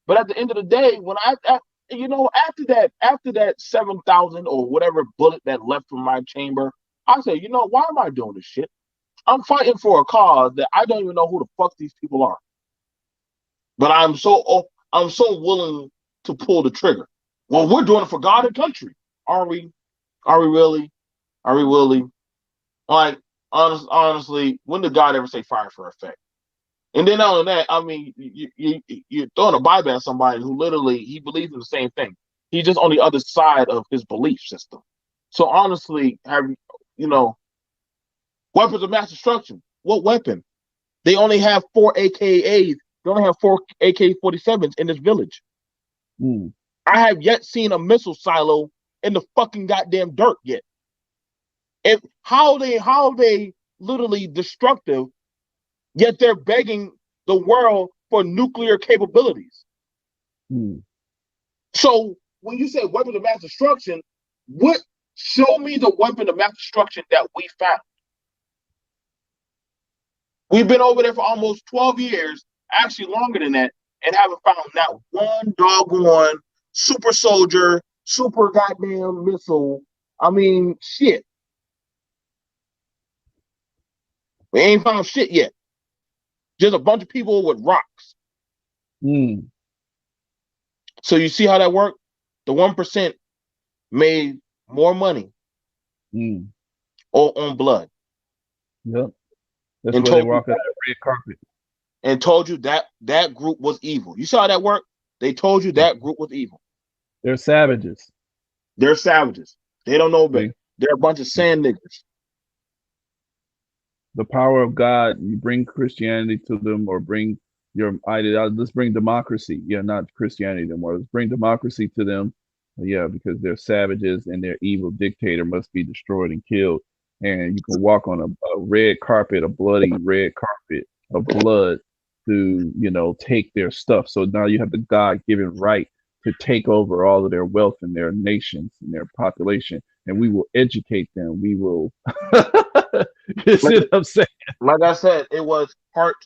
Speaker 1: But at the end of the day, when after that 7,000 or whatever bullet that left from my chamber, I say, why am I doing this shit? I'm fighting for a cause that I don't even know who the fuck these people are. But I'm so willing to pull the trigger. Well, we're doing it for God and country. Are we? Are we really? Are we really? Like, honestly, when did God ever say fire for effect? And then on that, I mean, you're throwing a Bible at somebody who literally, he believes in the same thing. He's just on the other side of his belief system. So honestly, weapons of mass destruction. What weapon? They only have 4 AKAs. They only have 4 AK-47s in this village. I have yet seen a missile silo in the fucking goddamn dirt yet. And how they literally destructive, yet they're begging the world for nuclear capabilities. So when you say weapons of mass destruction, What? Show me the weapon of mass destruction that we found. We've been over there for almost 12 years, actually longer than that, and haven't found not one doggone super soldier, super goddamn missile. I mean, shit. We ain't found shit yet. Just a bunch of people with rocks.
Speaker 5: Mm.
Speaker 1: So you see how that worked? The 1% made more money on blood.
Speaker 5: Yep. That's
Speaker 1: And
Speaker 5: where they
Speaker 1: told
Speaker 5: walk
Speaker 1: you
Speaker 5: out the red carpet.
Speaker 1: and told you that group was evil. You saw how that worked? They told you that group was evil.
Speaker 5: They're savages.
Speaker 1: They're savages. They don't know better.
Speaker 5: See?
Speaker 1: They're a bunch of sand niggers.
Speaker 5: The power of God, you bring Christianity to them or bring your ideology. Let's bring democracy. Yeah, not Christianity anymore. Let's bring democracy to them. Yeah, because they're savages and their evil dictator must be destroyed and killed. And you can walk on a red carpet, a bloody red carpet of blood to, take their stuff. So now you have the God-given right to take over all of their wealth and their nations and their population. And we will educate them. We will. You see what I'm saying?
Speaker 1: Like I said, it was heart.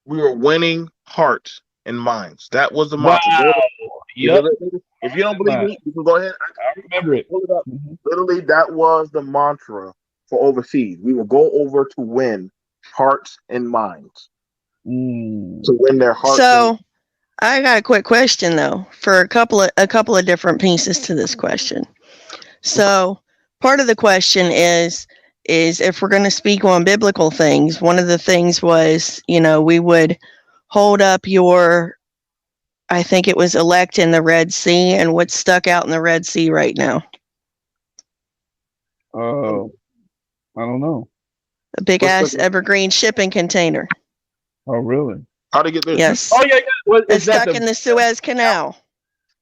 Speaker 1: We were winning hearts and minds. That was the
Speaker 5: Wow.
Speaker 1: mantra.
Speaker 5: Yep.
Speaker 1: If you don't believe me, you can go ahead.
Speaker 5: I remember it.
Speaker 1: Pull it up. Literally, that was the mantra for overseas. We will go over to win hearts and minds. To win their hearts.
Speaker 2: So, I got a quick question though, for a couple of different pieces to this question. So, part of the question is if we're going to speak on biblical things, one of the things was, we would hold up I think it was elect in the Red Sea, and what's stuck out in the Red Sea right now?
Speaker 5: Oh, I don't know.
Speaker 2: A big ass evergreen shipping container.
Speaker 5: Oh, really?
Speaker 1: How'd it get there?
Speaker 2: Yes.
Speaker 5: Oh, yeah.
Speaker 2: It's stuck in the Suez Canal.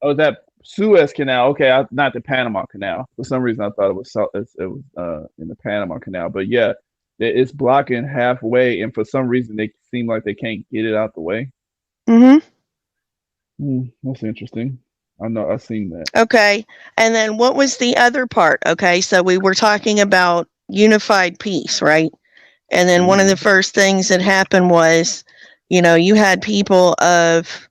Speaker 5: Oh, that Suez Canal. Okay, not the Panama Canal. For some reason, I thought it was in the Panama Canal. But yeah, it's blocking halfway, and for some reason, they seem like they can't get it out the way. That's interesting. I know. I've seen that.
Speaker 2: Okay, and then what was the other part? Okay, so we were talking about unified peace, right? And then one of the first things that happened was, you had people of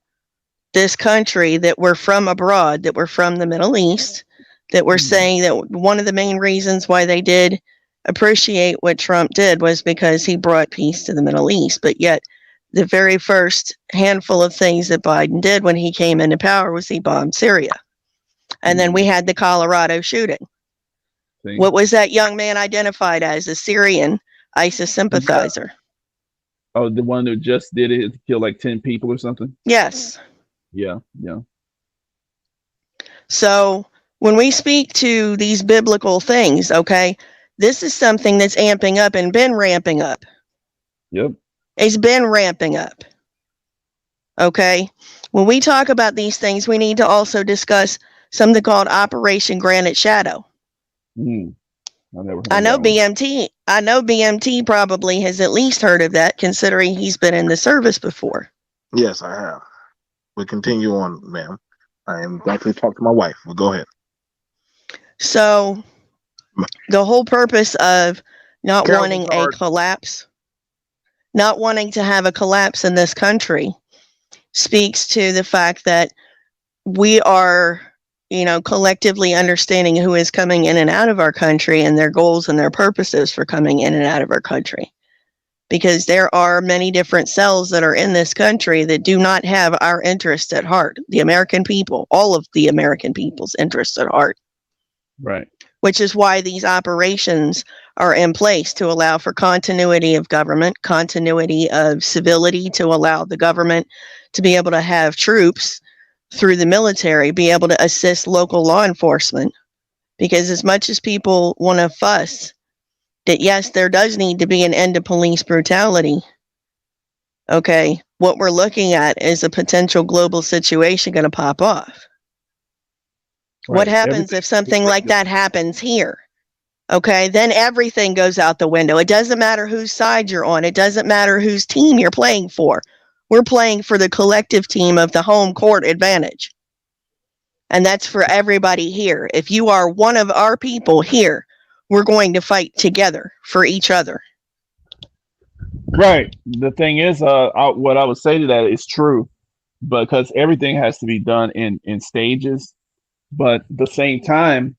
Speaker 2: this country that were from abroad, that were from the Middle East, that were saying that one of the main reasons why they did appreciate what Trump did was because he brought peace to the Middle East. But yet, the very first handful of things that Biden did when he came into power was he bombed Syria. And then we had the Colorado shooting. What was that young man identified as? A Syrian ISIS sympathizer.
Speaker 5: Oh, the one who just did it killed like 10 people or something?
Speaker 2: Yes.
Speaker 5: Yeah.
Speaker 2: So when we speak to these biblical things, okay, this is something that's amping up and been ramping up.
Speaker 5: Yep.
Speaker 2: It's been ramping up. Okay. When we talk about these things, we need to also discuss something called Operation Granite Shadow. I know BMT probably has at least heard of that, considering he's been in the service before.
Speaker 1: Yes, I have. We continue on, ma'am. I am going to talk to my wife. Well, go ahead.
Speaker 2: So, the whole purpose of not wanting a collapse, not wanting to have a collapse in this country, speaks to the fact that we are, collectively understanding who is coming in and out of our country and their goals and their purposes for coming in and out of our country. Because there are many different cells that are in this country that do not have our interests at heart. The American people, all of the American people's interests at heart.
Speaker 5: Right.
Speaker 2: Which is why these operations are in place, to allow for continuity of government, continuity of civility, to allow the government to be able to have troops through the military, be able to assist local law enforcement. Because as much as people want to fuss that, yes, there does need to be an end to police brutality, okay, what we're looking at is a potential global situation going to pop off. Right. What happens if something like that happens here? Okay, then everything goes out the window. It doesn't matter whose side you're on. It doesn't matter whose team you're playing for. We're playing for the collective team of the home court advantage. And that's for everybody here. If you are one of our people here, we're going to fight together for each other.
Speaker 5: Right. The thing is, what I would say to that is true, because everything has to be done in stages. But at the same time,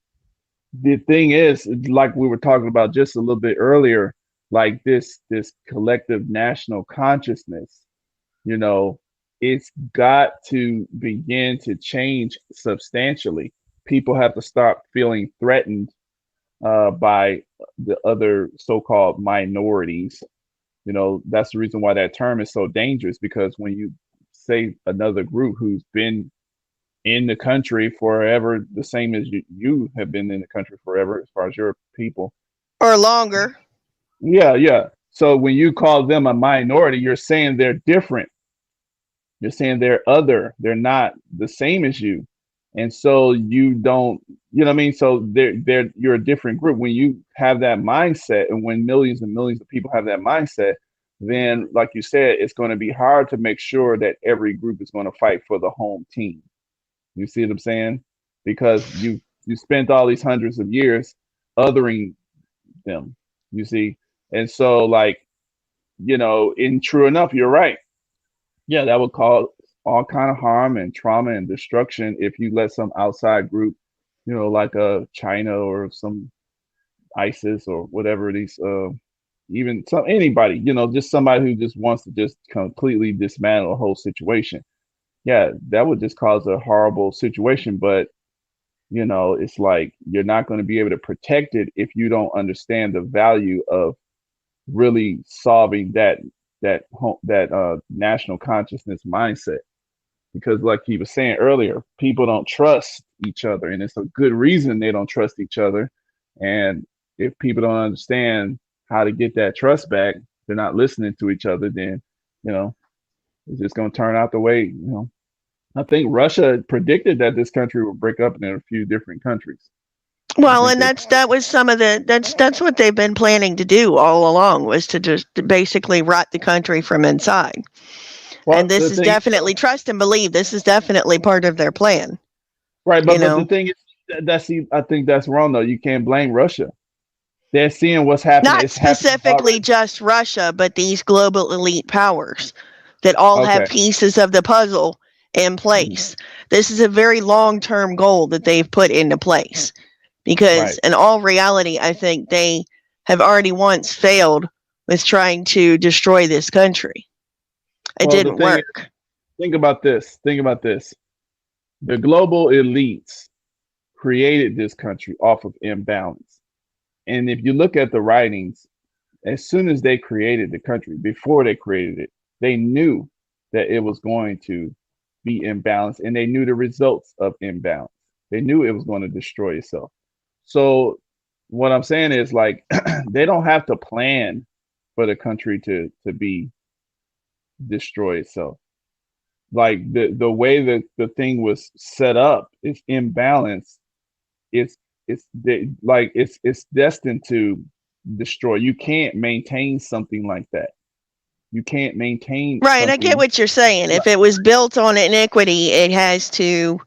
Speaker 5: the thing is, like we were talking about just a little bit earlier, like this collective national consciousness, you know, it's got to begin to change substantially. People have to stop feeling threatened by the other so-called minorities. You know, that's the reason why that term is so dangerous, because when you say another group who's been in the country forever, the same as you have been in the country forever, as far as your people.
Speaker 2: Or longer.
Speaker 5: Yeah, yeah. So when you call them a minority, you're saying they're different. You're saying they're other. They're not the same as you. And so you don't, you know what I mean? So you're a different group. When you have that mindset, and when millions and millions of people have that mindset, then like you said, it's going to be hard to make sure that every group is going to fight for the home team. You see what I'm saying? Because you spent all these hundreds of years othering them. You see, and so like, you know, in true enough, you're right. Yeah, that would cause all kind of harm and trauma and destruction if you let some outside group, you know, like China or some ISIS or whatever these even some anybody, you know, just somebody who just wants to just completely dismantle the whole situation. Yeah, that would just cause a horrible situation. But you know, it's like you're not going to be able to protect it if you don't understand the value of really solving that national consciousness mindset. Because like he was saying earlier, people don't trust each other, and it's a good reason they don't trust each other. And if people don't understand how to get that trust back, they're not listening to each other, then you know it's just going to turn out the way, you know. I think Russia predicted that this country would break up into a few different countries.
Speaker 2: Well, and that was some of the that's what they've been planning to do all along, was to just basically rot the country from inside.
Speaker 5: Well,
Speaker 2: And this is definitely, trust and believe, this is definitely part of their plan.
Speaker 5: Right, but the thing is, I think that's wrong though. You can't blame Russia. They're seeing what's happening.
Speaker 2: Not specifically just Russia, but these global elite powers that all have pieces of the puzzle in place. This is a very long-term goal that they've put into place, because in all reality, I think they have already once failed with trying to destroy this country. It didn't work.
Speaker 5: Think about this. Think about this. The global elites created this country off of imbalance. And if you look at the writings, as soon as they created the country, before they created it, they knew that it was going to be imbalanced, and they knew the results of imbalance. They knew it was going to destroy itself. So what I'm saying is, like, they don't have to plan for the country to be destroy itself. Like the way that the thing was set up is imbalanced. It's destined to destroy. You can't maintain something like that. You can't maintain.
Speaker 2: Right, I get what you're saying. If it was built on iniquity, it has to.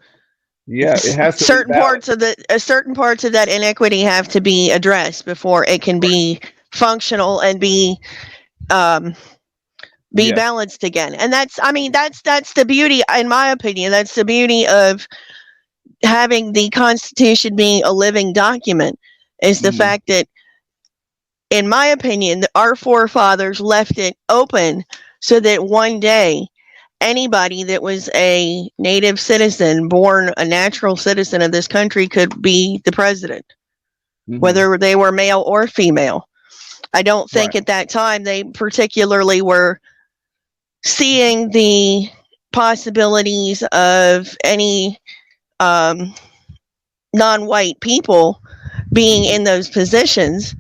Speaker 5: Yeah, it has to.
Speaker 2: Certain parts of that iniquity have to be addressed before it can be functional and be balanced again. And that's the beauty, in my opinion. That's the beauty of having the Constitution being a living document, is the fact that, in my opinion, our forefathers left it open so that one day anybody that was a native citizen, born a natural citizen of this country, could be the president, whether they were male or female. I don't think at that time they particularly were seeing the possibilities of any non-white people being in those positions,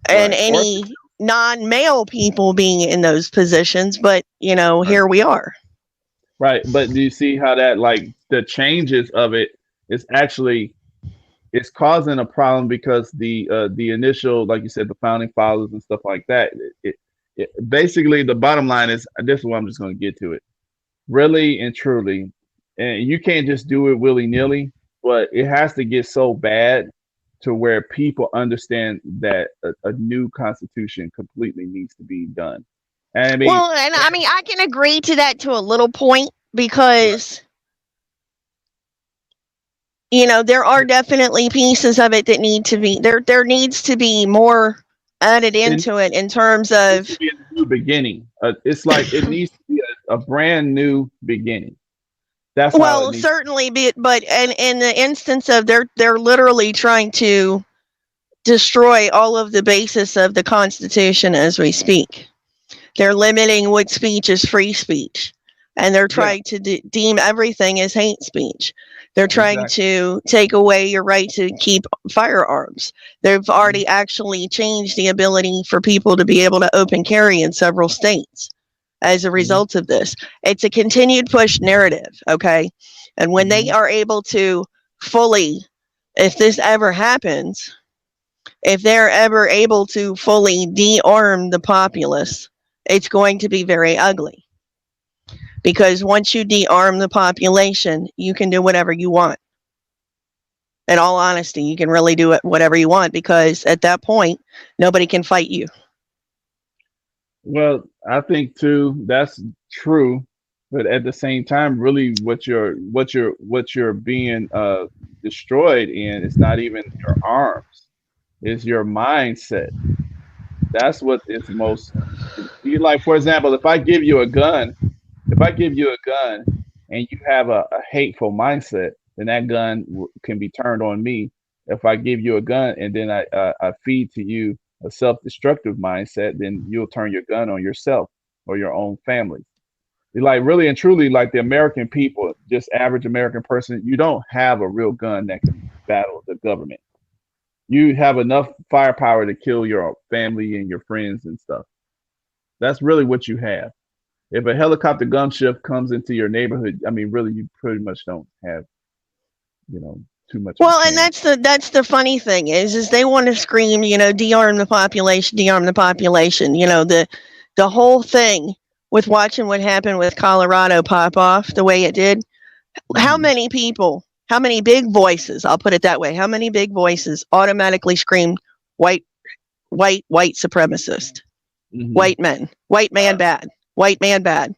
Speaker 2: and any non-male people being in those positions. But, here we are.
Speaker 5: Right. But do you see how that, like, the changes of it is actually, it's causing a problem, because the initial, like you said, the founding fathers and stuff like that, it basically, the bottom line is, this is what I'm just going to get to it. Really and truly, and you can't just do it willy-nilly. but it has to get so bad to where people understand that a new constitution completely needs to be done. And I mean,
Speaker 2: Well, and I mean, I can agree to that to a little point because, you know, there are definitely pieces of it that need to be there. There needs to be more added
Speaker 5: it
Speaker 2: into it in terms
Speaker 5: needs to
Speaker 2: of,
Speaker 5: be a new beginning. It's like it needs to be a brand new beginning. That's how it
Speaker 2: well,
Speaker 5: needs.
Speaker 2: certainly, but and in the instance of they're literally trying to destroy all of the basis of the Constitution as we speak. They're limiting what speech is free speech, and they're
Speaker 5: Yeah,
Speaker 2: trying to deem everything as hate speech. They're trying
Speaker 5: exactly.
Speaker 2: to take away your right to keep firearms. They've
Speaker 5: Mhm.
Speaker 2: already actually changed the ability for people to be able to open carry in several states as a
Speaker 5: Mhm.
Speaker 2: result of this. It's a continued push narrative, okay? And when they
Speaker 5: Mhm.
Speaker 2: are able to fully, if this ever happens, if they're ever able to fully de-arm the populace, it's going to be very ugly. Because once you de-arm the population, you can do whatever you want. In all honesty, you can really do it whatever you want because at that point, nobody can fight you.
Speaker 5: Well, I think too that's true, but at the same time, really, what you're being destroyed in is not even your arms; it's your mindset. That's what is most. You like, for example, if I give you a gun and you have a hateful mindset, then that gun can be turned on me. If I give you a gun and then I feed to you a self-destructive mindset, then you'll turn your gun on yourself or your own family. Like really and truly, like the American people, just average American person, you don't have a real gun that can battle the government. You have enough firepower to kill your family and your friends and stuff. That's really what you have. If a helicopter gunship comes into your neighborhood, I mean, really, you pretty much don't have, you know, too much of a
Speaker 2: Well, and
Speaker 5: chance.
Speaker 2: that's the funny thing is they want to scream, you know, de-arm the population, de-arm the population. You know, the whole thing with watching what happened with Colorado pop off the way it did. How
Speaker 5: Hmm.
Speaker 2: many people, how many big voices, I'll put it that way, how many big voices automatically screamed white, white supremacist,
Speaker 5: Hmm.
Speaker 2: white man bad, white man bad.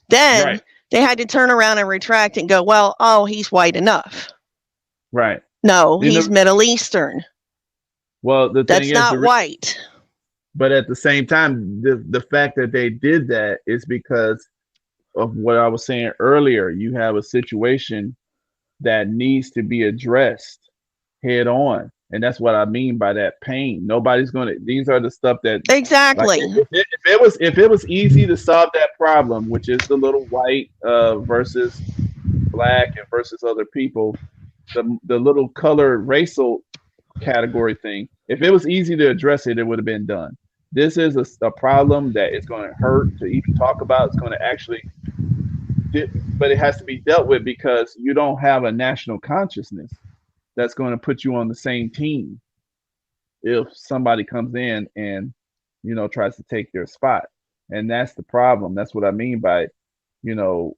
Speaker 2: Then
Speaker 5: Right,
Speaker 2: they had to turn around and retract and go, well, oh, he's white enough.
Speaker 5: right.
Speaker 2: No,
Speaker 5: You
Speaker 2: he's
Speaker 5: know,
Speaker 2: Middle Eastern.
Speaker 5: well, the thing
Speaker 2: That's
Speaker 5: is,
Speaker 2: not white.
Speaker 5: but at the same time, the fact that they did that is because of what I was saying earlier. You have a situation that needs to be addressed head on. And that's what I mean by that pain. Nobody's gonna. These are the stuff that, like,
Speaker 2: Exactly.
Speaker 5: if it was easy to solve that problem, which is the little white versus black and versus other people, the little color racial category thing. If it was easy to address it, it would have been done. This is a problem that is going to hurt to even talk about. It's going to actually, but it has to be dealt with because you don't have a national consciousness that's going to put you on the same team if somebody comes in and tries to take their spot. And that's the problem. That's what I mean by you know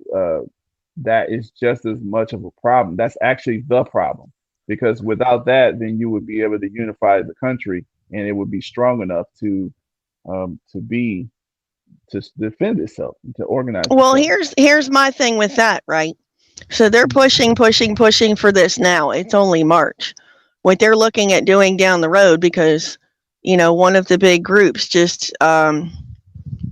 Speaker 5: that is just as much of a problem. That's actually the problem because without that, then you would be able to unify the country and it would be strong enough to defend itself, to organize
Speaker 2: Well,
Speaker 5: itself.
Speaker 2: here's my thing with that, right? So they're pushing for this now. It's only March. What they're looking at doing down the road, because you know one of the big groups just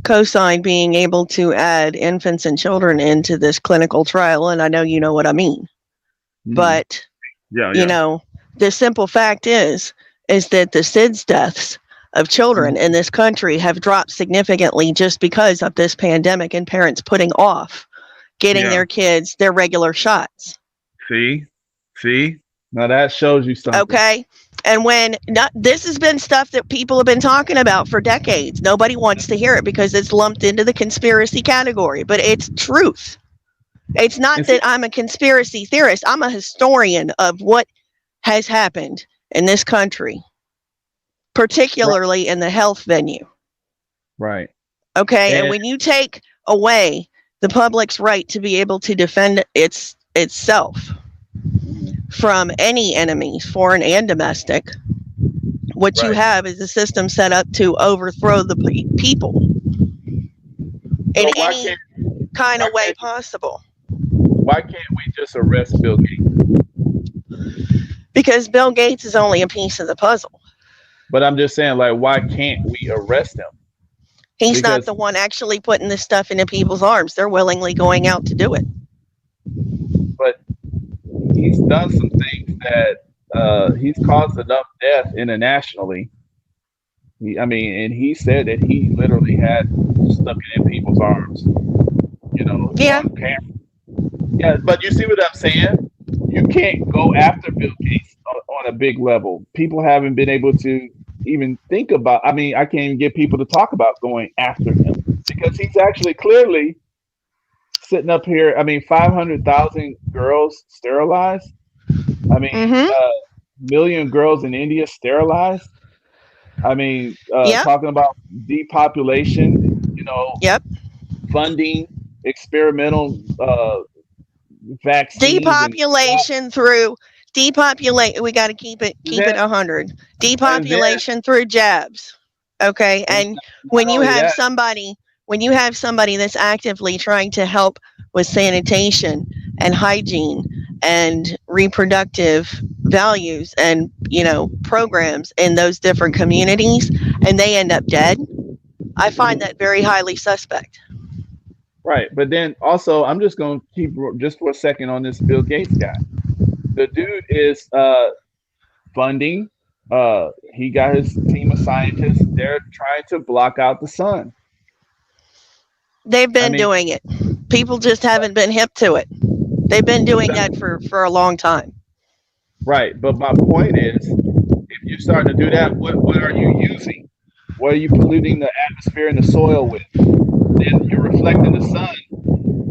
Speaker 2: co-signed being able to add infants and children into this clinical trial, and I know you know what I mean.
Speaker 5: Mm-hmm.
Speaker 2: But
Speaker 5: Yeah,
Speaker 2: you
Speaker 5: yeah.
Speaker 2: know, the simple fact is that the SIDS deaths of children
Speaker 5: Mm-hmm.
Speaker 2: in this country have dropped significantly just because of this pandemic and parents putting off getting
Speaker 5: Yeah.
Speaker 2: their kids their regular shots.
Speaker 5: See, see. Now that shows you something.
Speaker 2: Okay. And when not, this has been stuff that people have been talking about for decades. Nobody wants to hear it because it's lumped into the conspiracy category, but it's truth. It's not
Speaker 5: And see,
Speaker 2: that I'm a conspiracy theorist. I'm a historian of what has happened in this country,
Speaker 5: right,
Speaker 2: particularly in the health venue.
Speaker 5: right.
Speaker 2: Okay. And
Speaker 5: And
Speaker 2: when you take away the public's right to be able to defend itself
Speaker 5: mhm.
Speaker 2: from any enemies, foreign and domestic. What you
Speaker 5: Right.
Speaker 2: have is a system set up to overthrow the people in
Speaker 5: So
Speaker 2: any kind
Speaker 5: why
Speaker 2: of way
Speaker 5: can't
Speaker 2: possible.
Speaker 5: we just arrest Bill Gates?
Speaker 2: Because Bill Gates is only a piece of the puzzle.
Speaker 5: But I'm just saying, like, why can't we arrest him?
Speaker 2: He's not
Speaker 5: Because
Speaker 2: the one actually putting this stuff into people's arms. They're willingly going out to do it.
Speaker 5: but he's done some things that he's caused enough death internationally. I mean, and he said that he literally had stuck it in people's arms,
Speaker 2: Yeah.
Speaker 5: on camera. Yeah, but you see what I'm saying? You can't go after Bill Gates on a big level. People haven't been able to even think about. I mean, I can't even get people to talk about going after him because he's actually clearly sitting up here. I mean, 500,000 girls sterilized. I mean,
Speaker 2: Mm-hmm.
Speaker 5: million girls in India sterilized. I mean,
Speaker 2: Yep.
Speaker 5: talking about depopulation,
Speaker 2: Yep.
Speaker 5: funding experimental vaccines and
Speaker 2: Depopulation through depopulate. We got to keep it
Speaker 5: then
Speaker 2: 100.
Speaker 5: and then
Speaker 2: Depopulation through jabs. Okay,
Speaker 5: and
Speaker 2: and
Speaker 5: not
Speaker 2: when you
Speaker 5: only
Speaker 2: have
Speaker 5: that,
Speaker 2: somebody that's actively trying to help with sanitation and hygiene and reproductive values and programs in those different communities, and they end up dead, I find that very highly suspect.
Speaker 5: right. But then also, I'm just going to keep just for a second on this Bill Gates guy. The dude is funding. He got his team of scientists. They're trying to block out the sun.
Speaker 2: They've
Speaker 5: I
Speaker 2: been
Speaker 5: mean,
Speaker 2: doing it. People just haven't been hip to it. They've been doing that for a long time.
Speaker 5: right. But my point is, if you're starting to do that, what are you using? What are you polluting the atmosphere and the soil with? Then you're reflecting the sun.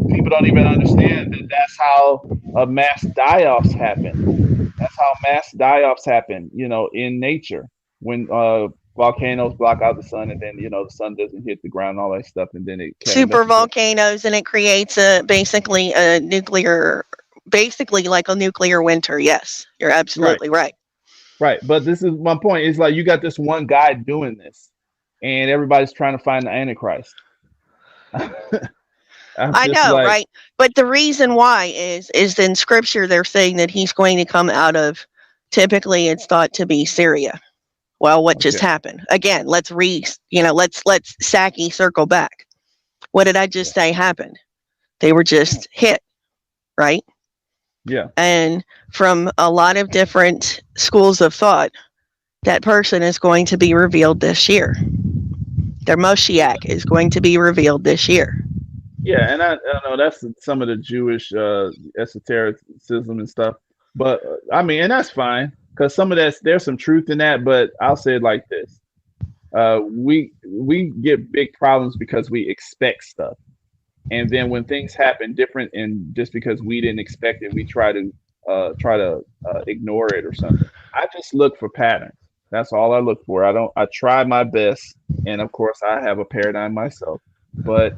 Speaker 5: People don't even understand that that's how mass die-offs happen. That's how mass die-offs happen, in nature when volcanoes block out the sun, and then the sun doesn't hit the ground, and all that stuff, and then it kind of
Speaker 2: Super
Speaker 5: messes up.
Speaker 2: volcanoes, and it creates basically like a nuclear winter. Yes, you're
Speaker 5: Right,
Speaker 2: absolutely right.
Speaker 5: right. But this is my point. It's like you got this one guy doing this, and everybody's trying to find the Antichrist. I'm
Speaker 2: I
Speaker 5: just
Speaker 2: know,
Speaker 5: like,
Speaker 2: right? But the reason why is in scripture they're saying that he's going to come out of, typically it's thought to be Syria. Well, what just
Speaker 5: okay,
Speaker 2: happened? Again, let's Saki circle back. What did I just say happened? They were just hit, right?
Speaker 5: yeah,
Speaker 2: And from a lot of different schools of thought, that person is going to be revealed this year. Their Moshiach is going to be revealed this year.
Speaker 5: yeah, and I know that's some of the Jewish esotericism and stuff, but I mean, and that's fine because some of there's some truth in that. But I'll say it like this: we get big problems because we expect stuff, and then when things happen different, and just because we didn't expect it, we try to ignore it or something. I just look for patterns. That's all I look for. I try my best, and of course, I have a paradigm myself, but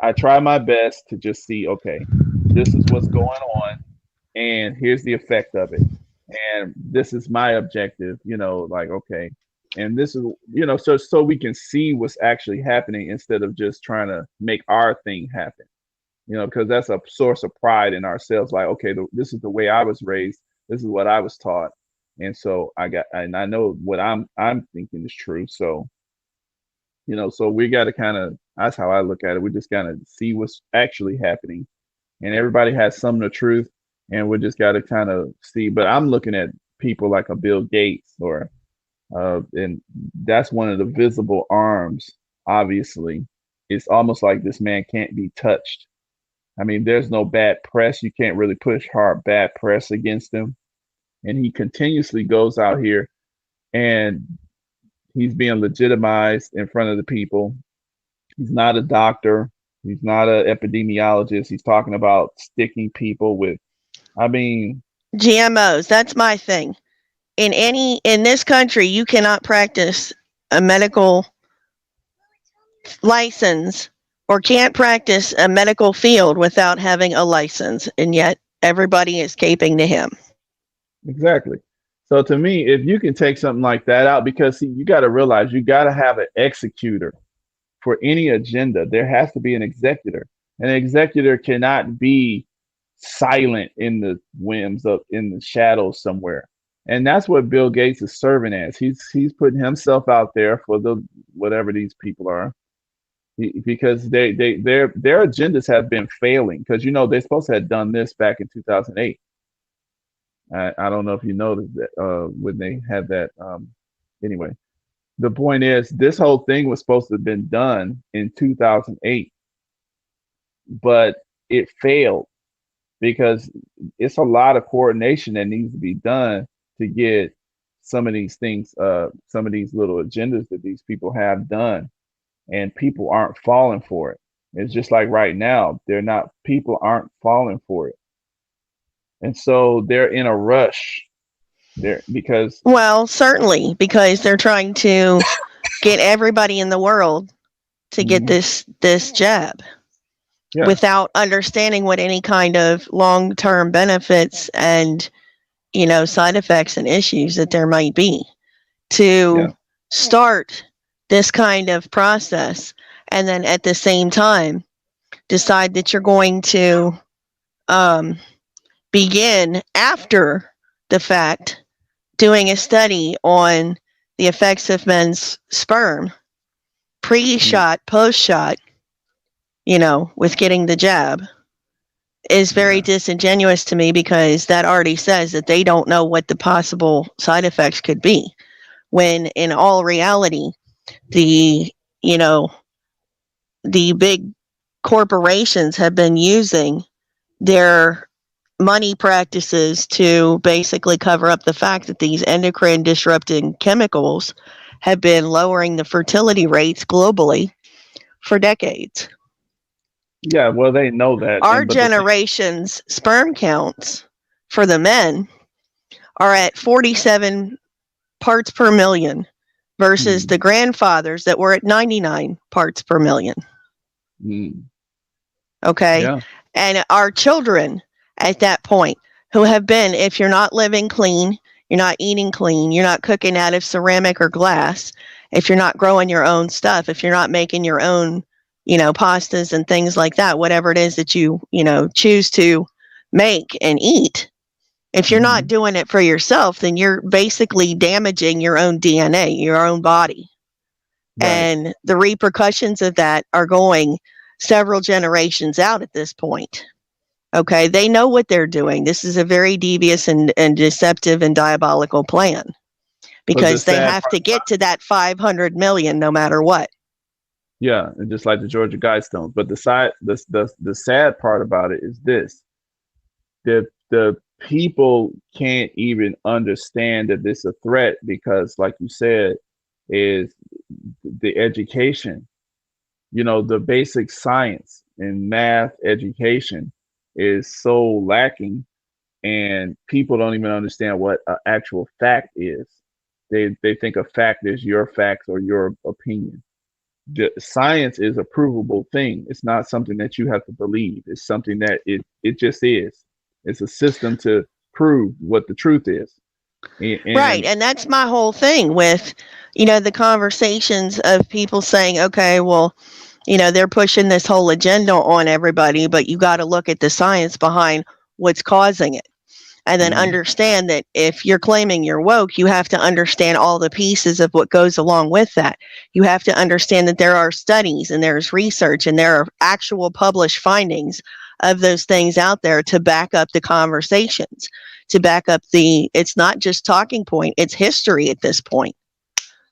Speaker 5: I try my best to just see, okay, this is what's going on, and here's the effect of it, and this is my objective. Like, okay, and this is, so we can see what's actually happening instead of just trying to make our thing happen. Because that's a source of pride in ourselves. Like, okay, this is the way I was raised. This is what I was taught, and so and I know what I'm thinking is true. So so we got to kind of, that's how I look at it. We just got to see what's actually happening, and everybody has some of the truth, and we just got to kind of see. But I'm looking at people like a Bill Gates, and that's one of the visible arms. Obviously, it's almost like this man can't be touched. I mean, there's no bad press. You can't really push hard bad press against him, and he continuously goes out here and he's being legitimized in front of the people. He's not a doctor. He's not an epidemiologist. He's talking about sticking people with, I mean,
Speaker 2: GMOs. That's my thing. In this country, you cannot practice a medical license or can't practice a medical field without having a license, and yet everybody is caping to him.
Speaker 5: Exactly. So to me, if you can take something like that out, because see, you got to realize you got to have an executor for any agenda. There has to be an executor. An executor cannot be silent in the whims of in the shadows somewhere. And that's what Bill Gates is serving as. He's putting himself out there for the whatever these people are. Because their agendas have been failing. Because they're supposed to have done this back in 2008. I don't know if you noticed that when they had that. Anyway, the point is, this whole thing was supposed to have been done in 2008, but it failed because it's a lot of coordination that needs to be done to get some of these things, some of these little agendas that these people have done, and people aren't falling for it. It's just like right now, people aren't falling for it. And so they're in a rush there because
Speaker 2: Well, certainly, because they're trying to get everybody in the world to get this jab
Speaker 5: yeah,
Speaker 2: without understanding what any kind of long-term benefits and side effects and issues that there might be to
Speaker 5: yeah,
Speaker 2: start this kind of process, and then at the same time decide that you're going to begin after the fact doing a study on the effects of men's sperm pre-shot, post-shot, with getting the jab is very
Speaker 5: yeah,
Speaker 2: disingenuous to me, because that already says that they don't know what the possible side effects could be, when in all reality, the, the big corporations have been using their money practices to basically cover up the fact that these endocrine disrupting chemicals have been lowering the fertility rates globally for decades.
Speaker 5: yeah. Well, they know that,
Speaker 2: Our
Speaker 5: and but the thing,
Speaker 2: generation's sperm counts for the men are at 47 parts per million versus the grandfathers that were at 99 parts per million.
Speaker 5: mm,
Speaker 2: Okay.
Speaker 5: yeah,
Speaker 2: And our children at that point, who have been, if you're not living clean, you're not eating clean, you're not cooking out of ceramic or glass, if you're not growing your own stuff, if you're not making your own, pastas and things like that, whatever it is that you, choose to make and eat, if you're not doing it for yourself, then you're basically damaging your own DNA, your own body.
Speaker 5: right.
Speaker 2: And the repercussions of that are going several generations out at this point. Okay, they know what they're doing. This is a very devious and deceptive and diabolical plan,
Speaker 5: But the
Speaker 2: because they
Speaker 5: sad
Speaker 2: have to get to that 500 million no matter what.
Speaker 5: Yeah, and just like the Georgia Guidestones. But the sad part about it is this: the people can't even understand that this is a threat because, like you said, is the education. The basic science and math education is so lacking, and people don't even understand what an actual fact is. They think a fact is your facts or your opinion. Science is a provable thing. It's not something that you have to believe. It's something that it just is. It's a system to prove what the truth is.
Speaker 2: Right.
Speaker 5: And
Speaker 2: And that's my whole thing with, the conversations of people saying, okay, well, they're pushing this whole agenda on everybody, but you got to look at the science behind what's causing it. And then
Speaker 5: mhm,
Speaker 2: understand that if you're claiming you're woke, you have to understand all the pieces of what goes along with that. You have to understand that there are studies and there's research and there are actual published findings of those things out there to back up the conversations, to back up it's not just talking point, it's history at this point.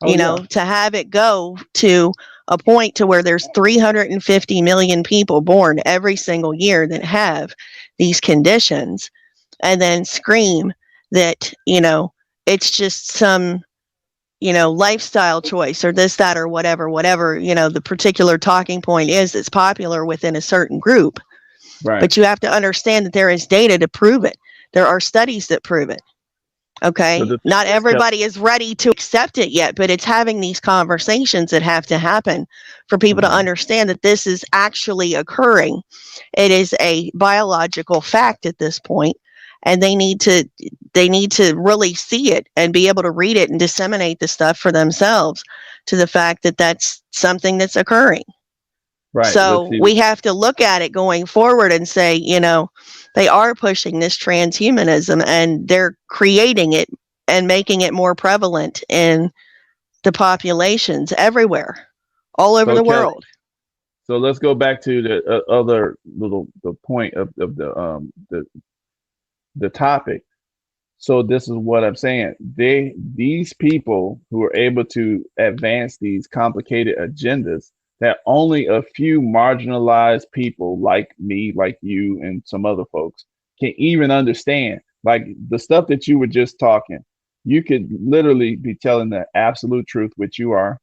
Speaker 5: oh yeah,
Speaker 2: To have it go to a point to where there's 350 million people born every single year that have these conditions, and then scream that, it's just some, lifestyle choice or this, that, or whatever, the particular talking point is that's popular within a certain group.
Speaker 5: right.
Speaker 2: But you have to understand that there is data to prove it. There are studies that prove it.
Speaker 5: But
Speaker 2: Okay.
Speaker 5: the thing
Speaker 2: Not
Speaker 5: is, Kelly,
Speaker 2: everybody is ready to accept it yet, but it's having these conversations that have to happen for people to
Speaker 5: mhm,
Speaker 2: understand that this is actually occurring. It is a biological fact at this point, and they need to really see it and be able to read it and disseminate the stuff for themselves to the fact that that's something that's occurring.
Speaker 5: Right. But
Speaker 2: So
Speaker 5: see,
Speaker 2: we have to look at it going forward and say, they are pushing this transhumanism and they're creating it and making it more prevalent in the populations everywhere, all over
Speaker 5: so
Speaker 2: the
Speaker 5: Kelly,
Speaker 2: world.
Speaker 5: so let's go back to the other the point of the topic. So this is what I'm saying. These people who are able to advance these complicated agendas that only a few marginalized people like me, like you, and some other folks can even understand. Like the stuff that you were just talking, you could literally be telling the absolute truth, which you are.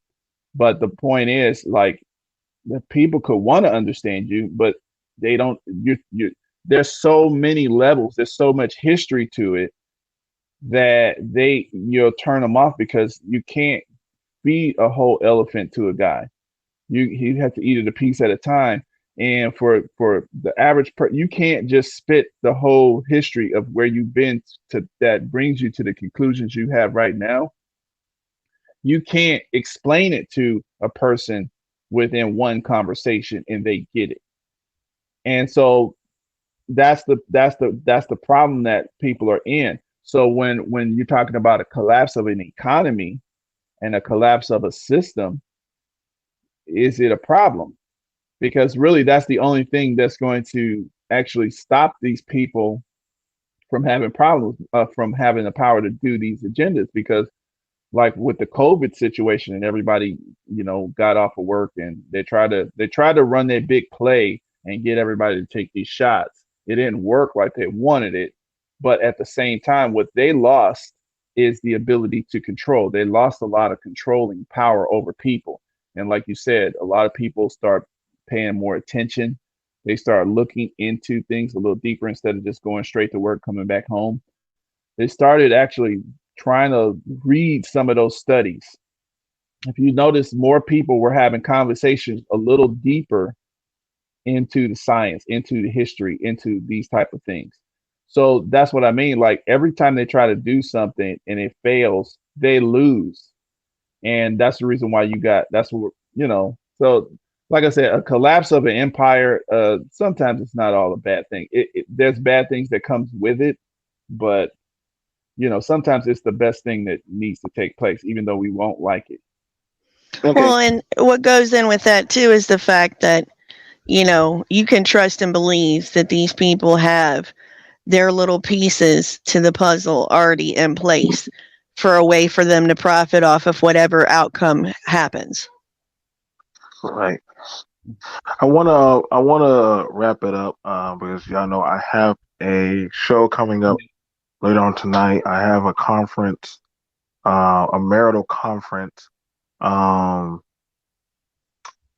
Speaker 5: But the point is, like, the people could want to understand you, but they don't. You. There's so many levels. There's so much history to it that you'll turn them off because you can't feed a whole elephant to a guy. You have to eat it a piece at a time. And for the average person, you can't just spit the whole history of where you've been to that brings you to the conclusions you have right now. You can't explain it to a person within one conversation and they get it. And so that's the problem that people are in. So when you're talking about a collapse of an economy and a collapse of a system, is it a problem? Because really that's the only thing that's going to actually stop these people from having problems, from having the power to do these agendas. Because like with the COVID situation and everybody, got off of work and they tried to run their big play and get everybody to take these shots. It didn't work like they wanted it, but at the same time, what they lost is the ability to control. They lost a lot of controlling power over people. And like you said, a lot of people start paying more attention. They start looking into things a little deeper instead of just going straight to work, coming back home. They started actually trying to read some of those studies. If you notice, more people were having conversations a little deeper into the science, into the history, into these type of things. So that's what I mean. Like every time they try to do something and it fails, they lose. And that's the reason why that's what, so like I said, a collapse of an empire, sometimes it's not all a bad thing. There's bad things that comes with it, but sometimes it's the best thing that needs to take place, even though we won't like it.
Speaker 1: Okay.
Speaker 2: Well, and what goes in with that too is the fact that, you can trust and believe that these people have their little pieces to the puzzle already in place for a way for them to profit off of whatever outcome happens.
Speaker 1: Right. I wanna wrap it up because y'all know I have a show coming up later on tonight. I have a conference, a marital conference, um,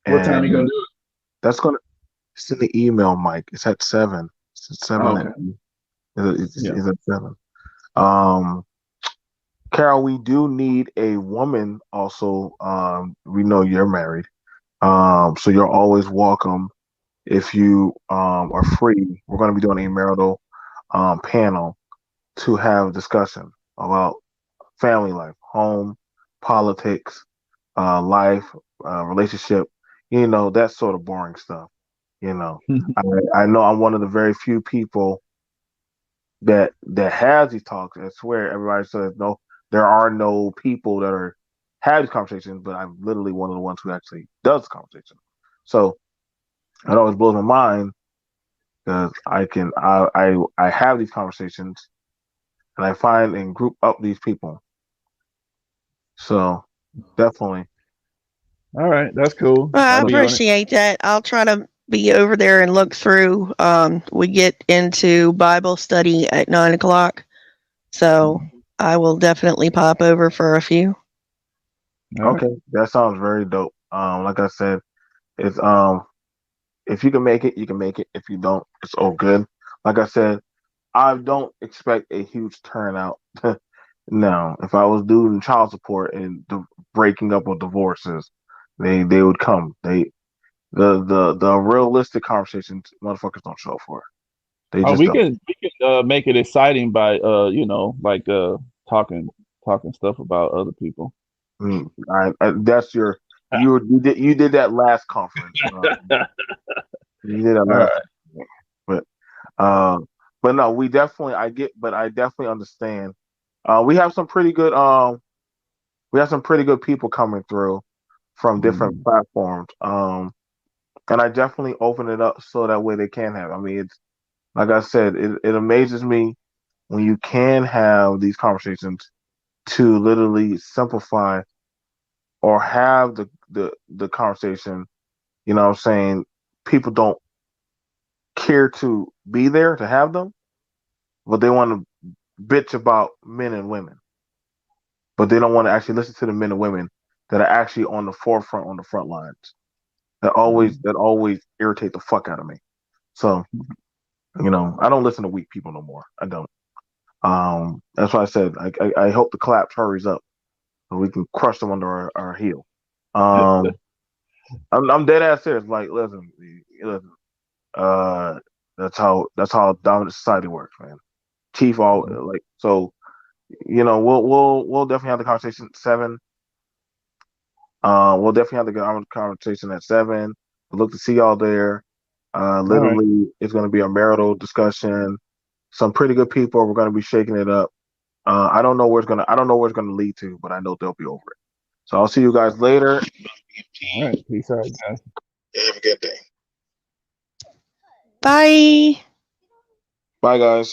Speaker 5: What time you
Speaker 1: and
Speaker 5: gonna do
Speaker 1: that's gonna. It's in the email, Mike. It's at 7. It's at
Speaker 5: it?
Speaker 1: 7.
Speaker 5: Okay. Yeah.
Speaker 1: It's at 7. Um, Carol, we do need a woman also. We know you're married. So you're always welcome if you are free. We're going to be doing a marital panel to have a discussion about family life, home, politics, life, relationship, that sort of boring stuff. You know, I know I'm one of the very few people that has these talks. I swear everybody says no, there are no people that are have these conversations, but I'm literally one of the ones who actually does the conversation. So it always blows my mind because I have these conversations and I find and group up these people. So definitely.
Speaker 5: All right, that's cool.
Speaker 2: Well, I
Speaker 5: I'll be on it.
Speaker 2: appreciate that. I'll try to be over there and look through. We get into Bible study at 9 o'clock, so I will definitely pop over for a few.
Speaker 5: All right.
Speaker 1: Okay, that sounds very dope. Like I said, it's if you can make it, you can make it. If you don't, it's all good. Like I said, I don't expect a huge turnout. No, if I was doing child support and the breaking up of divorces, they would come. The realistic conversations, motherfuckers don't show up for. They
Speaker 5: Oh,
Speaker 1: just don't.
Speaker 5: we can make it exciting by like talking stuff about other people.
Speaker 1: That's you did that last conference. You did that
Speaker 5: All
Speaker 1: last,
Speaker 5: right.
Speaker 1: but but no, I definitely understand. We have some pretty good people coming through from different
Speaker 5: Mm.
Speaker 1: platforms. And I definitely open it up so that way they can have. I mean, it's like I said, it amazes me when you can have these conversations to literally simplify or have the conversation. You know what I'm saying? People don't care to be there to have them, but they want to bitch about men and women, but they don't want to actually listen to the men and women that are actually on the forefront, on the front lines. That always irritate the fuck out of me. So, I don't listen to weak people no more. I don't. That's why I said I hope the collapse hurries up so we can crush them under our heel. Um, I'm dead ass serious. Like, listen. Uh, that's how dominant society works, man. Chief all like so. We'll definitely have the conversation at 7. We'll definitely have the conversation at 7. We'll look to see y'all there.
Speaker 5: All right.
Speaker 1: Literally, it's going to be a marital discussion. Some pretty good people. We're going to be shaking it up. I don't know where it's gonna lead to, but I know they'll be over it. So I'll see you guys later.
Speaker 5: All right. Peace out, guys.
Speaker 1: Have a good day.
Speaker 2: Bye.
Speaker 1: Bye, guys.